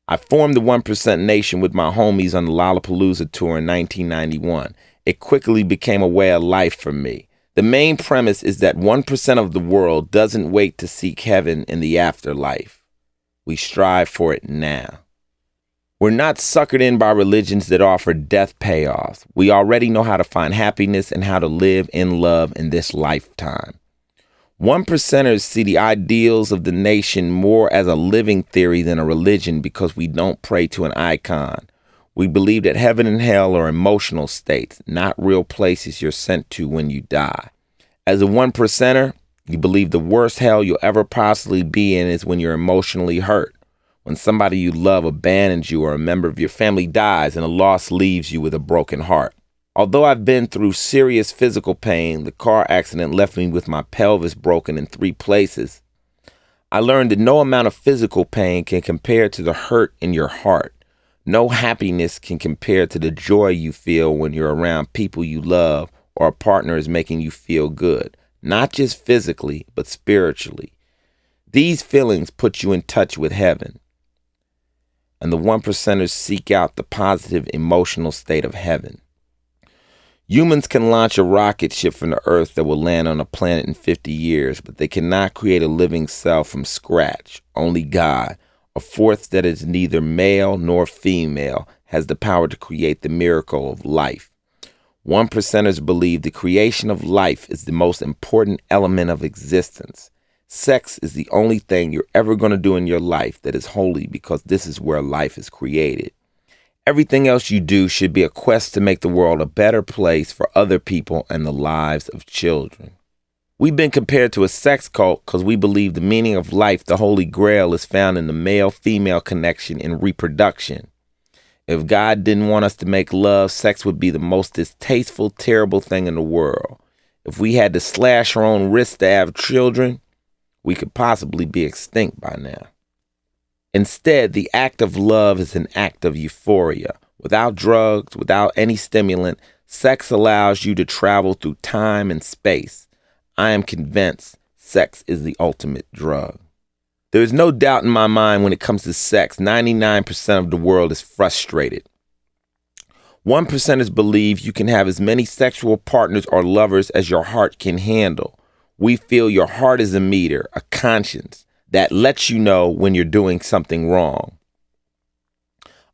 I formed the 1% Nation with my homies on the Lollapalooza tour in 1991. It quickly became a way of life for me. The main premise is that 1% of the world doesn't wait to seek heaven in the afterlife. We strive for it now. We're not suckered in by religions that offer death payoffs. We already know how to find happiness and how to live in love in this lifetime. 1%ers see the ideals of the nation more as a living theory than a religion because we don't pray to an icon. We believe that heaven and hell are emotional states, not real places you're sent to when you die. As a one percenter, you believe the worst hell you'll ever possibly be in is when you're emotionally hurt, when somebody you love abandons you or a member of your family dies and a loss leaves you with a broken heart. Although I've been through serious physical pain, the car accident left me with my pelvis broken in 3 places. I learned that no amount of physical pain can compare to the hurt in your heart. No happiness can compare to the joy you feel when you're around people you love or a partner is making you feel good, not just physically, but spiritually. These feelings put you in touch with heaven. And the one percenters seek out the positive emotional state of heaven. Humans can launch a rocket ship from the Earth that will land on a planet in 50 years, but they cannot create a living cell from scratch. Only God, a force that is neither male nor female, has the power to create the miracle of life. One percenters believe the creation of life is the most important element of existence. Sex is the only thing you're ever going to do in your life that is holy because this is where life is created. Everything else you do should be a quest to make the world a better place for other people and the lives of children. We've been compared to a sex cult because we believe the meaning of life, the Holy Grail, is found in the male-female connection in reproduction. If God didn't want us to make love, sex would be the most distasteful, terrible thing in the world. If we had to slash our own wrists to have children, we could possibly be extinct by now. Instead, the act of love is an act of euphoria. Without drugs, without any stimulant, sex allows you to travel through time and space. I am convinced sex is the ultimate drug. There is no doubt in my mind when it comes to sex, 99% of the world is frustrated. 1%ers believe you can have as many sexual partners or lovers as your heart can handle. We feel your heart is a meter, a conscience, that lets you know when you're doing something wrong.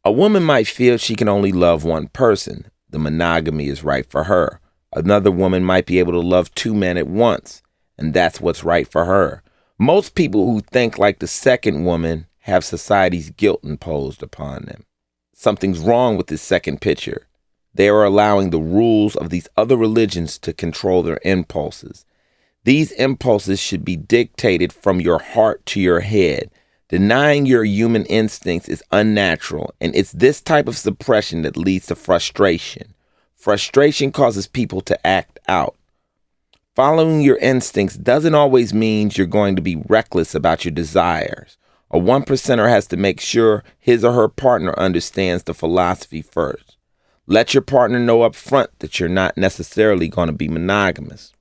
A woman might feel she can only love one person. The monogamy is right for her. Another woman might be able to love 2 men at once, and that's what's right for her. Most people who think like the second woman have society's guilt imposed upon them. Something's wrong with this second picture. They are allowing the rules of these other religions to control their impulses. These impulses should be dictated from your heart to your head. Denying your human instincts is unnatural, and it's this type of suppression that leads to frustration. Frustration causes people to act out. Following your instincts doesn't always mean you're going to be reckless about your desires. A 1%er has to make sure his or her partner understands the philosophy first. Let your partner know up front that you're not necessarily going to be monogamous.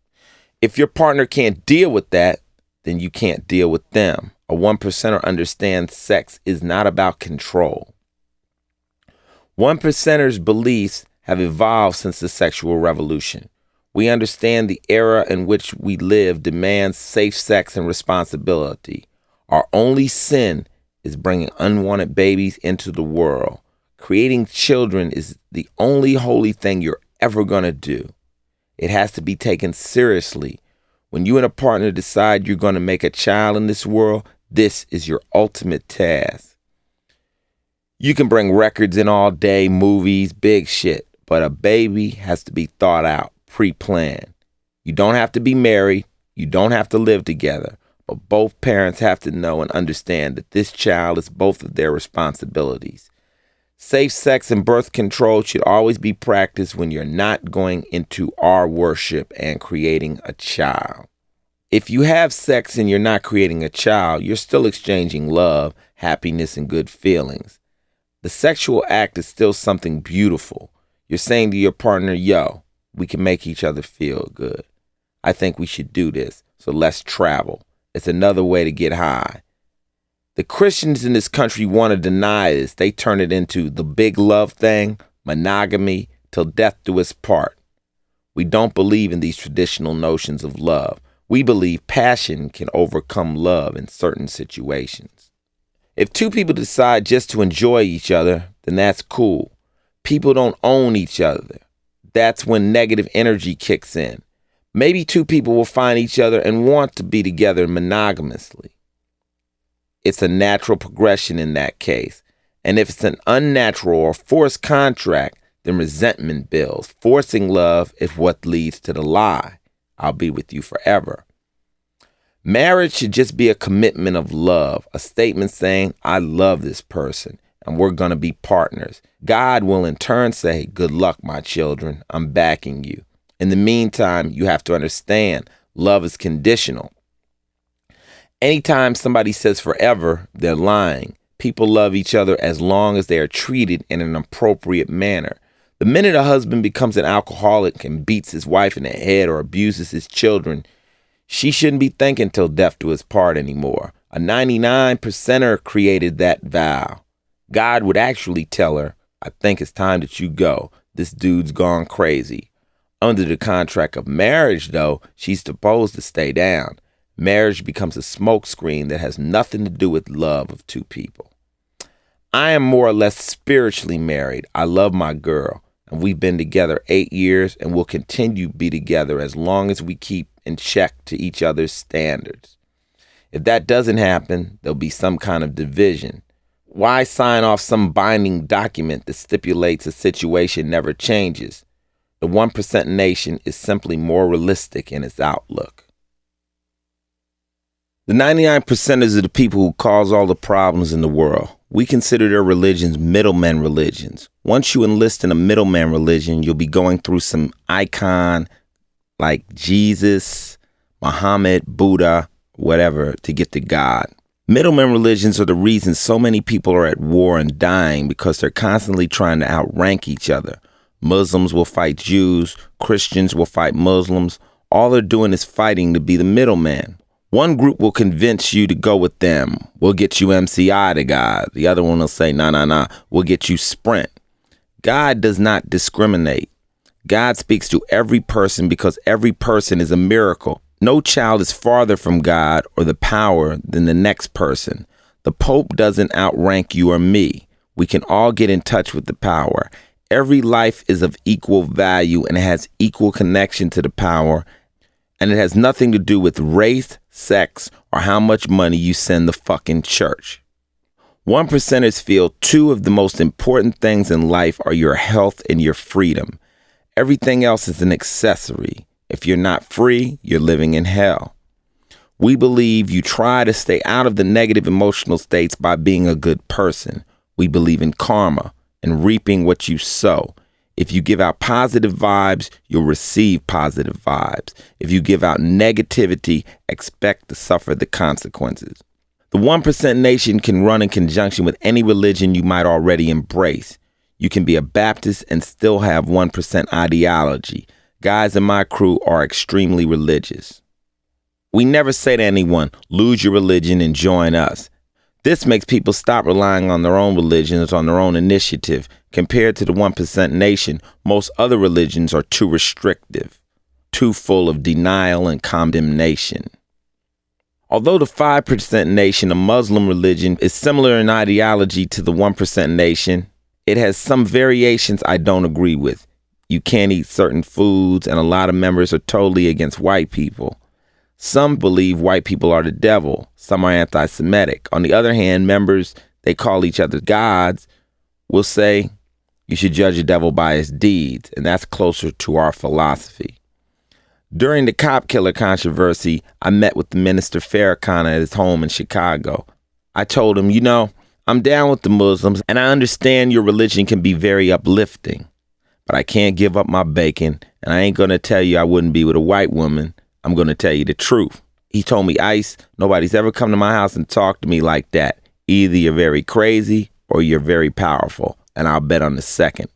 If your partner can't deal with that, then you can't deal with them. A 1%er understands sex is not about control. 1%ers' beliefs have evolved since the sexual revolution. We understand the era in which we live demands safe sex and responsibility. Our only sin is bringing unwanted babies into the world. Creating children is the only holy thing you're ever going to do. It has to be taken seriously. When you and a partner decide you're going to make a child in this world, this is your ultimate task. You can bring records in all day, movies, big shit, but a baby has to be thought out, pre-planned. You don't have to be married. You don't have to live together, but both parents have to know and understand that this child is both of their responsibilities. Safe sex and birth control should always be practiced when you're not going into our worship and creating a child. If you have sex and you're not creating a child, you're still exchanging love, happiness, and good feelings. The sexual act is still something beautiful. You're saying to your partner, yo, we can make each other feel good. I think we should do this, so let's travel. It's another way to get high. The Christians in this country want to deny this. They turn it into the big love thing, monogamy, till death do us part. We don't believe in these traditional notions of love. We believe passion can overcome love in certain situations. If 2 people decide just to enjoy each other, then that's cool. People don't own each other. That's when negative energy kicks in. Maybe 2 people will find each other and want to be together monogamously. It's a natural progression in that case. And if it's an unnatural or forced contract, then resentment builds. Forcing love is what leads to the lie. I'll be with you forever. Marriage should just be a commitment of love, a statement saying, I love this person and we're going to be partners. God will in turn say, good luck, my children. I'm backing you. In the meantime, you have to understand love is conditional. Anytime somebody says forever, they're lying. People love each other as long as they are treated in an appropriate manner. The minute a husband becomes an alcoholic and beats his wife in the head or abuses his children, she shouldn't be thinking till death do us part anymore. A 99%er created that vow. God would actually tell her, I think it's time that you go. This dude's gone crazy. Under the contract of marriage, though, she's supposed to stay down. Marriage becomes a smokescreen that has nothing to do with love of two people. I am more or less spiritually married. I love my girl, and we've been together 8 years and will continue to be together as long as we keep in check to each other's standards. If that doesn't happen, there'll be some kind of division. Why sign off some binding document that stipulates a situation never changes? The 1% nation is simply more realistic in its outlook. The 99%ers are the people who cause all the problems in the world. We consider their religions middleman religions. Once you enlist in a middleman religion, you'll be going through some icon like Jesus, Muhammad, Buddha, whatever, to get to God. Middleman religions are the reason so many people are at war and dying because they're constantly trying to outrank each other. Muslims will fight Jews, Christians will fight Muslims. All they're doing is fighting to be the middleman. One group will convince you to go with them. We'll get you MCI to God. The other one will say, nah, we'll get you Sprint. God does not discriminate. God speaks to every person because every person is a miracle. No child is farther from God or the power than the next person. The Pope doesn't outrank you or me. We can all get in touch with the power. Every life is of equal value and has equal connection to the power, and it has nothing to do with race, sex, or how much money you send the fucking church. 1%ers feel two of the most important things in life are your health and your freedom. Everything else is an accessory. If you're not free, you're living in hell. We believe you try to stay out of the negative emotional states by being a good person. We believe in karma and reaping what you sow. If you give out positive vibes, you'll receive positive vibes. If you give out negativity, expect to suffer the consequences. The 1% nation can run in conjunction with any religion you might already embrace. You can be a Baptist and still have 1% ideology. Guys in my crew are extremely religious. We never say to anyone, lose your religion and join us. This makes people stop relying on their own religions, on their own initiative. Compared to the 1% nation, most other religions are too restrictive, too full of denial and condemnation. Although the 5% nation, a Muslim religion, is similar in ideology to the 1% nation, it has some variations I don't agree with. You can't eat certain foods, and a lot of members are totally against white people. Some believe white people are the devil. Some are anti-Semitic. On the other hand, members, they call each other gods, will say you should judge a devil by his deeds, and that's closer to our philosophy. During the cop killer controversy, I met with the Minister Farrakhan at his home in Chicago. I told him, I'm down with the Muslims, and I understand your religion can be very uplifting, but I can't give up my bacon, and I ain't going to tell you I wouldn't be with a white woman. I'm going to tell you the truth. He told me, Ice, nobody's ever come to my house and talked to me like that. Either you're very crazy or you're very powerful, and I'll bet on the second.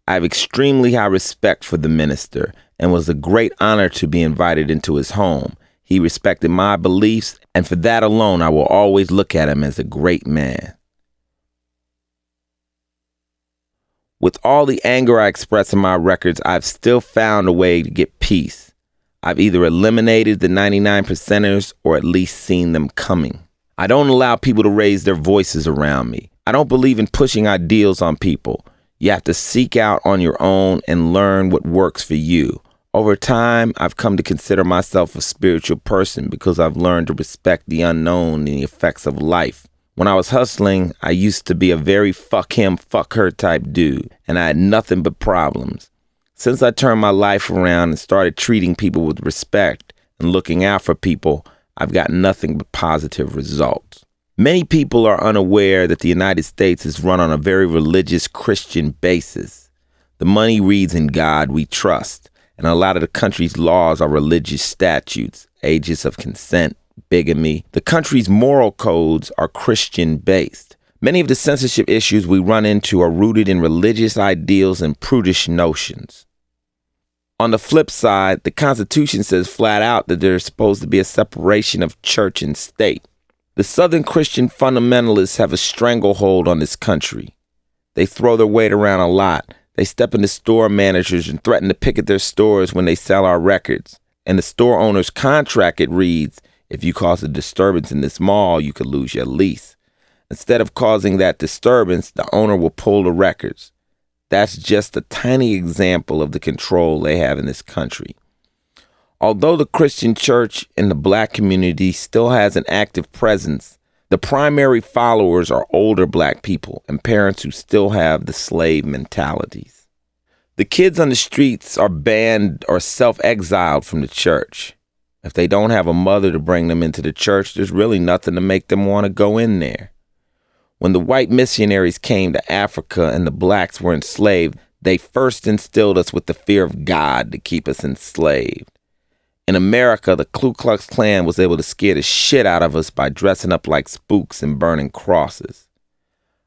I have extremely high respect for the minister and was a great honor to be invited into his home. He respected my beliefs, and for that alone, I will always look at him as a great man. With all the anger I express in my records, I've still found a way to get peace. I've either eliminated the 99%ers or at least seen them coming. I don't allow people to raise their voices around me. I don't believe in pushing ideals on people. You have to seek out on your own and learn what works for you. Over time, I've come to consider myself a spiritual person because I've learned to respect the unknown and the effects of life. When I was hustling, I used to be a very fuck him, fuck her type dude, and I had nothing but problems. Since I turned my life around and started treating people with respect and looking out for people, I've got nothing but positive results. Many people are unaware that the United States is run on a very religious Christian basis. The money reads in God we trust, and a lot of the country's laws are religious statutes, ages of consent, bigamy. The country's moral codes are Christian-based. Many of the censorship issues we run into are rooted in religious ideals and prudish notions. On the flip side, the Constitution says flat out that there's supposed to be a separation of church and state. The Southern Christian fundamentalists have a stranglehold on this country. They throw their weight around a lot. They step into store managers and threaten to picket their stores when they sell our records. And the store owner's contract, it reads, if you cause a disturbance in this mall, you could lose your lease. Instead of causing that disturbance, the owner will pull the records. That's just a tiny example of the control they have in this country. Although the Christian church in the black community still has an active presence, the primary followers are older black people and parents who still have the slave mentalities. The kids on the streets are banned or self-exiled from the church. If they don't have a mother to bring them into the church, there's really nothing to make them want to go in there. When the white missionaries came to Africa and the blacks were enslaved, they first instilled us with the fear of God to keep us enslaved. In America, the Ku Klux Klan was able to scare the shit out of us by dressing up like spooks and burning crosses.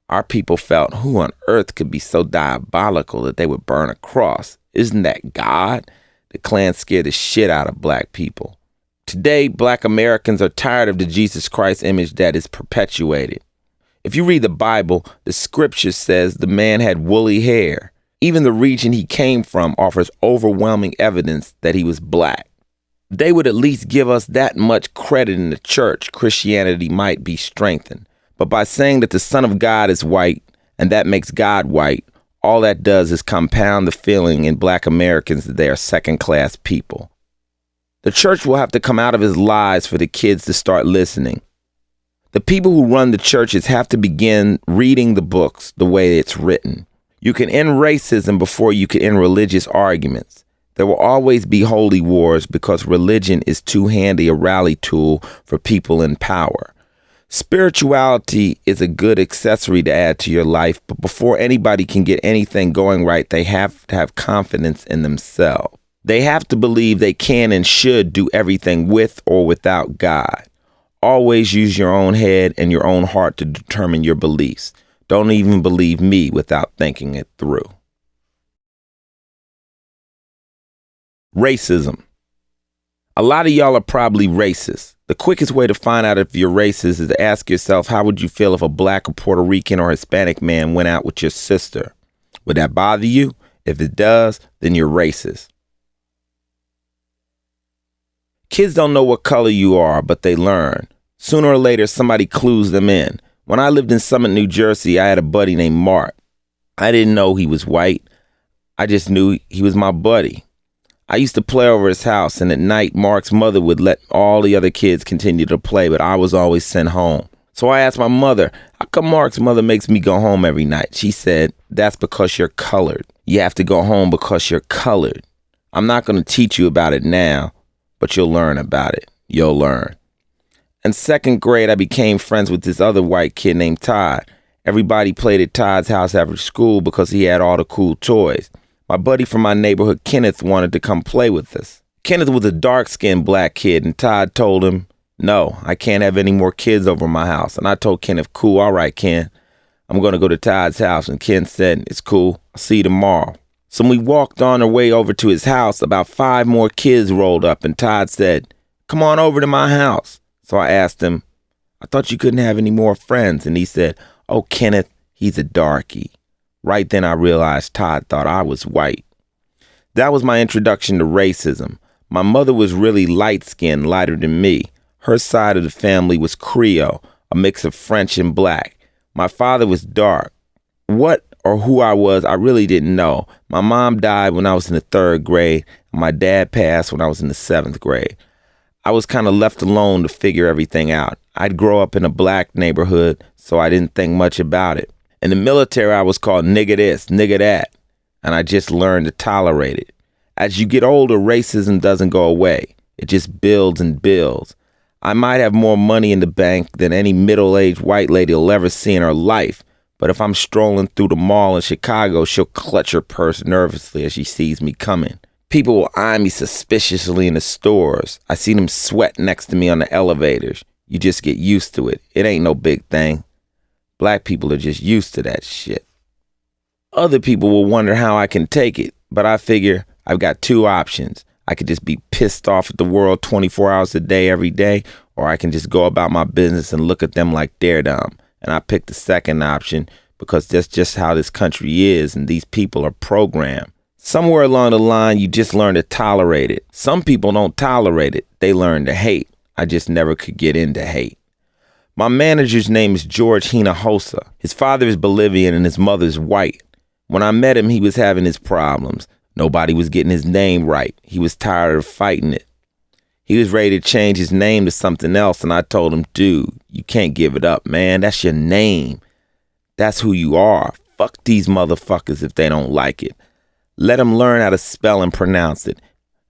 Our people felt, who on earth could be so diabolical that they would burn a cross? Isn't that God? The Klan scared the shit out of black people. Today, black Americans are tired of the Jesus Christ image that is perpetuated. If you read the Bible, the scripture says the man had woolly hair. Even the region he came from offers overwhelming evidence that he was black. They would at least give us that much credit in the church. Christianity might be strengthened. But by saying that the Son of God is white and that makes God white, all that does is compound the feeling in black Americans that they are second-class people. The church will have to come out of his lies for the kids to start listening. The people who run the churches have to begin reading the books the way it's written. You can end racism before you can end religious arguments. There will always be holy wars because religion is too handy a rally tool for people in power. Spirituality is a good accessory to add to your life, but before anybody can get anything going right, they have to have confidence in themselves. They have to believe they can and should do everything with or without God. Always use your own head and your own heart to determine your beliefs. Don't even believe me without thinking it through. Racism. A lot of y'all are probably racist. The quickest way to find out if you're racist is to ask yourself, how would you feel if a black or Puerto Rican or Hispanic man went out with your sister? Would that bother you? If it does, then you're racist. Kids don't know what color you are, but they learn. Sooner or later, somebody clues them in. When I lived in Summit, New Jersey, I had a buddy named Mark. I didn't know he was white. I just knew he was my buddy. I used to play over his house, and at night, Mark's mother would let all the other kids continue to play, but I was always sent home. So I asked my mother, how come Mark's mother makes me go home every night? She said, that's because you're colored. You have to go home because you're colored. I'm not going to teach you about it now, but you'll learn about it. You'll learn. In second grade, I became friends with this other white kid named Todd. Everybody played at Todd's house after school because he had all the cool toys. My buddy from my neighborhood, Kenneth, wanted to come play with us. Kenneth was a dark-skinned black kid, and Todd told him, no, I can't have any more kids over my house. And I told Kenneth, cool, all right, Ken. I'm going to go to Todd's house. And Ken said, it's cool. I'll see you tomorrow. So when we walked on our way over to his house, about 5 more kids rolled up, and Todd said, come on over to my house. So I asked him, I thought you couldn't have any more friends. And he said, oh, Kenneth, he's a darky. Right then I realized Todd thought I was white. That was my introduction to racism. My mother was really light-skinned, lighter than me. Her side of the family was Creole, a mix of French and black. My father was dark. What or who I was, I really didn't know. My mom died when I was in the 3rd grade, and my dad passed when I was in the 7th grade. I was kind of left alone to figure everything out. I'd grow up in a black neighborhood, so I didn't think much about it. In the military, I was called nigga this, nigga that, and I just learned to tolerate it. As you get older, racism doesn't go away. It just builds and builds. I might have more money in the bank than any middle-aged white lady will ever see in her life, but if I'm strolling through the mall in Chicago, she'll clutch her purse nervously as she sees me coming. People will eye me suspiciously in the stores. I see them sweat next to me on the elevators. You just get used to it. It ain't no big thing. Black people are just used to that shit. Other people will wonder how I can take it, but I figure I've got two options. I could just be pissed off at the world 24 hours a day, every day, or I can just go about my business and look at them like they're dumb. And I picked the second option because that's just how this country is and these people are programmed. Somewhere along the line, you just learn to tolerate it. Some people don't tolerate it. They learn to hate. I just never could get into hate. My manager's name is George Hinojosa. His father is Bolivian and his mother's white. When I met him, he was having his problems. Nobody was getting his name right. He was tired of fighting it. He was ready to change his name to something else, and I told him, dude, you can't give it up, man. That's your name. That's who you are. Fuck these motherfuckers if they don't like it. Let them learn how to spell and pronounce it.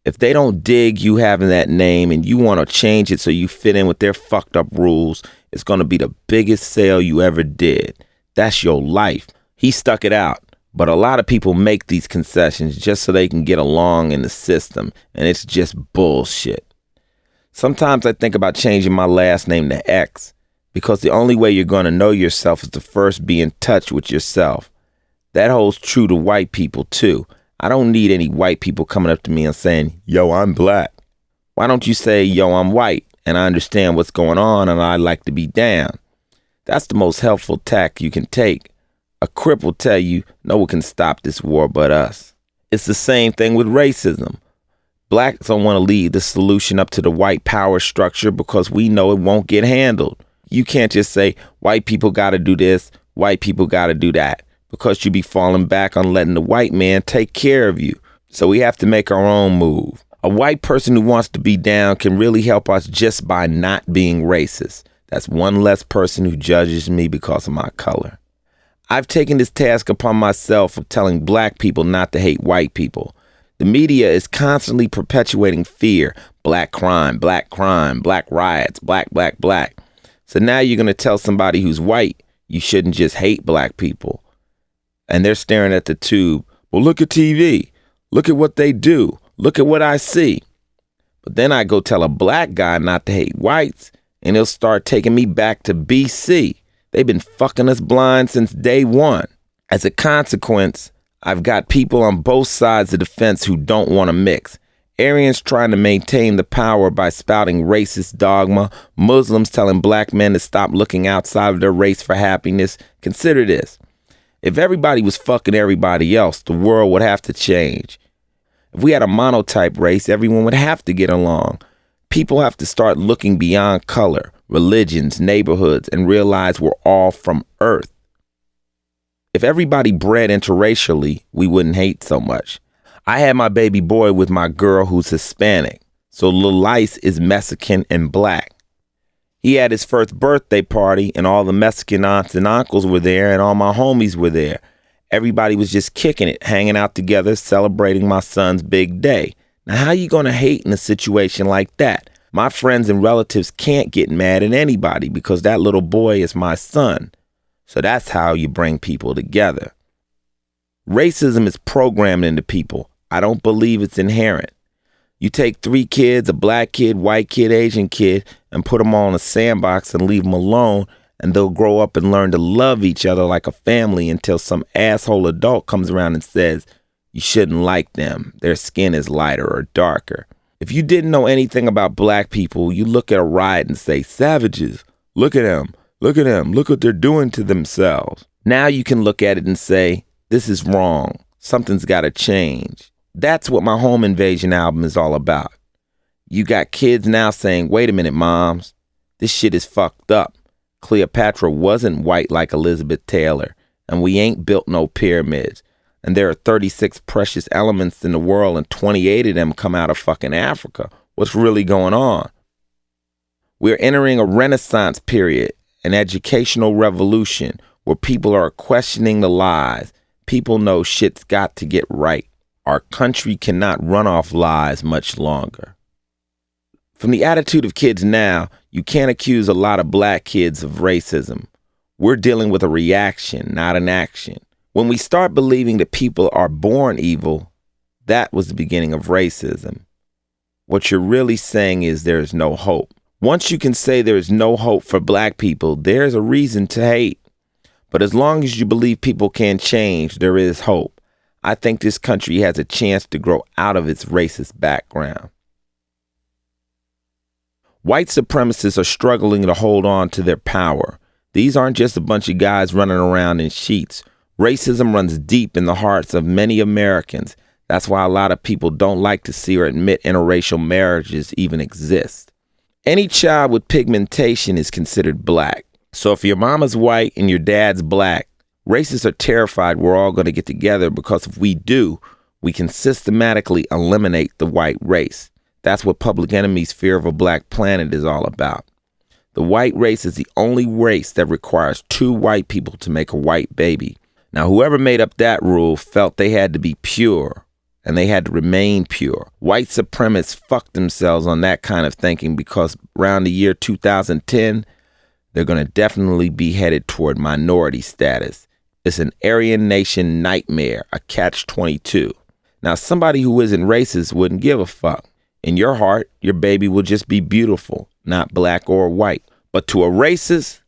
If they don't dig you having that name and you want to change it so you fit in with their fucked up rules, it's going to be the biggest sale you ever did. That's your life. He stuck it out. But a lot of people make these concessions just so they can get along in the system, and it's just bullshit. Sometimes I think about changing my last name to X, because the only way you're going to know yourself is to first be in touch with yourself. That holds true to white people too. I don't need any white people coming up to me and saying, yo, I'm black. Why don't you say, yo, I'm white, and I understand what's going on and I'd like to be down? That's the most helpful tack you can take. A crip will tell you no one can stop this war but us. It's the same thing with racism. Blacks don't want to leave the solution up to the white power structure because we know it won't get handled. You can't just say white people got to do this, white people got to do that, because you be falling back on letting the white man take care of you. So we have to make our own move. A white person who wants to be down can really help us just by not being racist. That's one less person who judges me because of my color. I've taken this task upon myself of telling black people not to hate white people. The media is constantly perpetuating fear. Black crime, black riots, black. So now you're going to tell somebody who's white you shouldn't just hate black people. And they're staring at the tube. Well, look at TV. Look at what they do. Look at what I see. But then I go tell a black guy not to hate whites, and he'll start taking me back to BC. They've been fucking us blind since day one. As a consequence, I've got people on both sides of the fence who don't want to mix. Aryans trying to maintain the power by spouting racist dogma. Muslims telling black men to stop looking outside of their race for happiness. Consider this. If everybody was fucking everybody else, the world would have to change. If we had a monotype race, everyone would have to get along. People have to start looking beyond color, religions, neighborhoods, and realize we're all from Earth. If everybody bred interracially, we wouldn't hate so much. I had my baby boy with my girl who's Hispanic, so Lil Ice is Mexican and black. He had his first birthday party, and all the Mexican aunts and uncles were there, and all my homies were there. Everybody was just kicking it, hanging out together, celebrating my son's big day. Now, how you gonna hate in a situation like that? My friends and relatives can't get mad at anybody because that little boy is my son. So that's how you bring people together. Racism is programmed into people. I don't believe it's inherent. You take 3 kids, a black kid, white kid, Asian kid, and put them all in a sandbox and leave them alone, and they'll grow up and learn to love each other like a family until some asshole adult comes around and says, you shouldn't like them. Their skin is lighter or darker. If you didn't know anything about black people, you look at a riot and say, savages, look at them, look at them, look what they're doing to themselves. Now you can look at it and say, this is wrong. Something's got to change. That's what my Home Invasion album is all about. You got kids now saying, wait a minute, moms, this shit is fucked up. Cleopatra wasn't white like Elizabeth Taylor, and we ain't built no pyramids. And there are 36 precious elements in the world, and 28 of them come out of fucking Africa. What's really going on? We're entering a renaissance period, an educational revolution where people are questioning the lies. People know shit's got to get right. Our country cannot run off lies much longer. From the attitude of kids now, you can't accuse a lot of black kids of racism. We're dealing with a reaction, not an action. When we start believing that people are born evil, that was the beginning of racism. What you're really saying is there is no hope. Once you can say there is no hope for black people, there's a reason to hate. But as long as you believe people can change, there is hope. I think this country has a chance to grow out of its racist background. White supremacists are struggling to hold on to their power. These aren't just a bunch of guys running around in sheets. Racism runs deep in the hearts of many Americans. That's why a lot of people don't like to see or admit interracial marriages even exist. Any child with pigmentation is considered black. So if your mama's white and your dad's black, racists are terrified we're all going to get together because if we do, we can systematically eliminate the white race. That's what Public Enemy's Fear of a Black Planet is all about. The white race is the only race that requires 2 white people to make a white baby. Now, whoever made up that rule felt they had to be pure, and they had to remain pure. White supremacists fucked themselves on that kind of thinking because around the year 2010, they're going to definitely be headed toward minority status. It's an Aryan nation nightmare, a catch-22. Now, somebody who isn't racist wouldn't give a fuck. In your heart, your baby will just be beautiful, not black or white. But to a racist,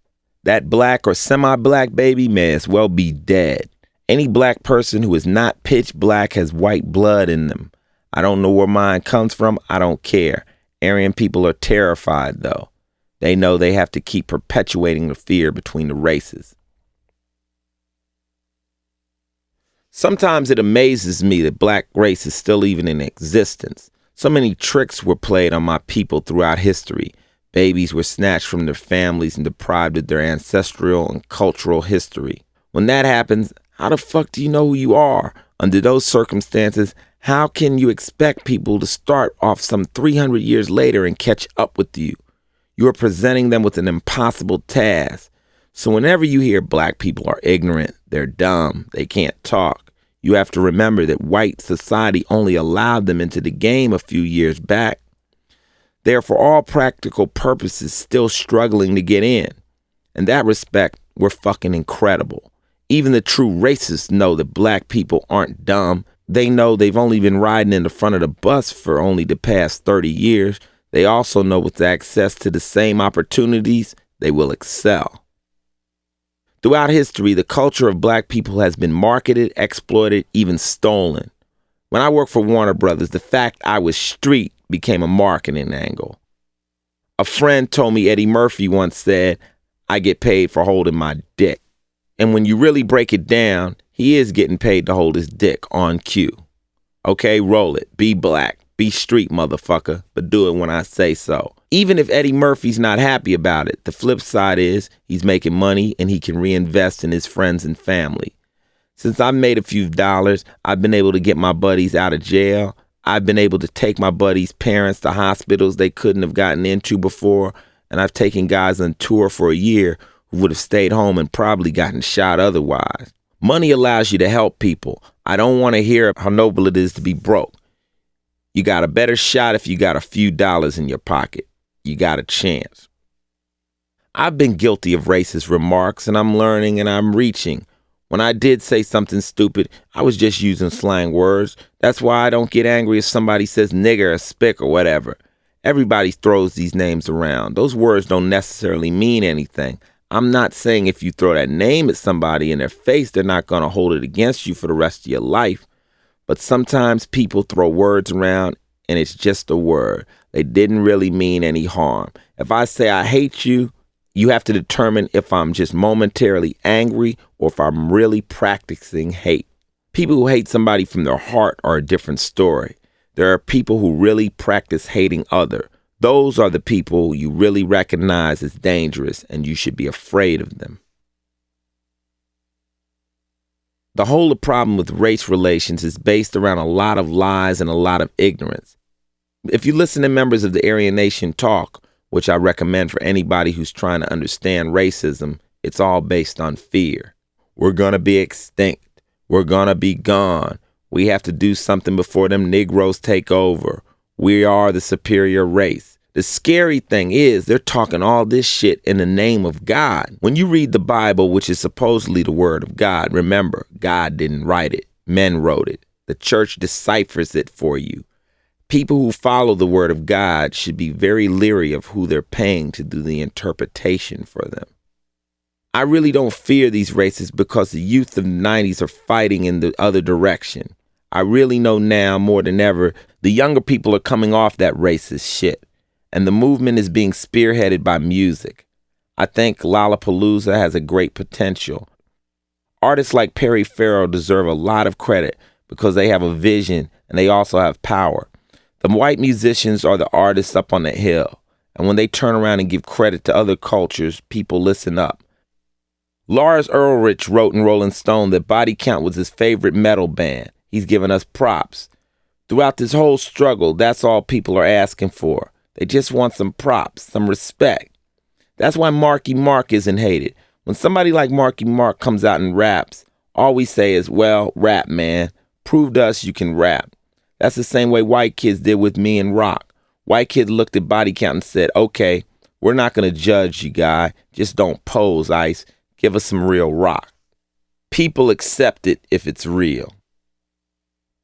that black or semi-black baby may as well be dead. Any black person who is not pitch black has white blood in them. I don't know where mine comes from. I don't care. Aryan people are terrified, though. They know they have to keep perpetuating the fear between the races. Sometimes it amazes me that black race is still even in existence. So many tricks were played on my people throughout history. Babies were snatched from their families and deprived of their ancestral and cultural history. When that happens, how the fuck do you know who you are? Under those circumstances, how can you expect people to start off some 300 years later and catch up with you? You are presenting them with an impossible task. So whenever you hear black people are ignorant, they're dumb, they can't talk, you have to remember that white society only allowed them into the game a few years back. They're, for all practical purposes, still struggling to get in. In that respect, we're fucking incredible. Even the true racists know that black people aren't dumb. They know they've only been riding in the front of the bus for only the past 30 years. They also know with access to the same opportunities, they will excel. Throughout history, the culture of black people has been marketed, exploited, even stolen. When I worked for Warner Brothers, the fact I was street became a marketing angle. A friend told me Eddie Murphy once said, "I get paid for holding my dick." And when you really break it down, he is getting paid to hold his dick on cue. Okay, roll it. Be black. Be street, motherfucker, but do it when I say so. Even if Eddie Murphy's not happy about it, the flip side is he's making money and he can reinvest in his friends and family. Since I've made a few dollars, I've been able to get my buddies out of jail. I've been able to take my buddies' parents to hospitals they couldn't have gotten into before, and I've taken guys on tour for a year who would have stayed home and probably gotten shot otherwise. Money allows you to help people. I don't want to hear how noble it is to be broke. You got a better shot if you got a few dollars in your pocket. You got a chance. I've been guilty of racist remarks, and I'm learning and I'm reaching. When I did say something stupid, I was just using slang words. That's why I don't get angry if somebody says nigger or spick or whatever. Everybody throws these names around. Those words don't necessarily mean anything. I'm not saying if you throw that name at somebody in their face, they're not going to hold it against you for the rest of your life. But sometimes people throw words around and it's just a word. They didn't really mean any harm. If I say I hate you, you have to determine if I'm just momentarily angry or if I'm really practicing hate. People who hate somebody from their heart are a different story. There are people who really practice hating others. Those are the people you really recognize as dangerous and you should be afraid of them. The whole problem with race relations is based around a lot of lies and a lot of ignorance. If you listen to members of the Aryan Nation talk, which I recommend for anybody who's trying to understand racism. It's all based on fear. We're going to be extinct. We're going to be gone. We have to do something before them Negroes take over. We are the superior race. The scary thing is they're talking all this shit in the name of God. When you read the Bible, which is supposedly the word of God, remember, God didn't write it. Men wrote it. The church deciphers it for you. People who follow the word of God should be very leery of who they're paying to do the interpretation for them. I really don't fear these racists because the youth of the 90s are fighting in the other direction. I really know now more than ever the younger people are coming off that racist shit, and the movement is being spearheaded by music. I think Lollapalooza has a great potential. Artists like Perry Farrell deserve a lot of credit because they have a vision and they also have power. The white musicians are the artists up on the hill, and when they turn around and give credit to other cultures, people listen up. Lars Ulrich wrote in Rolling Stone that Body Count was his favorite metal band. He's given us props. Throughout this whole struggle, that's all people are asking for. They just want some props, some respect. That's why Marky Mark isn't hated. When somebody like Marky Mark comes out and raps, all we say is, well, rap, man. Prove to us you can rap. That's the same way white kids did with me and rock. White kids looked at Body Count and said, okay, we're not going to judge you, guy. Just don't pose, Ice. Give us some real rock. People accept it if it's real.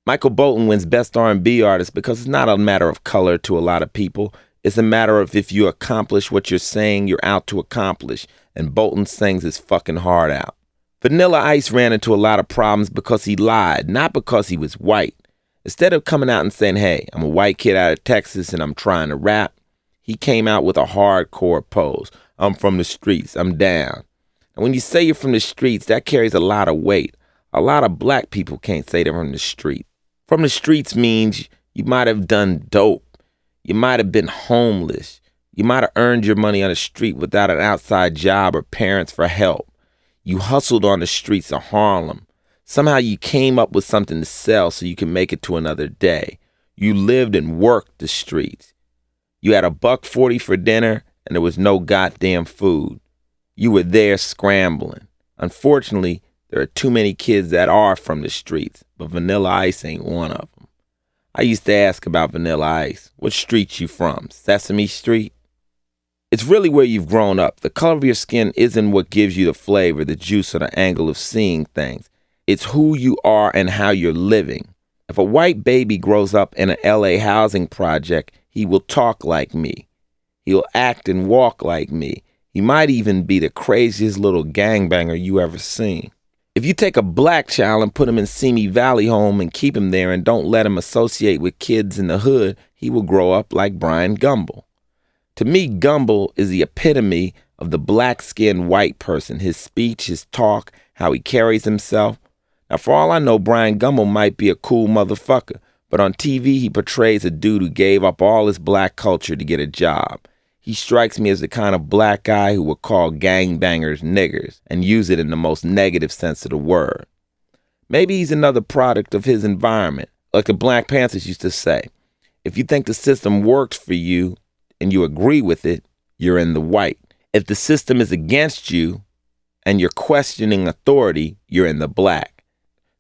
Michael Bolton wins Best R&B Artist because it's not a matter of color to a lot of people. It's a matter of if you accomplish what you're saying you're out to accomplish, and Bolton sings his fucking heart out. Vanilla Ice ran into a lot of problems because he lied, not because he was white. Instead of coming out and saying, hey, I'm a white kid out of Texas and I'm trying to rap, he came out with a hardcore pose. I'm from the streets, I'm down. And when you say you're from the streets, that carries a lot of weight. A lot of black people can't say they're from the street. From the streets means you might have done dope. You might have been homeless. You might have earned your money on the street without an outside job or parents for help. You hustled on the streets of Harlem. Somehow you came up with something to sell so you can make it to another day. You lived and worked the streets. You had $1.40 for dinner and there was no goddamn food. You were there scrambling. Unfortunately, there are too many kids that are from the streets, but Vanilla Ice ain't one of them. I used to ask about Vanilla Ice. What street you from? Sesame Street? It's really where you've grown up. The color of your skin isn't what gives you the flavor, the juice, or the angle of seeing things. It's who you are and how you're living. If a white baby grows up in an LA housing project, he will talk like me. He'll act and walk like me. He might even be the craziest little gangbanger you ever seen. If you take a black child and put him in Simi Valley Home and keep him there and don't let him associate with kids in the hood, he will grow up like Brian Gumble. To me, Gumble is the epitome of the black-skinned white person. His speech, his talk, how he carries himself. Now, for all I know, Brian Gumble might be a cool motherfucker, but on TV he portrays a dude who gave up all his black culture to get a job. He strikes me as the kind of black guy who would call gangbangers niggers and use it in the most negative sense of the word. Maybe he's another product of his environment. Like the Black Panthers used to say, if you think the system works for you and you agree with it, you're in the white. If the system is against you and you're questioning authority, you're in the black.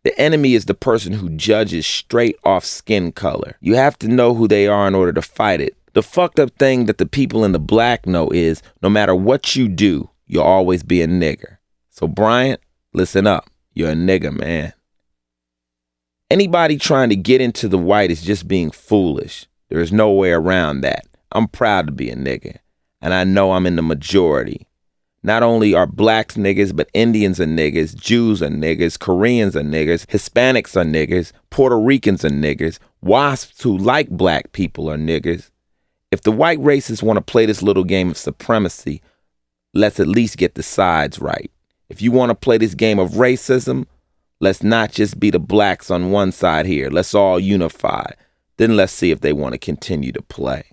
The enemy is the person who judges straight off skin color. You have to know who they are in order to fight it. The fucked up thing that the people in the black know is no matter what you do, you'll always be a nigger. So Bryant, listen up. You're a nigger, man. Anybody trying to get into the white is just being foolish. There is no way around that. I'm proud to be a nigger, and I know I'm in the majority. Not only are blacks niggas, but Indians are niggas, Jews are niggas, Koreans are niggas, Hispanics are niggas, Puerto Ricans are niggas, WASPs who like black people are niggas. If the white racists want to play this little game of supremacy, let's at least get the sides right. If you want to play this game of racism, let's not just be the blacks on one side here. Let's all unify. Then let's see if they want to continue to play.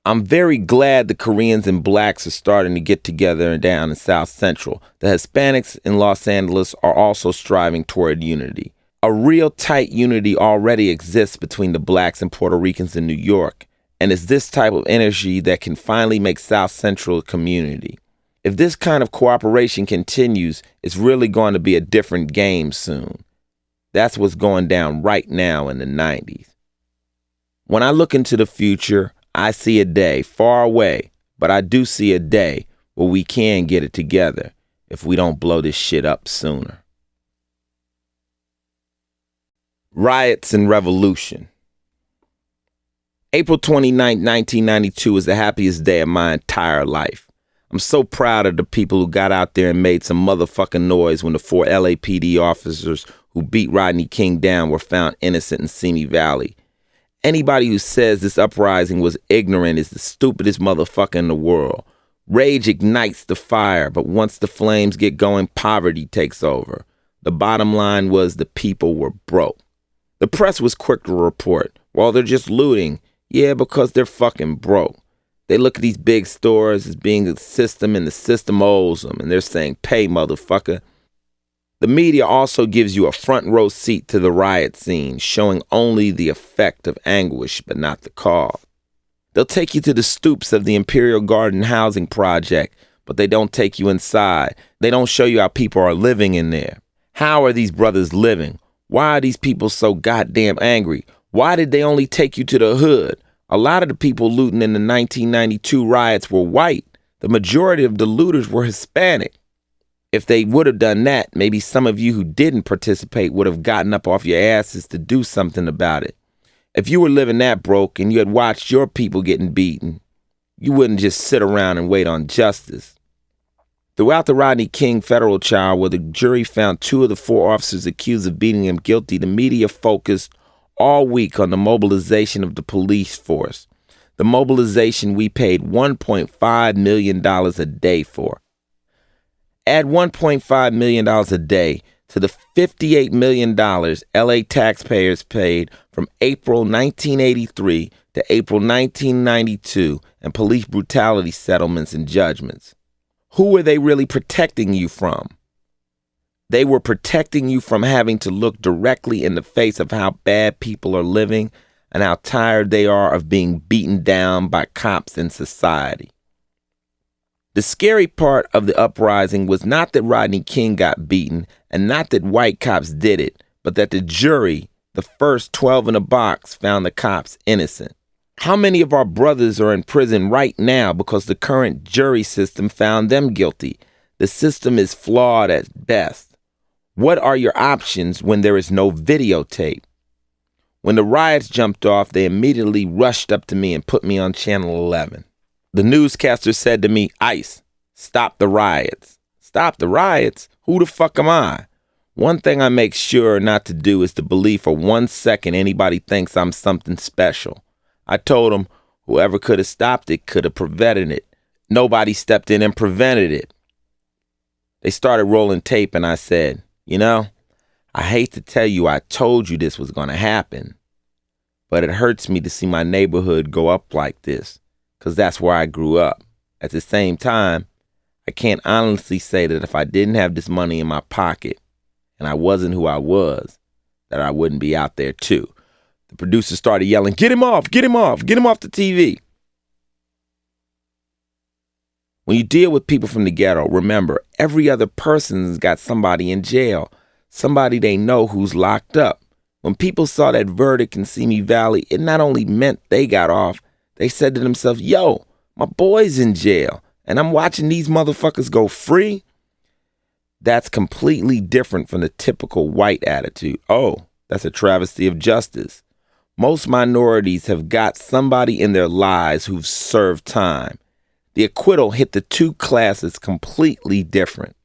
I'm very glad the Koreans and blacks are starting to get together down in South Central. The Hispanics in Los Angeles are also striving toward unity. A real tight unity already exists between the blacks and Puerto Ricans in New York, And it's this type of energy that can finally make South Central a community. If this kind of cooperation continues, it's really going to be a different game soon. That's what's going down right now in the 90s. When I look into the future, I see a day far away, but I do see a day where we can get it together if we don't blow this shit up sooner. Riots and revolution. April 29, 1992 is the happiest day of my entire life. I'm so proud of the people who got out there and made some motherfucking noise when the 4 LAPD officers who beat Rodney King down were found innocent in Simi Valley. Anybody who says this uprising was ignorant is the stupidest motherfucker in the world. Rage ignites the fire, but once the flames get going, poverty takes over. The bottom line was the people were broke. The press was quick to report, well, they're just looting. Yeah, because they're fucking broke. They look at these big stores as being a system and the system owes them, and they're saying, pay, motherfucker. The media also gives you a front row seat to the riot scene, showing only the effect of anguish, but not the cause. They'll take you to the stoops of the Imperial Garden housing project, but they don't take you inside. They don't show you how people are living in there. How are these brothers living? Why are these people so goddamn angry? Why did they only take you to the hood? A lot of the people looting in the 1992 riots were white. The majority of the looters were Hispanic. If they would have done that, maybe some of you who didn't participate would have gotten up off your asses to do something about it. If you were living that broke and you had watched your people getting beaten, you wouldn't just sit around and wait on justice. Throughout the Rodney King federal trial, where the jury found 2 of the 4 officers accused of beating him guilty, the media focused all week on the mobilization of the police force. The mobilization we paid $1.5 million a day for. Add $1.5 million a day to the $58 million LA taxpayers paid from April 1983 to April 1992 and police brutality settlements and judgments. Who were they really protecting you from? They were protecting you from having to look directly in the face of how bad people are living and how tired they are of being beaten down by cops in society. The scary part of the uprising was not that Rodney King got beaten and not that white cops did it, but that the jury, the first 12 in a box, found the cops innocent. How many of our brothers are in prison right now because the current jury system found them guilty? The system is flawed at best. What are your options when there is no videotape? When the riots jumped off, they immediately rushed up to me and put me on Channel 11. The newscaster said to me, "Ice, stop the riots." Stop the riots? Who the fuck am I? One thing I make sure not to do is to believe for 1 second anybody thinks I'm something special. I told them whoever could have stopped it could have prevented it. Nobody stepped in and prevented it. They started rolling tape and I said, you know, I hate to tell you I told you this was going to happen, but it hurts me to see my neighborhood go up like this, because that's where I grew up. At the same time, I can't honestly say that if I didn't have this money in my pocket and I wasn't who I was, that I wouldn't be out there too. The producer started yelling, "Get him off, get him off, get him off the TV." When you deal with people from the ghetto, remember, every other person's got somebody in jail, somebody they know who's locked up. When people saw that verdict in Simi Valley, it not only meant they got off, they said to themselves, yo, my boy's in jail, and I'm watching these motherfuckers go free. That's completely different from the typical white attitude. Oh, that's a travesty of justice. Most minorities have got somebody in their lives who've served time. The acquittal hit the two classes completely different.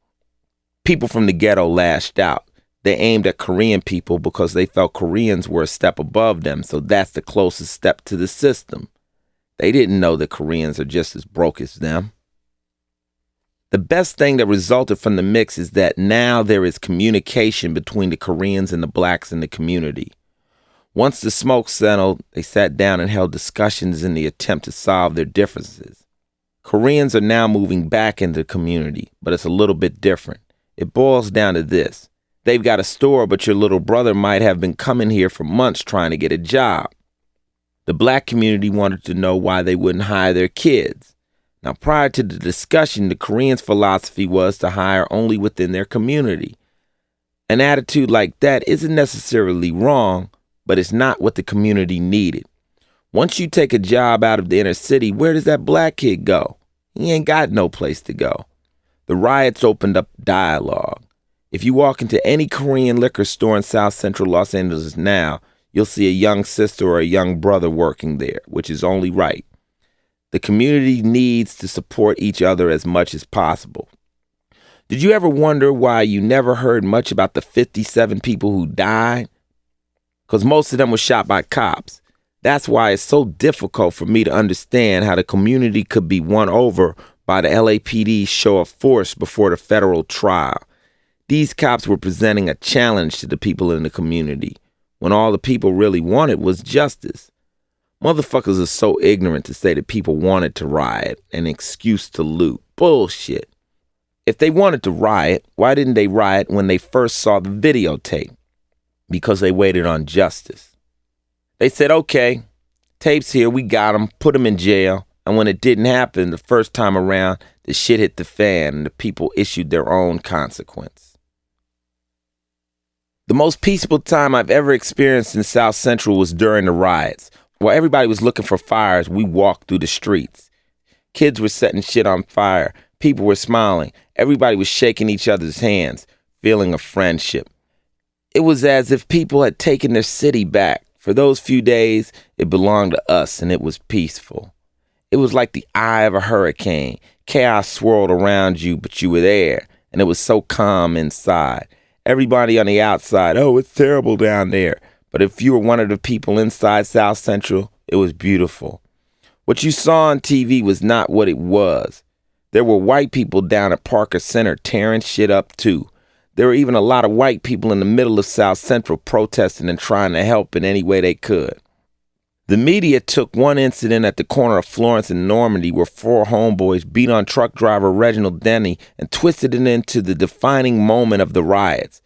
People from the ghetto lashed out. They aimed at Korean people because they felt Koreans were a step above them, so that's the closest step to the system. They didn't know that Koreans are just as broke as them. The best thing that resulted from the mix is that now there is communication between the Koreans and the blacks in the community. Once the smoke settled, they sat down and held discussions in the attempt to solve their differences. Koreans are now moving back into the community, but it's a little bit different. It boils down to this. They've got a store, but your little brother might have been coming here for months trying to get a job. The black community wanted to know why they wouldn't hire their kids. Now, prior to the discussion, the Koreans' philosophy was to hire only within their community. An attitude like that isn't necessarily wrong, but it's not what the community needed. Once you take a job out of the inner city, where does that black kid go? He ain't got no place to go. The riots opened up dialogue. If you walk into any Korean liquor store in South Central Los Angeles now, you'll see a young sister or a young brother working there, which is only right. The community needs to support each other as much as possible. Did you ever wonder why you never heard much about the 57 people who died? Because most of them were shot by cops. That's why it's so difficult for me to understand how the community could be won over by the LAPD's show of force before the federal trial. These cops were presenting a challenge to the people in the community when all the people really wanted was justice. Motherfuckers are so ignorant to say that people wanted to riot, an excuse to loot. Bullshit. If they wanted to riot, why didn't they riot when they first saw the videotape? Because they waited on justice. They said, okay, tape's here, we got him, put him in jail. And when it didn't happen the first time around, the shit hit the fan and the people issued their own consequence. The most peaceful time I've ever experienced in South Central was during the riots. While everybody was looking for fires, we walked through the streets. Kids were setting shit on fire. People were smiling. Everybody was shaking each other's hands, feeling a friendship. It was as if people had taken their city back. For those few days, it belonged to us and it was peaceful. It was like the eye of a hurricane. Chaos swirled around you, but you were there, and it was so calm inside. Everybody on the outside, oh, it's terrible down there. But if you were one of the people inside South Central, it was beautiful. What you saw on TV was not what it was. There were white people down at Parker Center tearing shit up too. There were even a lot of white people in the middle of South Central protesting and trying to help in any way they could. The media took one incident at the corner of Florence and Normandy where 4 homeboys beat on truck driver Reginald Denny and twisted it into the defining moment of the riots.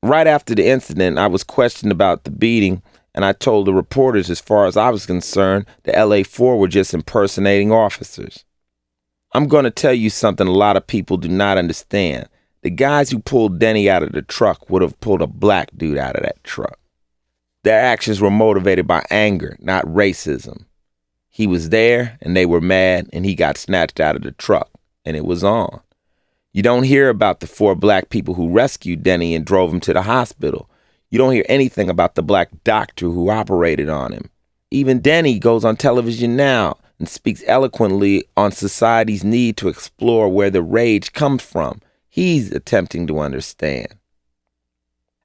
Right after the incident, I was questioned about the beating, and I told the reporters as far as I was concerned, the LA4 were just impersonating officers. I'm going to tell you something a lot of people do not understand. The guys who pulled Denny out of the truck would have pulled a black dude out of that truck. Their actions were motivated by anger, not racism. He was there, and they were mad, and he got snatched out of the truck, and it was on. You don't hear about the 4 black people who rescued Denny and drove him to the hospital. You don't hear anything about the black doctor who operated on him. Even Denny goes on television now and speaks eloquently on society's need to explore where the rage comes from. He's attempting to understand.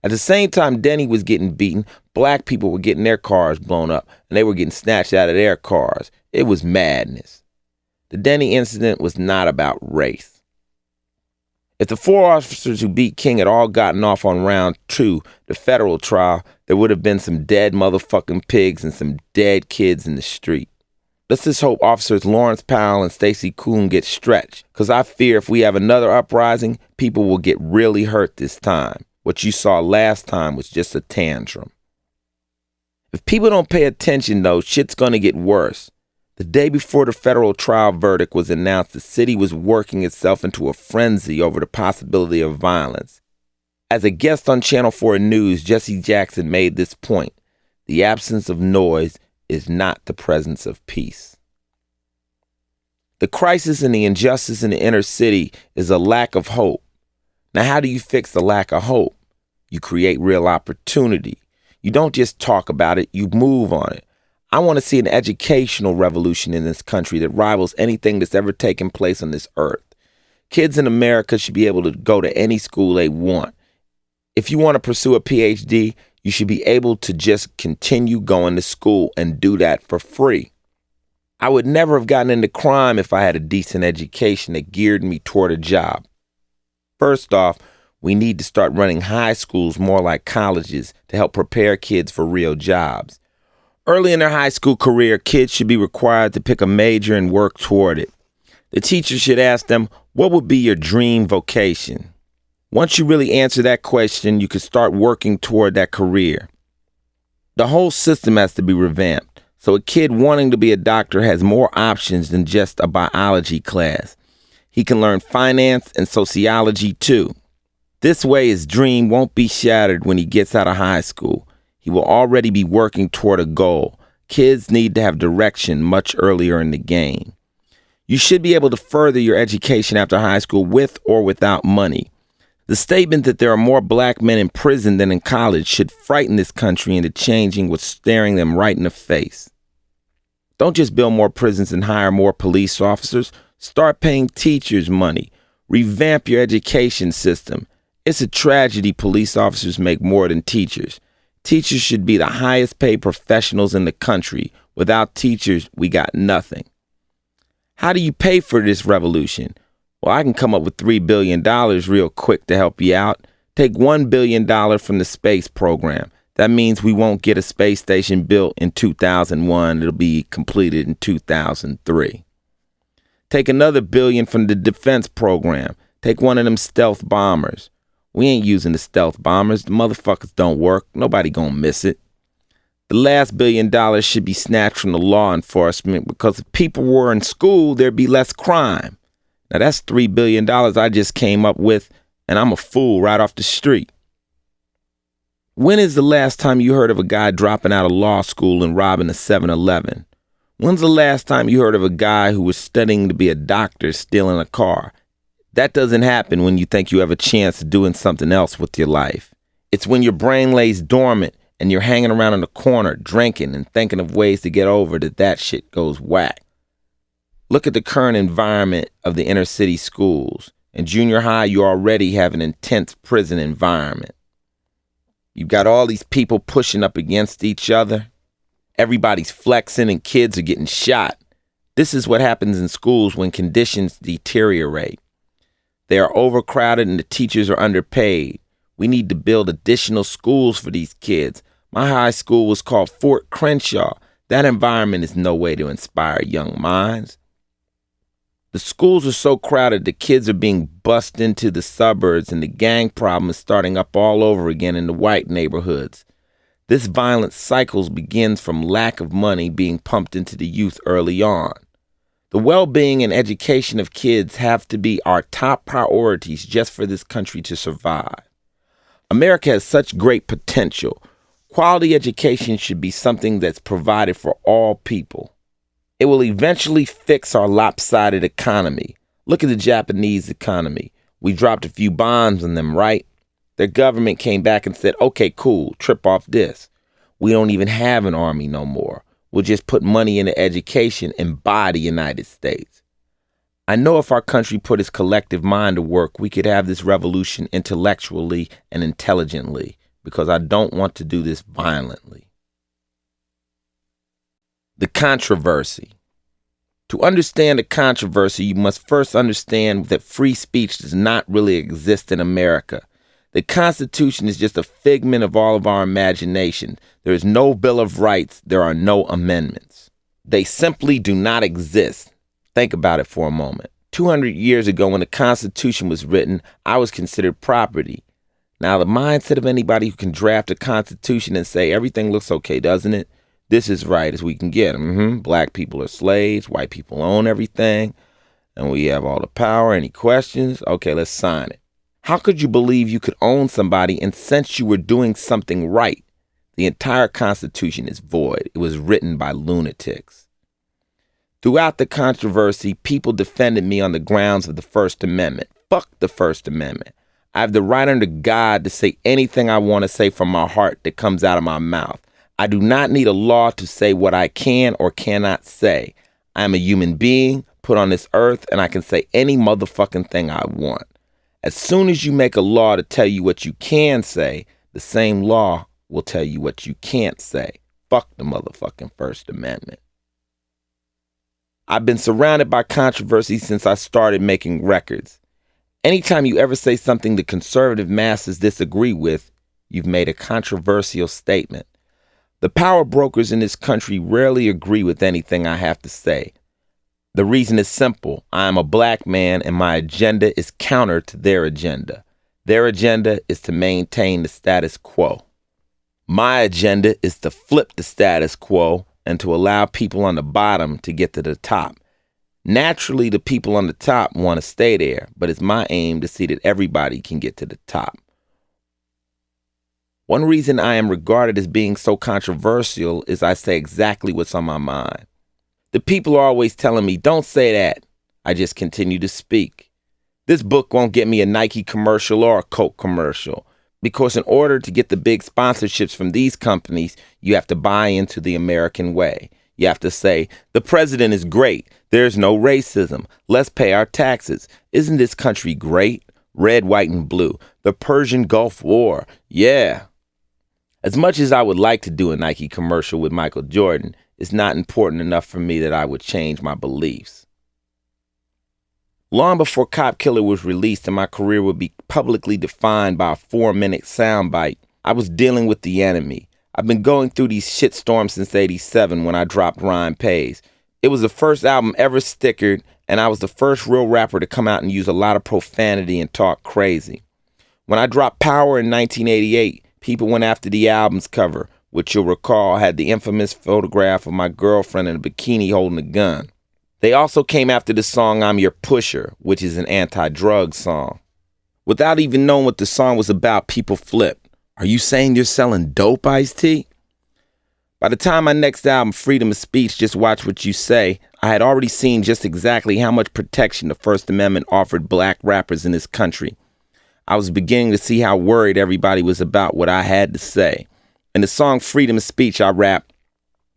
At the same time Denny was getting beaten, black people were getting their cars blown up, and they were getting snatched out of their cars. It was madness. The Denny incident was not about race. If the 4 officers who beat King had all gotten off on round 2, the federal trial, there would have been some dead motherfucking pigs and some dead kids in the street. Let's just hope officers Lawrence Powell and Stacy Kuhn get stretched, because I fear if we have another uprising, people will get really hurt this time. What you saw last time was just a tantrum. If people don't pay attention, though, shit's going to get worse. The day before the federal trial verdict was announced, the city was working itself into a frenzy over the possibility of violence. As a guest on Channel 4 News, Jesse Jackson made this point: the absence of noise is not the presence of peace. The crisis and the injustice in the inner city is a lack of hope. Now, how do you fix the lack of hope? You create real opportunity. You don't just talk about it, you move on it. I want to see an educational revolution in this country that rivals anything that's ever taken place on this earth. Kids in America should be able to go to any school they want. If you want to pursue a PhD, you should be able to just continue going to school and do that for free. I would never have gotten into crime if I had a decent education that geared me toward a job. First off, we need to start running high schools more like colleges to help prepare kids for real jobs. Early in their high school career, kids should be required to pick a major and work toward it. The teacher should ask them, what would be your dream vocation? Once you really answer that question, you can start working toward that career. The whole system has to be revamped. So a kid wanting to be a doctor has more options than just a biology class. He can learn finance and sociology too. This way his dream won't be shattered when he gets out of high school. He will already be working toward a goal. Kids need to have direction much earlier in the game. You should be able to further your education after high school with or without money. The statement that there are more black men in prison than in college should frighten this country into changing what's staring them right in the face. Don't just build more prisons and hire more police officers. Start paying teachers money. Revamp your education system. It's a tragedy police officers make more than teachers. Teachers should be the highest paid professionals in the country. Without teachers, we got nothing. How do you pay for this revolution? Well, I can come up with $3 billion real quick to help you out. Take $1 billion from the space program. That means we won't get a space station built in 2001. It'll be completed in 2003. Take another billion from the defense program. Take one of them stealth bombers. We ain't using the stealth bombers. The motherfuckers don't work. Nobody gonna miss it. The last $1 billion should be snatched from the law enforcement because if people were in school, there'd be less crime. Now that's $3 billion I just came up with, and I'm a fool right off the street. When is the last time you heard of a guy dropping out of law school and robbing a 7-Eleven? When's the last time you heard of a guy who was studying to be a doctor stealing a car? That doesn't happen when you think you have a chance of doing something else with your life. It's when your brain lays dormant and you're hanging around in the corner drinking and thinking of ways to get over that shit goes whack. Look at the current environment of the inner city schools. In junior high, you already have an intense prison environment. You've got all these people pushing up against each other. Everybody's flexing and kids are getting shot. This is what happens in schools when conditions deteriorate. They are overcrowded and the teachers are underpaid. We need to build additional schools for these kids. My high school was called Fort Crenshaw. That environment is no way to inspire young minds. The schools are so crowded the kids are being bussed into the suburbs and the gang problem is starting up all over again in the white neighborhoods. This violent cycle begins from lack of money being pumped into the youth early on. The well-being and education of kids have to be our top priorities just for this country to survive. America has such great potential. Quality education should be something that's provided for all people. It will eventually fix our lopsided economy. Look at the Japanese economy. We dropped a few bombs on them, right? Their government came back and said, okay, cool, trip off this. We don't even have an army no more. We'll just put money into education and buy the United States. I know if our country put its collective mind to work, we could have this revolution intellectually and intelligently, because I don't want to do this violently. The controversy. To understand the controversy, you must first understand that free speech does not really exist in America. The Constitution is just a figment of all of our imagination. There is no Bill of Rights. There are no amendments. They simply do not exist. Think about it for a moment. 200 years ago, when the Constitution was written, I was considered property. Now, the mindset of anybody who can draft a Constitution and say, everything looks okay, doesn't it? This is right as we can get them. Black people are slaves. White people own everything. And we have all the power. Any questions? Okay, let's sign it. How could you believe you could own somebody and since you were doing something right? The entire Constitution is void. It was written by lunatics. Throughout the controversy, people defended me on the grounds of the First Amendment. Fuck the First Amendment. I have the right under God to say anything I want to say from my heart that comes out of my mouth. I do not need a law to say what I can or cannot say. I am a human being put on this earth and I can say any motherfucking thing I want. As soon as you make a law to tell you what you can say, the same law will tell you what you can't say. Fuck the motherfucking First Amendment. I've been surrounded by controversy since I started making records. Anytime you ever say something the conservative masses disagree with, you've made a controversial statement. The power brokers in this country rarely agree with anything I have to say. The reason is simple. I am a black man and my agenda is counter to their agenda. Their agenda is to maintain the status quo. My agenda is to flip the status quo and to allow people on the bottom to get to the top. Naturally, the people on the top want to stay there, but it's my aim to see that everybody can get to the top. One reason I am regarded as being so controversial is I say exactly what's on my mind. The people are always telling me, don't say that. I just continue to speak. This book won't get me a Nike commercial or a Coke commercial, because in order to get the big sponsorships from these companies, you have to buy into the American way. You have to say, the president is great. There's no racism. Let's pay our taxes. Isn't this country great? Red, white, and blue. The Persian Gulf War. Yeah. As much as I would like to do a Nike commercial with Michael Jordan, it's not important enough for me that I would change my beliefs. Long before Cop Killer was released and my career would be publicly defined by a 4-minute soundbite, I was dealing with the enemy. I've been going through these shitstorms since '87 when I dropped Rhyme Pays. It was the first album ever stickered, and I was the first real rapper to come out and use a lot of profanity and talk crazy. When I dropped Power in 1988, people went after the album's cover, which you'll recall had the infamous photograph of my girlfriend in a bikini holding a gun. They also came after the song I'm Your Pusher, which is an anti-drug song. Without even knowing what the song was about, people flipped. Are you saying you're selling dope, Ice-T? By the time my next album, Freedom of Speech, Just Watch What You Say, I had already seen just exactly how much protection the First Amendment offered black rappers in this country. I was beginning to see how worried everybody was about what I had to say. In the song Freedom of Speech, I rap,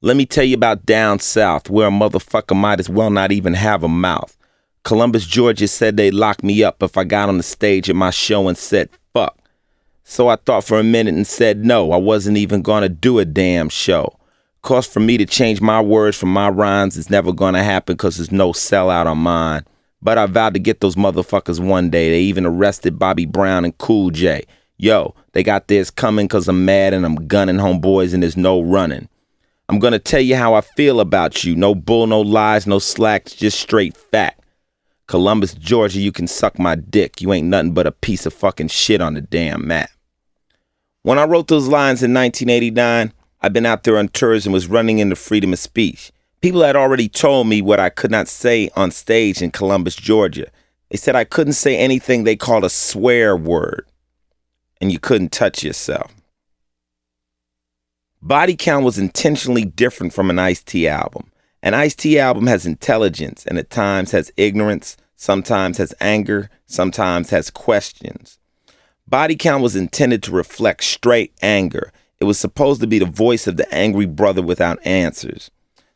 let me tell you about down south, where a motherfucker might as well not even have a mouth. Columbus, Georgia said they'd lock me up if I got on the stage at my show and said, fuck. So I thought for a minute and said no, I wasn't even gonna do a damn show. Cause for me to change my words from my rhymes is never gonna happen cause there's no sellout on mine. But I vowed to get those motherfuckers one day. They even arrested Bobby Brown and Cool J. Yo, they got theirs coming cause I'm mad and I'm gunning homeboys and there's no running. I'm gonna tell you how I feel about you. No bull, no lies, no slacks, just straight fact. Columbus, Georgia, you can suck my dick. You ain't nothing but a piece of fucking shit on the damn map. When I wrote those lines in 1989, I'd been out there on tours and was running into freedom of speech. People had already told me what I could not say on stage in Columbus, Georgia. They said I couldn't say anything they called a swear word, and you couldn't touch yourself. Body Count was intentionally different from an Ice-T album. An Ice-T album has intelligence and at times has ignorance, sometimes has anger, sometimes has questions. Body Count was intended to reflect straight anger. It was supposed to be the voice of the angry brother without answers.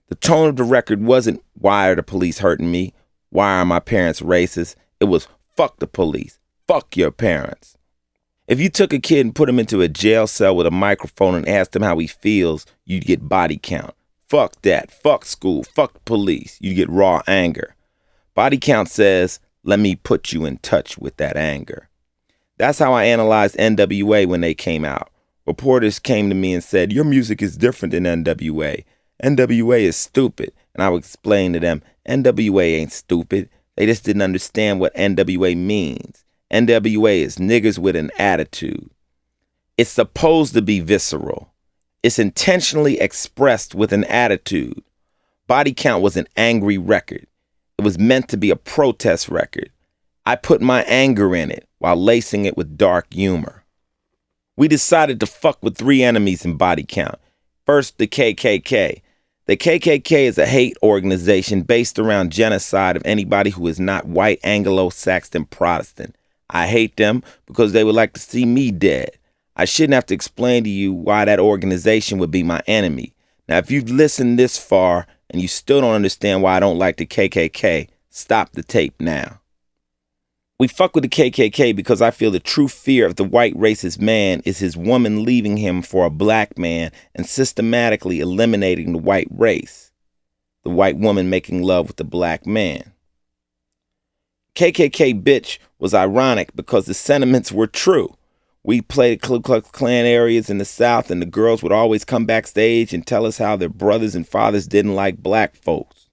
The tone of the record wasn't, why are the police hurting me? Why are my parents racist? It was, fuck the police. Fuck your parents. If you took a kid and put him into a jail cell with a microphone and asked him how he feels, you'd get Body Count. Fuck that. Fuck school. Fuck police. You'd get raw anger. Body Count says, let me put you in touch with that anger. That's how I analyzed NWA when they came out. Reporters came to me and said, your music is different than NWA. NWA is stupid. And I would explain to them, NWA ain't stupid. They just didn't understand what NWA means. NWA is niggas with an attitude. It's supposed to be visceral. It's intentionally expressed with an attitude. Body Count was an angry record. It was meant to be a protest record. I put my anger in it while lacing it with dark humor. We decided to fuck with 3 enemies in Body Count. First, the KKK. The KKK is a hate organization based around genocide of anybody who is not white, Anglo-Saxon, Protestant. I hate them because they would like to see me dead. I shouldn't have to explain to you why that organization would be my enemy. Now, if you've listened this far and you still don't understand why I don't like the KKK, stop the tape now. We fuck with the KKK because I feel the true fear of the white racist man is his woman leaving him for a black man and systematically eliminating the white race. The white woman making love with the black man. KKK bitch was ironic because the sentiments were true. We played Ku Klux Klan areas in the South and the girls would always come backstage and tell us how their brothers and fathers didn't like black folks.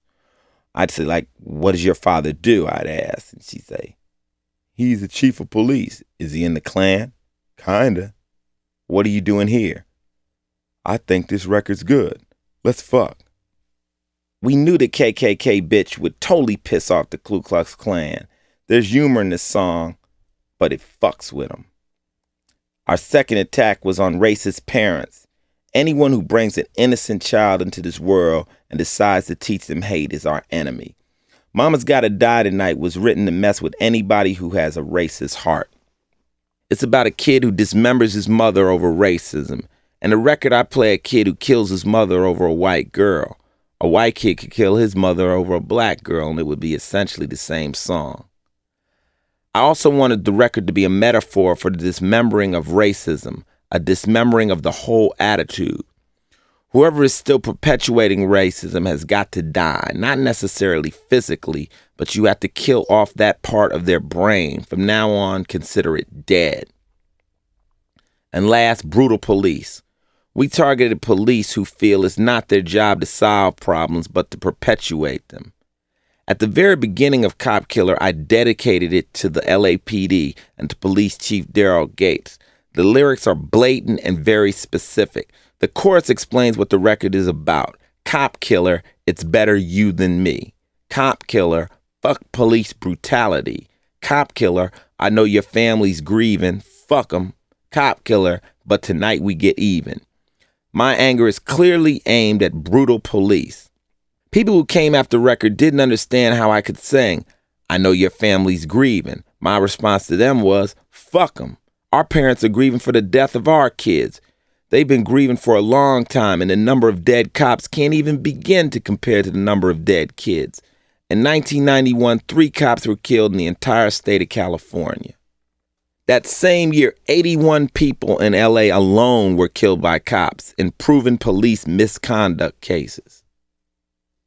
I'd say, like, what does your father do? I'd ask. And she'd say, he's the chief of police. Is he in the Klan? Kinda. What are you doing here? I think this record's good. Let's fuck. We knew the KKK bitch would totally piss off the Ku Klux Klan. There's humor in this song, but it fucks with them. Our second attack was on racist parents. Anyone who brings an innocent child into this world and decides to teach them hate is our enemy. Mama's Gotta Die Tonight was written to mess with anybody who has a racist heart. It's about a kid who dismembers his mother over racism. And the record I play a kid who kills his mother over a white girl. A white kid could kill his mother over a black girl and it would be essentially the same song. I also wanted the record to be a metaphor for the dismembering of racism, a dismembering of the whole attitude. Whoever is still perpetuating racism has got to die, not necessarily physically, but you have to kill off that part of their brain. From now on, consider it dead. And last, brutal police. We targeted police who feel it's not their job to solve problems, but to perpetuate them. At the very beginning of Cop Killer, I dedicated it to the LAPD and to Police Chief Daryl Gates. The lyrics are blatant and very specific. The chorus explains what the record is about. Cop killer, it's better you than me. Cop killer, fuck police brutality. Cop killer, I know your family's grieving, fuck them. Cop killer, but tonight we get even. My anger is clearly aimed at brutal police. People who came after the record didn't understand how I could sing, I know your family's grieving. My response to them was, fuck them. Our parents are grieving for the death of our kids. They've been grieving for a long time, and the number of dead cops can't even begin to compare to the number of dead kids. In 1991, 3 cops were killed in the entire state of California. That same year, 81 people in LA alone were killed by cops in proven police misconduct cases.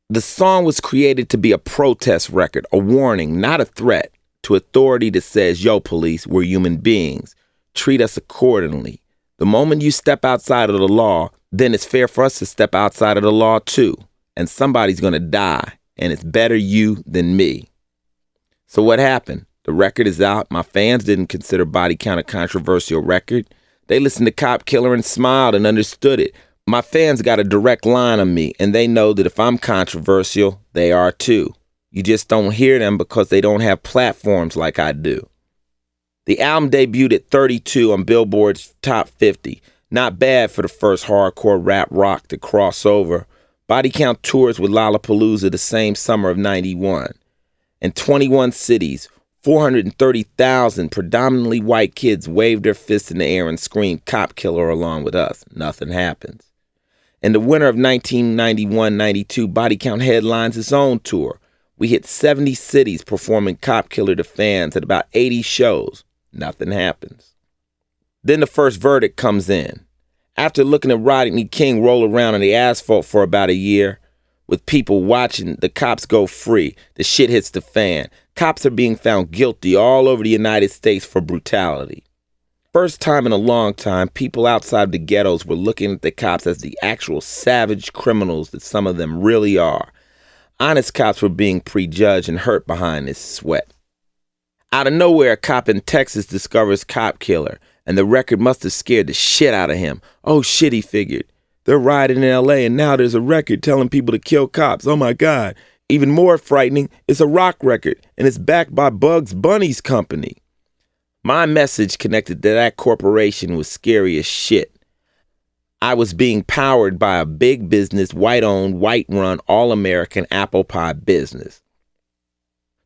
The song was created to be a protest record, a warning, not a threat, to authority that says, yo, police, we're human beings. Treat us accordingly. The moment you step outside of the law, then it's fair for us to step outside of the law too. And somebody's going to die, and it's better you than me. So what happened? The record is out. My fans didn't consider Body Count a controversial record. They listened to Cop Killer and smiled and understood it. My fans got a direct line on me, and they know that if I'm controversial, they are too. You just don't hear them because they don't have platforms like I do. The album debuted at 32 on Billboard's Top 50. Not bad for the first hardcore rap rock to cross over. Body Count tours with Lollapalooza the same summer of 91. In 21 cities, 430,000 predominantly white kids waved their fists in the air and screamed Cop Killer along with us. Nothing happens. In the winter of 1991-92, Body Count headlines its own tour. We hit 70 cities performing Cop Killer to fans at about 80 shows. Nothing happens. Then the first verdict comes in. After looking at Rodney King roll around on the asphalt for about a year, with people watching the cops go free, the shit hits the fan. Cops are being found guilty all over the United States for brutality. First time in a long time, people outside the ghettos were looking at the cops as the actual savage criminals that some of them really are. Honest cops were being prejudged and hurt behind this sweat. Out of nowhere, a cop in Texas discovers Cop Killer, and the record must have scared the shit out of him. Oh shit, he figured. They're rioting in LA and now there's a record telling people to kill cops. Oh my God. Even more frightening, it's a rock record and it's backed by Bugs Bunny's company. My message connected to that corporation was scary as shit. I was being powered by a big business, white-owned, white-run, all-American apple pie business.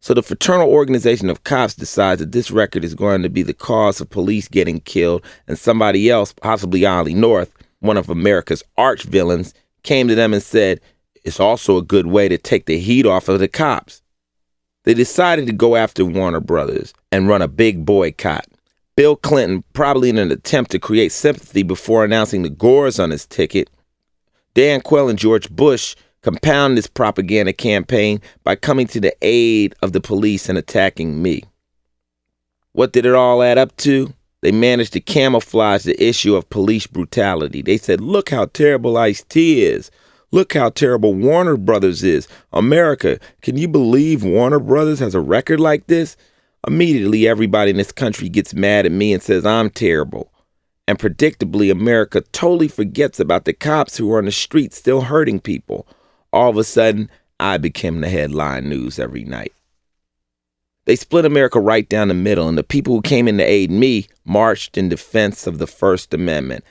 So the fraternal organization of cops decides that this record is going to be the cause of police getting killed, and somebody else, possibly Ollie North, one of America's arch villains, came to them and said, it's also a good way to take the heat off of the cops. They decided to go after Warner Brothers and run a big boycott. Bill Clinton, probably in an attempt to create sympathy before announcing the Gores on his ticket, Dan Quayle and George Bush compound this propaganda campaign by coming to the aid of the police and attacking me. What did it all add up to? They managed to camouflage the issue of police brutality. They said, look how terrible Ice-T is. Look how terrible Warner Brothers is. America, can you believe Warner Brothers has a record like this? Immediately, everybody in this country gets mad at me and says I'm terrible. And predictably, America totally forgets about the cops who are on the street still hurting people. All of a sudden, I became the headline news every night. They split America right down the middle, and the people who came in to aid me marched in defense of the First Amendment.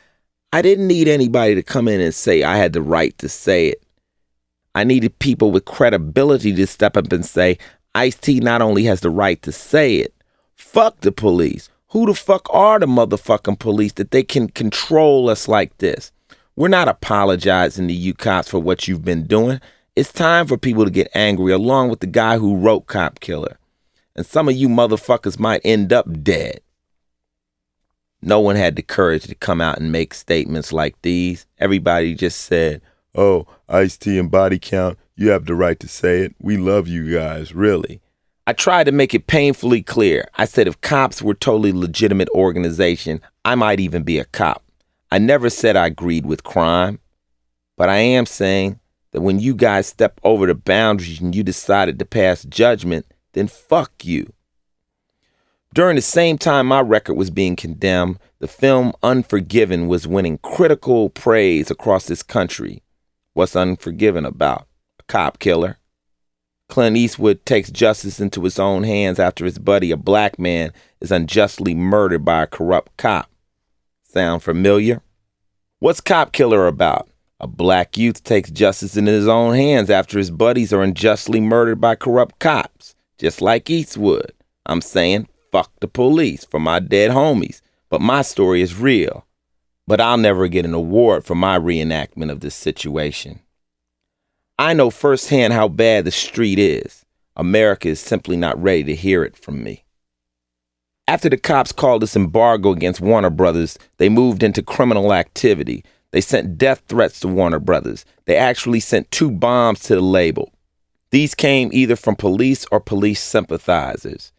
I didn't need anybody to come in and say I had the right to say it. I needed people with credibility to step up and say, Ice-T not only has the right to say it, fuck the police. Who the fuck are the motherfucking police that they can control us like this? We're not apologizing to you cops for what you've been doing. It's time for people to get angry, along with the guy who wrote Cop Killer. And some of you motherfuckers might end up dead. No one had the courage to come out and make statements like these. Everybody just said, oh, Ice-T and Body Count, you have the right to say it. We love you guys, really. I tried to make it painfully clear. I said if cops were a totally legitimate organization, I might even be a cop. I never said I agreed with crime. But I am saying that when you guys step over the boundaries and you decided to pass judgment, then fuck you. During the same time my record was being condemned, the film Unforgiven was winning critical praise across this country. What's Unforgiven about? A cop killer. Clint Eastwood takes justice into his own hands after his buddy, a black man, is unjustly murdered by a corrupt cop. Sound familiar? What's Cop Killer about? A black youth takes justice into his own hands after his buddies are unjustly murdered by corrupt cops. Just like Eastwood. I'm saying, fuck the police for my dead homies. But my story is real. But I'll never get an award for my reenactment of this situation. I know firsthand how bad the street is. America is simply not ready to hear it from me. After the cops called this embargo against Warner Brothers, they moved into criminal activity. They sent death threats to Warner Brothers. They actually sent 2 bombs to the label. These came either from police or police sympathizers.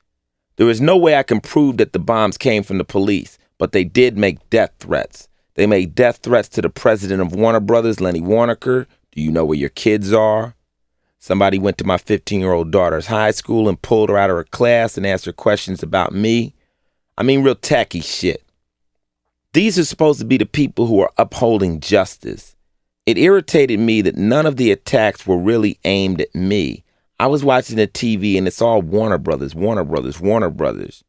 There is no way I can prove that the bombs came from the police, but they did make death threats. They made death threats to the president of Warner Brothers, Lenny Waronker. Do you know where your kids are? Somebody went to my 15-year-old daughter's high school and pulled her out of her class and asked her questions about me. I mean, real tacky shit. These are supposed to be the people who are upholding justice. It irritated me that none of the attacks were really aimed at me. I was watching the TV and it's all Warner Brothers, Warner Brothers, Warner Brothers.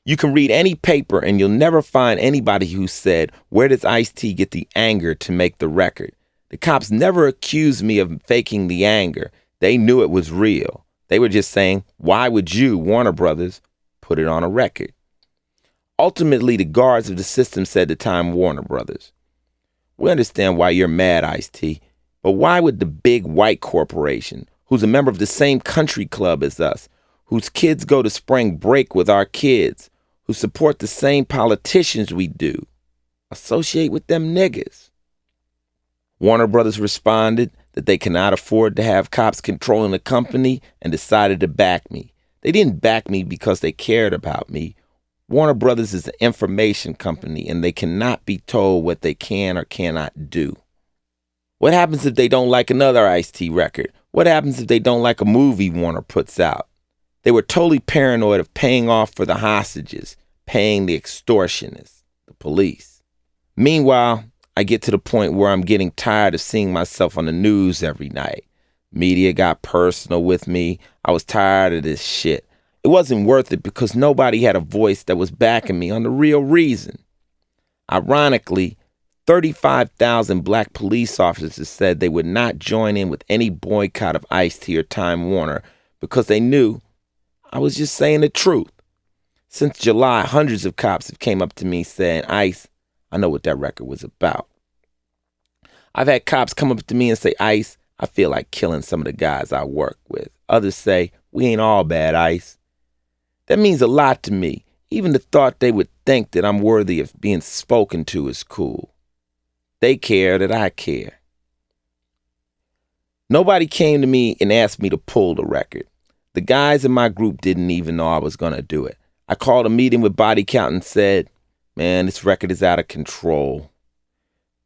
You can read any paper and you'll never find anybody who said, where does Ice-T get the anger to make the record? The cops never accused me of faking the anger. They knew it was real. They were just saying, why would you, Warner Brothers, put it on a record? Ultimately, the guards of the system said to Time Warner Brothers, we understand why you're mad, Ice-T, but why would the big white corporation, who's a member of the same country club as us, whose kids go to spring break with our kids, who support the same politicians we do, associate with them niggas? Warner Brothers responded that they cannot afford to have cops controlling the company and decided to back me. They didn't back me because they cared about me. Warner Brothers is an information company and they cannot be told what they can or cannot do. What happens if they don't like another Ice-T record? What happens if they don't like a movie Warner puts out? They were totally paranoid of paying off for the hostages, paying the extortionists, the police. Meanwhile, I get to the point where I'm getting tired of seeing myself on the news every night. Media got personal with me. I was tired of this shit. It wasn't worth it because nobody had a voice that was backing me on the real reason. Ironically, 35,000 black police officers said they would not join in with any boycott of Ice-T or Time Warner because they knew I was just saying the truth. Since July, hundreds of cops have came up to me saying, Ice, I know what that record was about. I've had cops come up to me and say, Ice, I feel like killing some of the guys I work with. Others say, we ain't all bad, Ice. That means a lot to me. Even the thought they would think that I'm worthy of being spoken to is cool. They care that I care. Nobody came to me and asked me to pull the record. The guys in my group didn't even know I was going to do it. I called a meeting with Body Count and said, man, this record is out of control.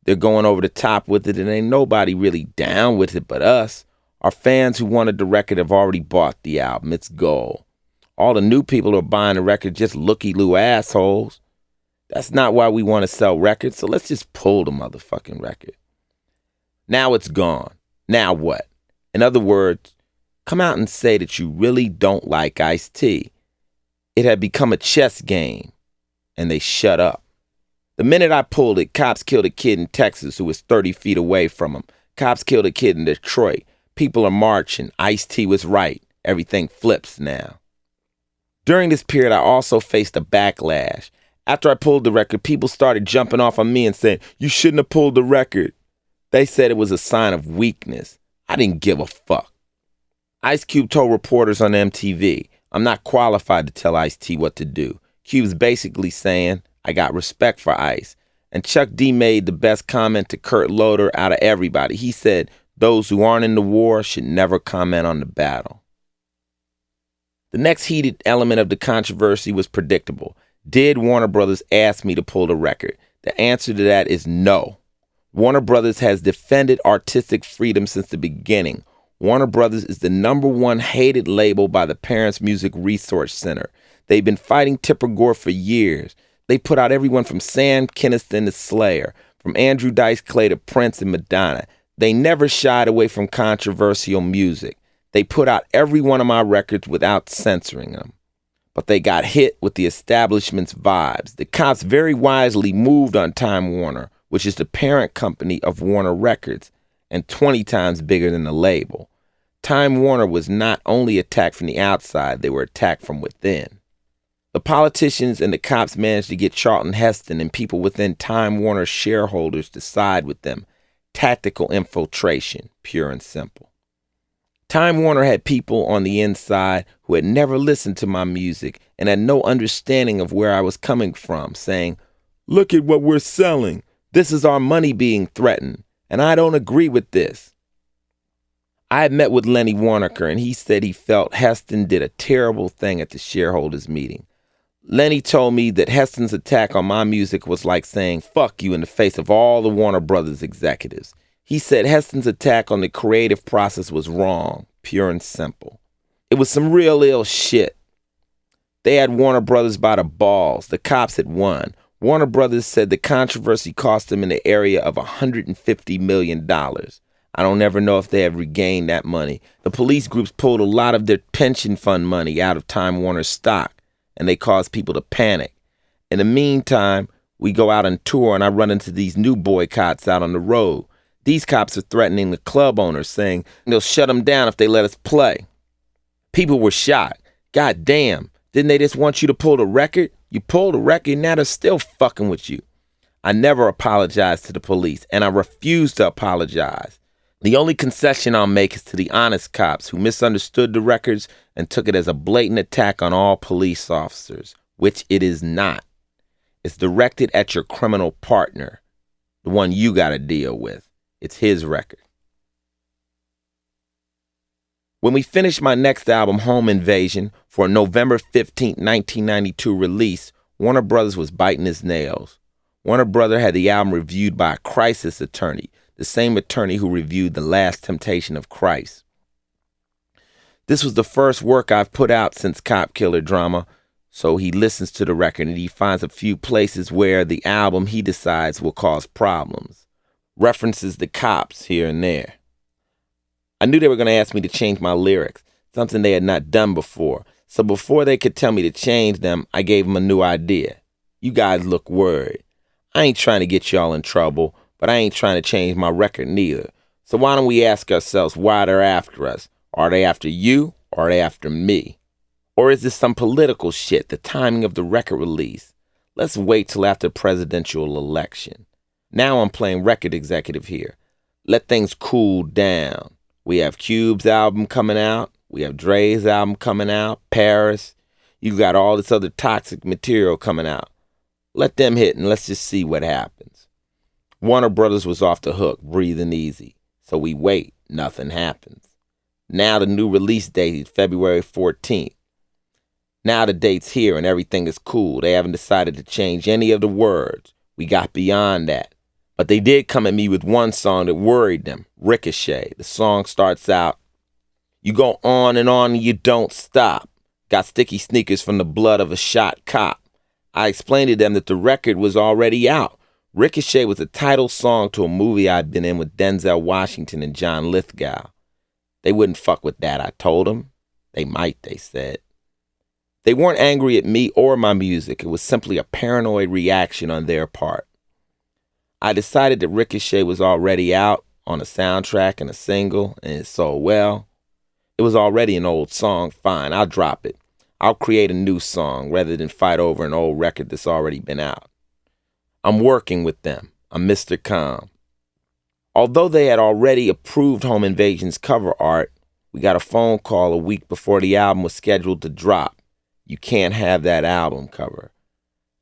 They're going over the top with it and ain't nobody really down with it but us. Our fans who wanted the record have already bought the album. It's gold. All the new people who are buying the record just looky-loo assholes. That's not why we want to sell records, so let's just pull the motherfucking record. Now it's gone. Now what? In other words, come out and say that you really don't like Ice-T. It had become a chess game, and they shut up. The minute I pulled it, cops killed a kid in Texas who was 30 feet away from him. Cops killed a kid in Detroit. People are marching. Ice-T was right. Everything flips now. During this period, I also faced a backlash. After I pulled the record, people started jumping off on me and saying, "You shouldn't have pulled the record." They said it was a sign of weakness. I didn't give a fuck. Ice Cube told reporters on MTV, "I'm not qualified to tell Ice-T what to do." Cube's basically saying, "I got respect for Ice." And Chuck D made the best comment to Kurt Loder out of everybody. He said, "Those who aren't in the war should never comment on the battle." The next heated element of the controversy was predictable. Did Warner Brothers ask me to pull the record? The answer to that is no. Warner Brothers has defended artistic freedom since the beginning. Warner Brothers is the #1 hated label by the Parents Music Resource Center. They've been fighting Tipper Gore for years. They put out everyone from Sam Kinison to Slayer, from Andrew Dice Clay to Prince and Madonna. They never shied away from controversial music. They put out every one of my records without censoring them. But they got hit with the establishment's vibes. The cops very wisely moved on Time Warner, which is the parent company of Warner Records, and 20 times bigger than the label. Time Warner was not only attacked from the outside, they were attacked from within. The politicians and the cops managed to get Charlton Heston and people within Time Warner shareholders to side with them. Tactical infiltration, pure and simple. Time Warner had people on the inside who had never listened to my music and had no understanding of where I was coming from, saying, "Look at what we're selling. This is our money being threatened, and I don't agree with this." I had met with Lenny Waronker, and he said he felt Heston did a terrible thing at the shareholders meeting. Lenny told me that Heston's attack on my music was like saying "fuck you" in the face of all the Warner Brothers executives. He said Heston's attack on the creative process was wrong, pure and simple. It was some real ill shit. They had Warner Brothers by the balls. The cops had won. Warner Brothers said the controversy cost them in the area of $150 million. I don't ever know if they have regained that money. The police groups pulled a lot of their pension fund money out of Time Warner's stock, and they caused people to panic. In the meantime, we go out on tour, and I run into these new boycotts out on the road. These cops are threatening the club owners, saying they'll shut them down if they let us play. People were shocked. God damn, didn't they just want you to pull the record? You pulled the record, now they're still fucking with you. I never apologized to the police, and I refuse to apologize. The only concession I'll make is to the honest cops who misunderstood the records and took it as a blatant attack on all police officers, which it is not. It's directed at your criminal partner, the one you gotta deal with. It's his record. When we finished my next album, Home Invasion, for a November 15, 1992 release, Warner Brothers was biting his nails. Warner Brothers had the album reviewed by a crisis attorney, the same attorney who reviewed The Last Temptation of Christ. This was the first work I've put out since Cop Killer Drama, so he listens to the record and he finds a few places where the album he decides will cause problems. References the cops here and there. I knew they were going to ask me to change my lyrics, something they had not done before. So before they could tell me to change them, I gave them a new idea. You guys look worried. I ain't trying to get y'all in trouble, but I ain't trying to change my record neither. So why don't we ask ourselves why they're after us? Are they after you or are they after me? Or is this some political shit, the timing of the record release? Let's wait till after the presidential election. Now I'm playing record executive here. Let things cool down. We have Cube's album coming out. We have Dre's album coming out. Paris. You got all this other toxic material coming out. Let them hit and let's just see what happens. Warner Brothers was off the hook, breathing easy. So we wait. Nothing happens. Now the new release date is February 14th. Now the date's here and everything is cool. They haven't decided to change any of the words. We got beyond that. But they did come at me with one song that worried them, Ricochet. The song starts out, "You go on and you don't stop. Got sticky sneakers from the blood of a shot cop." I explained to them that the record was already out. Ricochet was the title song to a movie I'd been in with Denzel Washington and John Lithgow. They wouldn't fuck with that, I told them. They might, they said. They weren't angry at me or my music. It was simply a paranoid reaction on their part. I decided that Ricochet was already out on a soundtrack and a single, and it sold well. It was already an old song. Fine, I'll drop it. I'll create a new song rather than fight over an old record that's already been out. I'm working with them. I'm Mr. Calm. Although they had already approved Home Invasion's cover art, we got a phone call a week before the album was scheduled to drop. You can't have that album cover.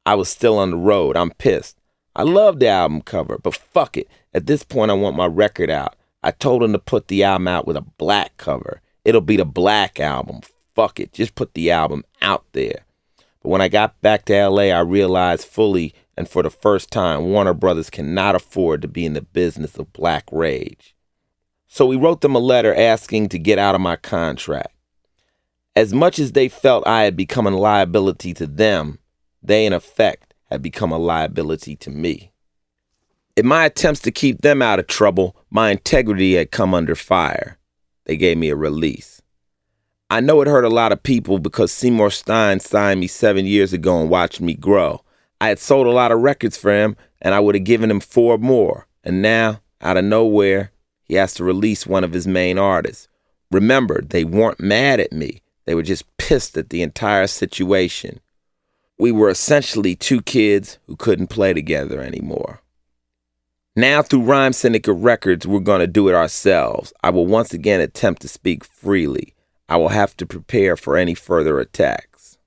I was still on the road. I'm pissed. I love the album cover, but fuck it. At this point, I want my record out. I told them to put the album out with a black cover. It'll be the black album. Fuck it. Just put the album out there. But when I got back to LA, I realized fully and for the first time, Warner Brothers cannot afford to be in the business of black rage. So we wrote them a letter asking to get out of my contract. As much as they felt I had become a liability to them, they in effect had become a liability to me. In my attempts to keep them out of trouble, my integrity had come under fire. They gave me a release. I know it hurt a lot of people because Seymour Stein signed me 7 years ago and watched me grow. I had sold a lot of records for him, and I would have given him 4 more. And now, out of nowhere, he has to release one of his main artists. Remember, they weren't mad at me. They were just pissed at the entire situation. We were essentially 2 kids who couldn't play together anymore. Now, through Rhyme Syndicate Records, we're going to do it ourselves. I will once again attempt to speak freely. I will have to prepare for any further attacks.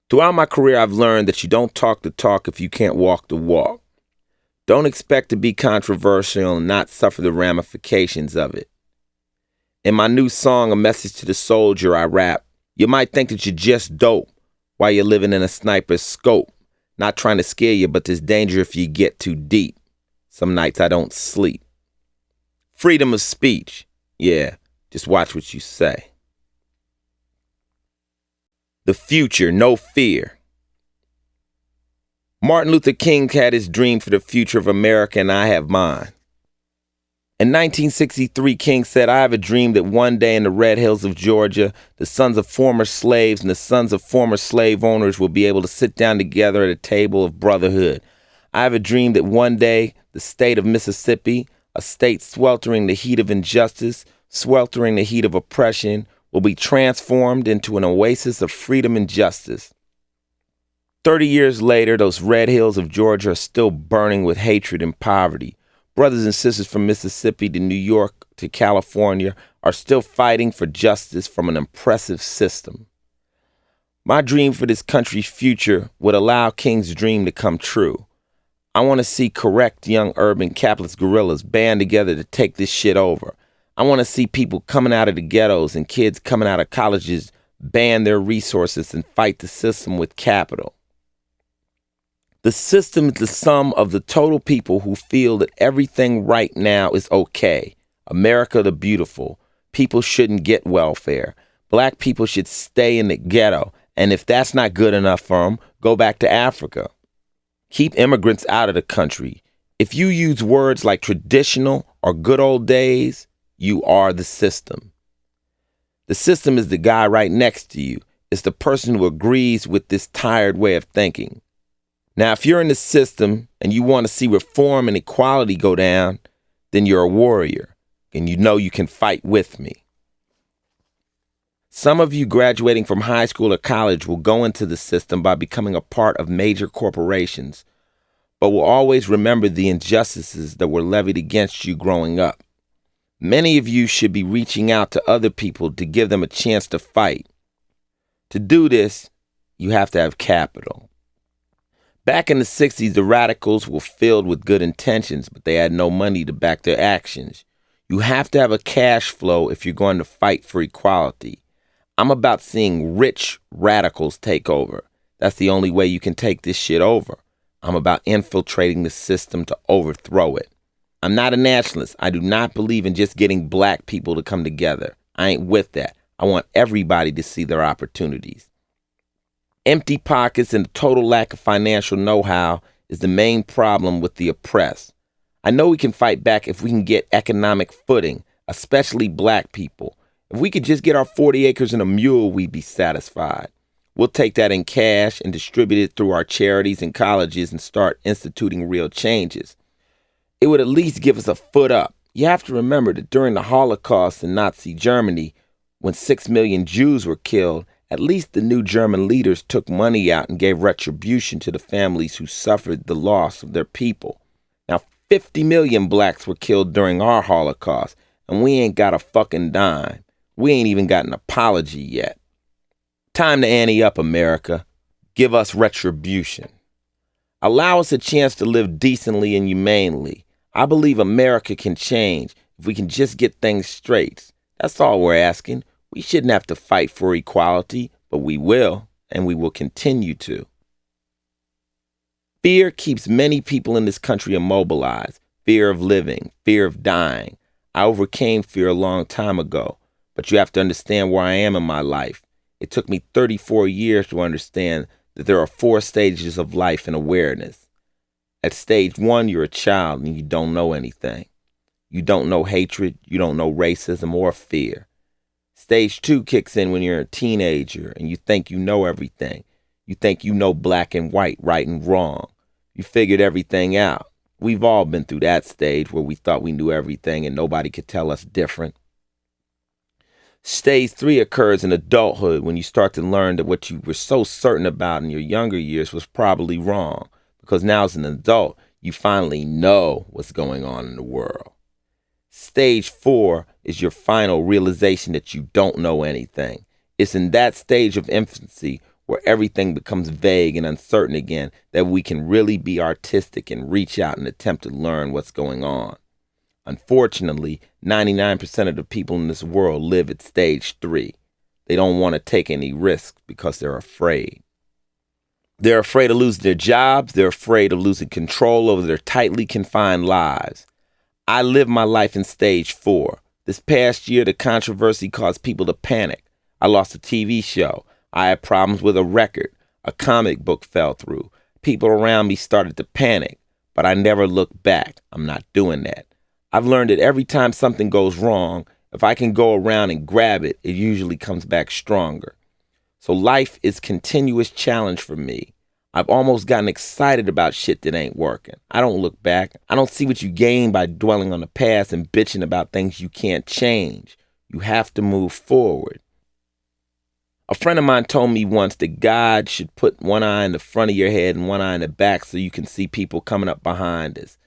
Throughout my career, I've learned that you don't talk the talk if you can't walk the walk. Don't expect to be controversial and not suffer the ramifications of it. In my new song, A Message to the Soldier, I rap, you might think that you're just dope while you're living in a sniper's scope. Not trying to scare you, but there's danger if you get too deep. Some nights I don't sleep. Freedom of speech. Yeah, just watch what you say. The future, no fear. Martin Luther King had his dream for the future of America, and I have mine. In 1963, King said, I have a dream that one day in the Red Hills of Georgia, the sons of former slaves and the sons of former slave owners will be able to sit down together at a table of brotherhood. I have a dream that one day the state of Mississippi, a state sweltering the heat of injustice, sweltering the heat of oppression, will be transformed into an oasis of freedom and justice. 30 years later, those red hills of Georgia are still burning with hatred and poverty. Brothers and sisters from Mississippi to New York to California are still fighting for justice from an oppressive system. My dream for this country's future would allow King's dream to come true. I want to see correct young urban capitalist guerrillas band together to take this shit over. I want to see people coming out of the ghettos and kids coming out of colleges band their resources and fight the system with capital. The system is the sum of the total people who feel that everything right now is okay. America the beautiful. People shouldn't get welfare. Black people should stay in the ghetto. And if that's not good enough for them, go back to Africa. Keep immigrants out of the country. If you use words like traditional or good old days, you are the system. The system is the guy right next to you. It's the person who agrees with this tired way of thinking. Now, if you're in the system and you want to see reform and equality go down, then you're a warrior and you know you can fight with me. Some of you graduating from high school or college will go into the system by becoming a part of major corporations, but will always remember the injustices that were levied against you growing up. Many of you should be reaching out to other people to give them a chance to fight. To do this, you have to have capital. Back in the 60s, the radicals were filled with good intentions, but they had no money to back their actions. You have to have a cash flow if you're going to fight for equality. I'm about seeing rich radicals take over. That's the only way you can take this shit over. I'm about infiltrating the system to overthrow it. I'm not a nationalist. I do not believe in just getting black people to come together. I ain't with that. I want everybody to see their opportunities. Empty pockets and the total lack of financial know-how is the main problem with the oppressed. I know we can fight back if we can get economic footing, especially black people. If we could just get our 40 acres and a mule, we'd be satisfied. We'll take that in cash and distribute it through our charities and colleges and start instituting real changes. It would at least give us a foot up. You have to remember that during the Holocaust in Nazi Germany, when 6 million Jews were killed, at least the new German leaders took money out and gave retribution to the families who suffered the loss of their people. Now, 50 million blacks were killed during our Holocaust, and we ain't got a fucking dime. We ain't even got an apology yet. Time to ante up, America. Give us retribution. Allow us a chance to live decently and humanely. I believe America can change if we can just get things straight. That's all we're asking. We shouldn't have to fight for equality, but we will, and we will continue to. Fear keeps many people in this country immobilized. Fear of living, fear of dying. I overcame fear a long time ago, but you have to understand where I am in my life. It took me 34 years to understand that there are 4 stages of life and awareness. At stage 1, you're a child and you don't know anything. You don't know hatred, you don't know racism or fear. Stage 2 kicks in when you're a teenager and you think you know everything. You think you know black and white, right and wrong. You figured everything out. We've all been through that stage where we thought we knew everything and nobody could tell us different. Stage 3 occurs in adulthood when you start to learn that what you were so certain about in your younger years was probably wrong, because now as an adult, you finally know what's going on in the world. Stage 4 is your final realization that you don't know anything. It's in that stage of infancy where everything becomes vague and uncertain again that we can really be artistic and reach out and attempt to learn what's going on. Unfortunately, 99% of the people in this world live at stage 3. They don't want to take any risks because they're afraid. They're afraid of losing their jobs. They're afraid of losing control over their tightly confined lives. I lived my life in stage 4. This past year, the controversy caused people to panic. I lost a TV show. I had problems with a record. A comic book fell through. People around me started to panic, but I never looked back. I'm not doing that. I've learned that every time something goes wrong, if I can go around and grab it, it usually comes back stronger. So life is continuous challenge for me. I've almost gotten excited about shit that ain't working. I don't look back. I don't see what you gain by dwelling on the past and bitching about things you can't change. You have to move forward. A friend of mine told me once that God should put one eye in the front of your head and one eye in the back so you can see people coming up behind us.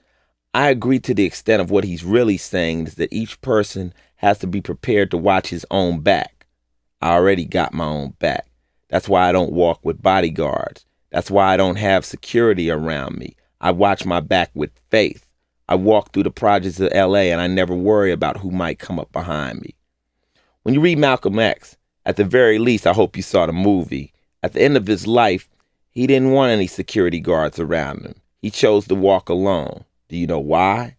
I agree to the extent of what he's really saying is that each person has to be prepared to watch his own back. I already got my own back. That's why I don't walk with bodyguards. That's why I don't have security around me. I watch my back with faith. I walk through the projects of LA and I never worry about who might come up behind me. When you read Malcolm X, at the very least, I hope you saw the movie. At the end of his life, he didn't want any security guards around him. He chose to walk alone. Do you know why?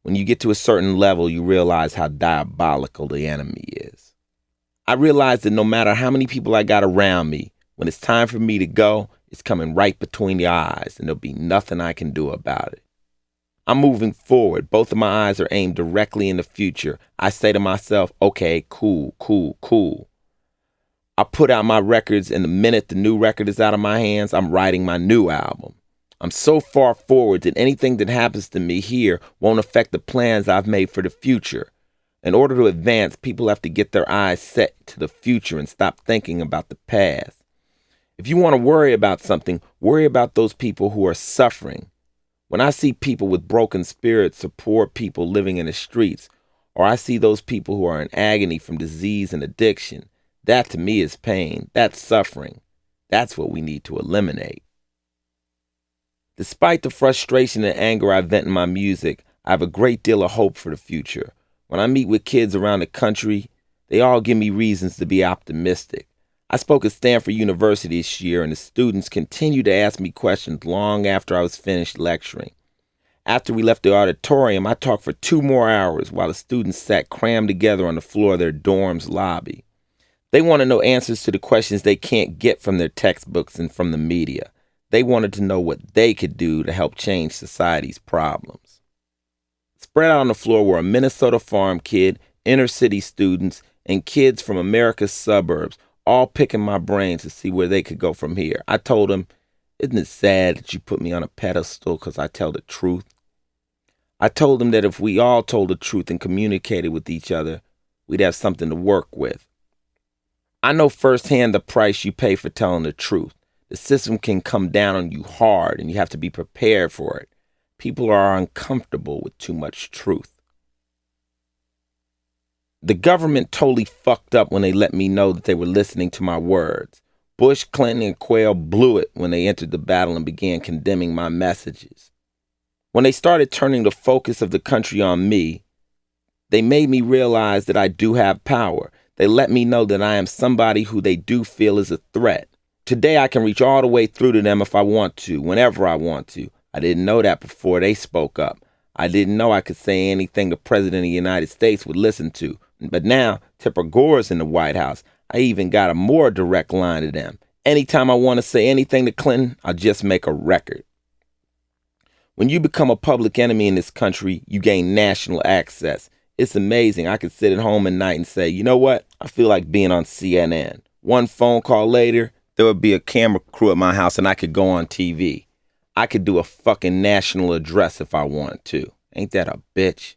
When you get to a certain level, you realize how diabolical the enemy is. I realized that no matter how many people I got around me, when it's time for me to go, it's coming right between the eyes, and there'll be nothing I can do about it. I'm moving forward. Both of my eyes are aimed directly in the future. I say to myself, okay, cool. I put out my records, and the minute the new record is out of my hands, I'm writing my new album. I'm so far forward that anything that happens to me here won't affect the plans I've made for the future. In order to advance, people have to get their eyes set to the future and stop thinking about the past. If you want to worry about something, worry about those people who are suffering. When I see people with broken spirits or poor people living in the streets, or I see those people who are in agony from disease and addiction, that to me is pain. That's suffering. That's what we need to eliminate. Despite the frustration and anger I vent in my music, I have a great deal of hope for the future. When I meet with kids around the country, they all give me reasons to be optimistic. I spoke at Stanford University this year, and the students continued to ask me questions long after I was finished lecturing. After we left the auditorium, I talked for 2 more hours while the students sat crammed together on the floor of their dorm's lobby. They want to know answers to the questions they can't get from their textbooks and from the media. They wanted to know what they could do to help change society's problems. Spread out on the floor were a Minnesota farm kid, inner city students, and kids from America's suburbs, all picking my brains to see where they could go from here. I told them, isn't it sad that you put me on a pedestal because I tell the truth? I told them that if we all told the truth and communicated with each other, we'd have something to work with. I know firsthand the price you pay for telling the truth. The system can come down on you hard, and you have to be prepared for it. People are uncomfortable with too much truth. The government totally fucked up when they let me know that they were listening to my words. Bush, Clinton, and Quayle blew it when they entered the battle and began condemning my messages. When they started turning the focus of the country on me, they made me realize that I do have power. They let me know that I am somebody who they do feel is a threat. Today I can reach all the way through to them if I want to, whenever I want to. I didn't know that before they spoke up. I didn't know I could say anything the President of the United States would listen to. But now, Tipper Gore's in the White House. I even got a more direct line to them. Anytime I want to say anything to Clinton, I'll just make a record. When you become a public enemy in this country, you gain national access. It's amazing. I could sit at home at night and say, you know what? I feel like being on CNN. One phone call later, there would be a camera crew at my house and I could go on TV. I could do a fucking national address if I wanted to. Ain't that a bitch?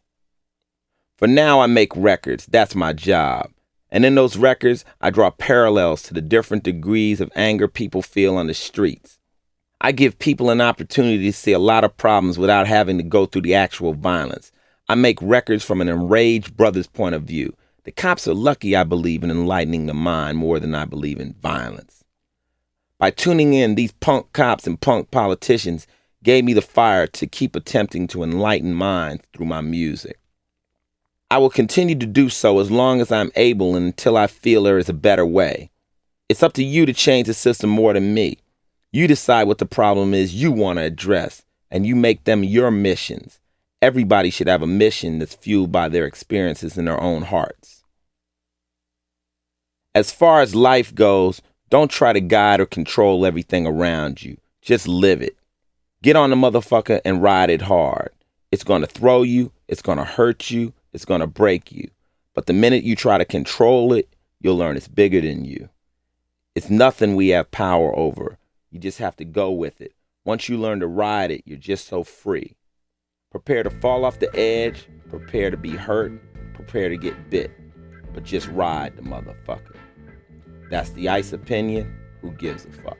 For now, I make records. That's my job. And in those records, I draw parallels to the different degrees of anger people feel on the streets. I give people an opportunity to see a lot of problems without having to go through the actual violence. I make records from an enraged brother's point of view. The cops are lucky I believe in enlightening the mind more than I believe in violence. By tuning in, these punk cops and punk politicians gave me the fire to keep attempting to enlighten minds through my music. I will continue to do so as long as I'm able and until I feel there is a better way. It's up to you to change the system more than me. You decide what the problem is you want to address, and you make them your missions. Everybody should have a mission that's fueled by their experiences in their own hearts. As far as life goes, don't try to guide or control everything around you. Just live it. Get on the motherfucker and ride it hard. It's going to throw you. It's going to hurt you. It's going to break you. But the minute you try to control it, you'll learn it's bigger than you. It's nothing we have power over. You just have to go with it. Once you learn to ride it, you're just so free. Prepare to fall off the edge. Prepare to be hurt. Prepare to get bit. But just ride the motherfucker. That's the ICE opinion. Who gives a fuck?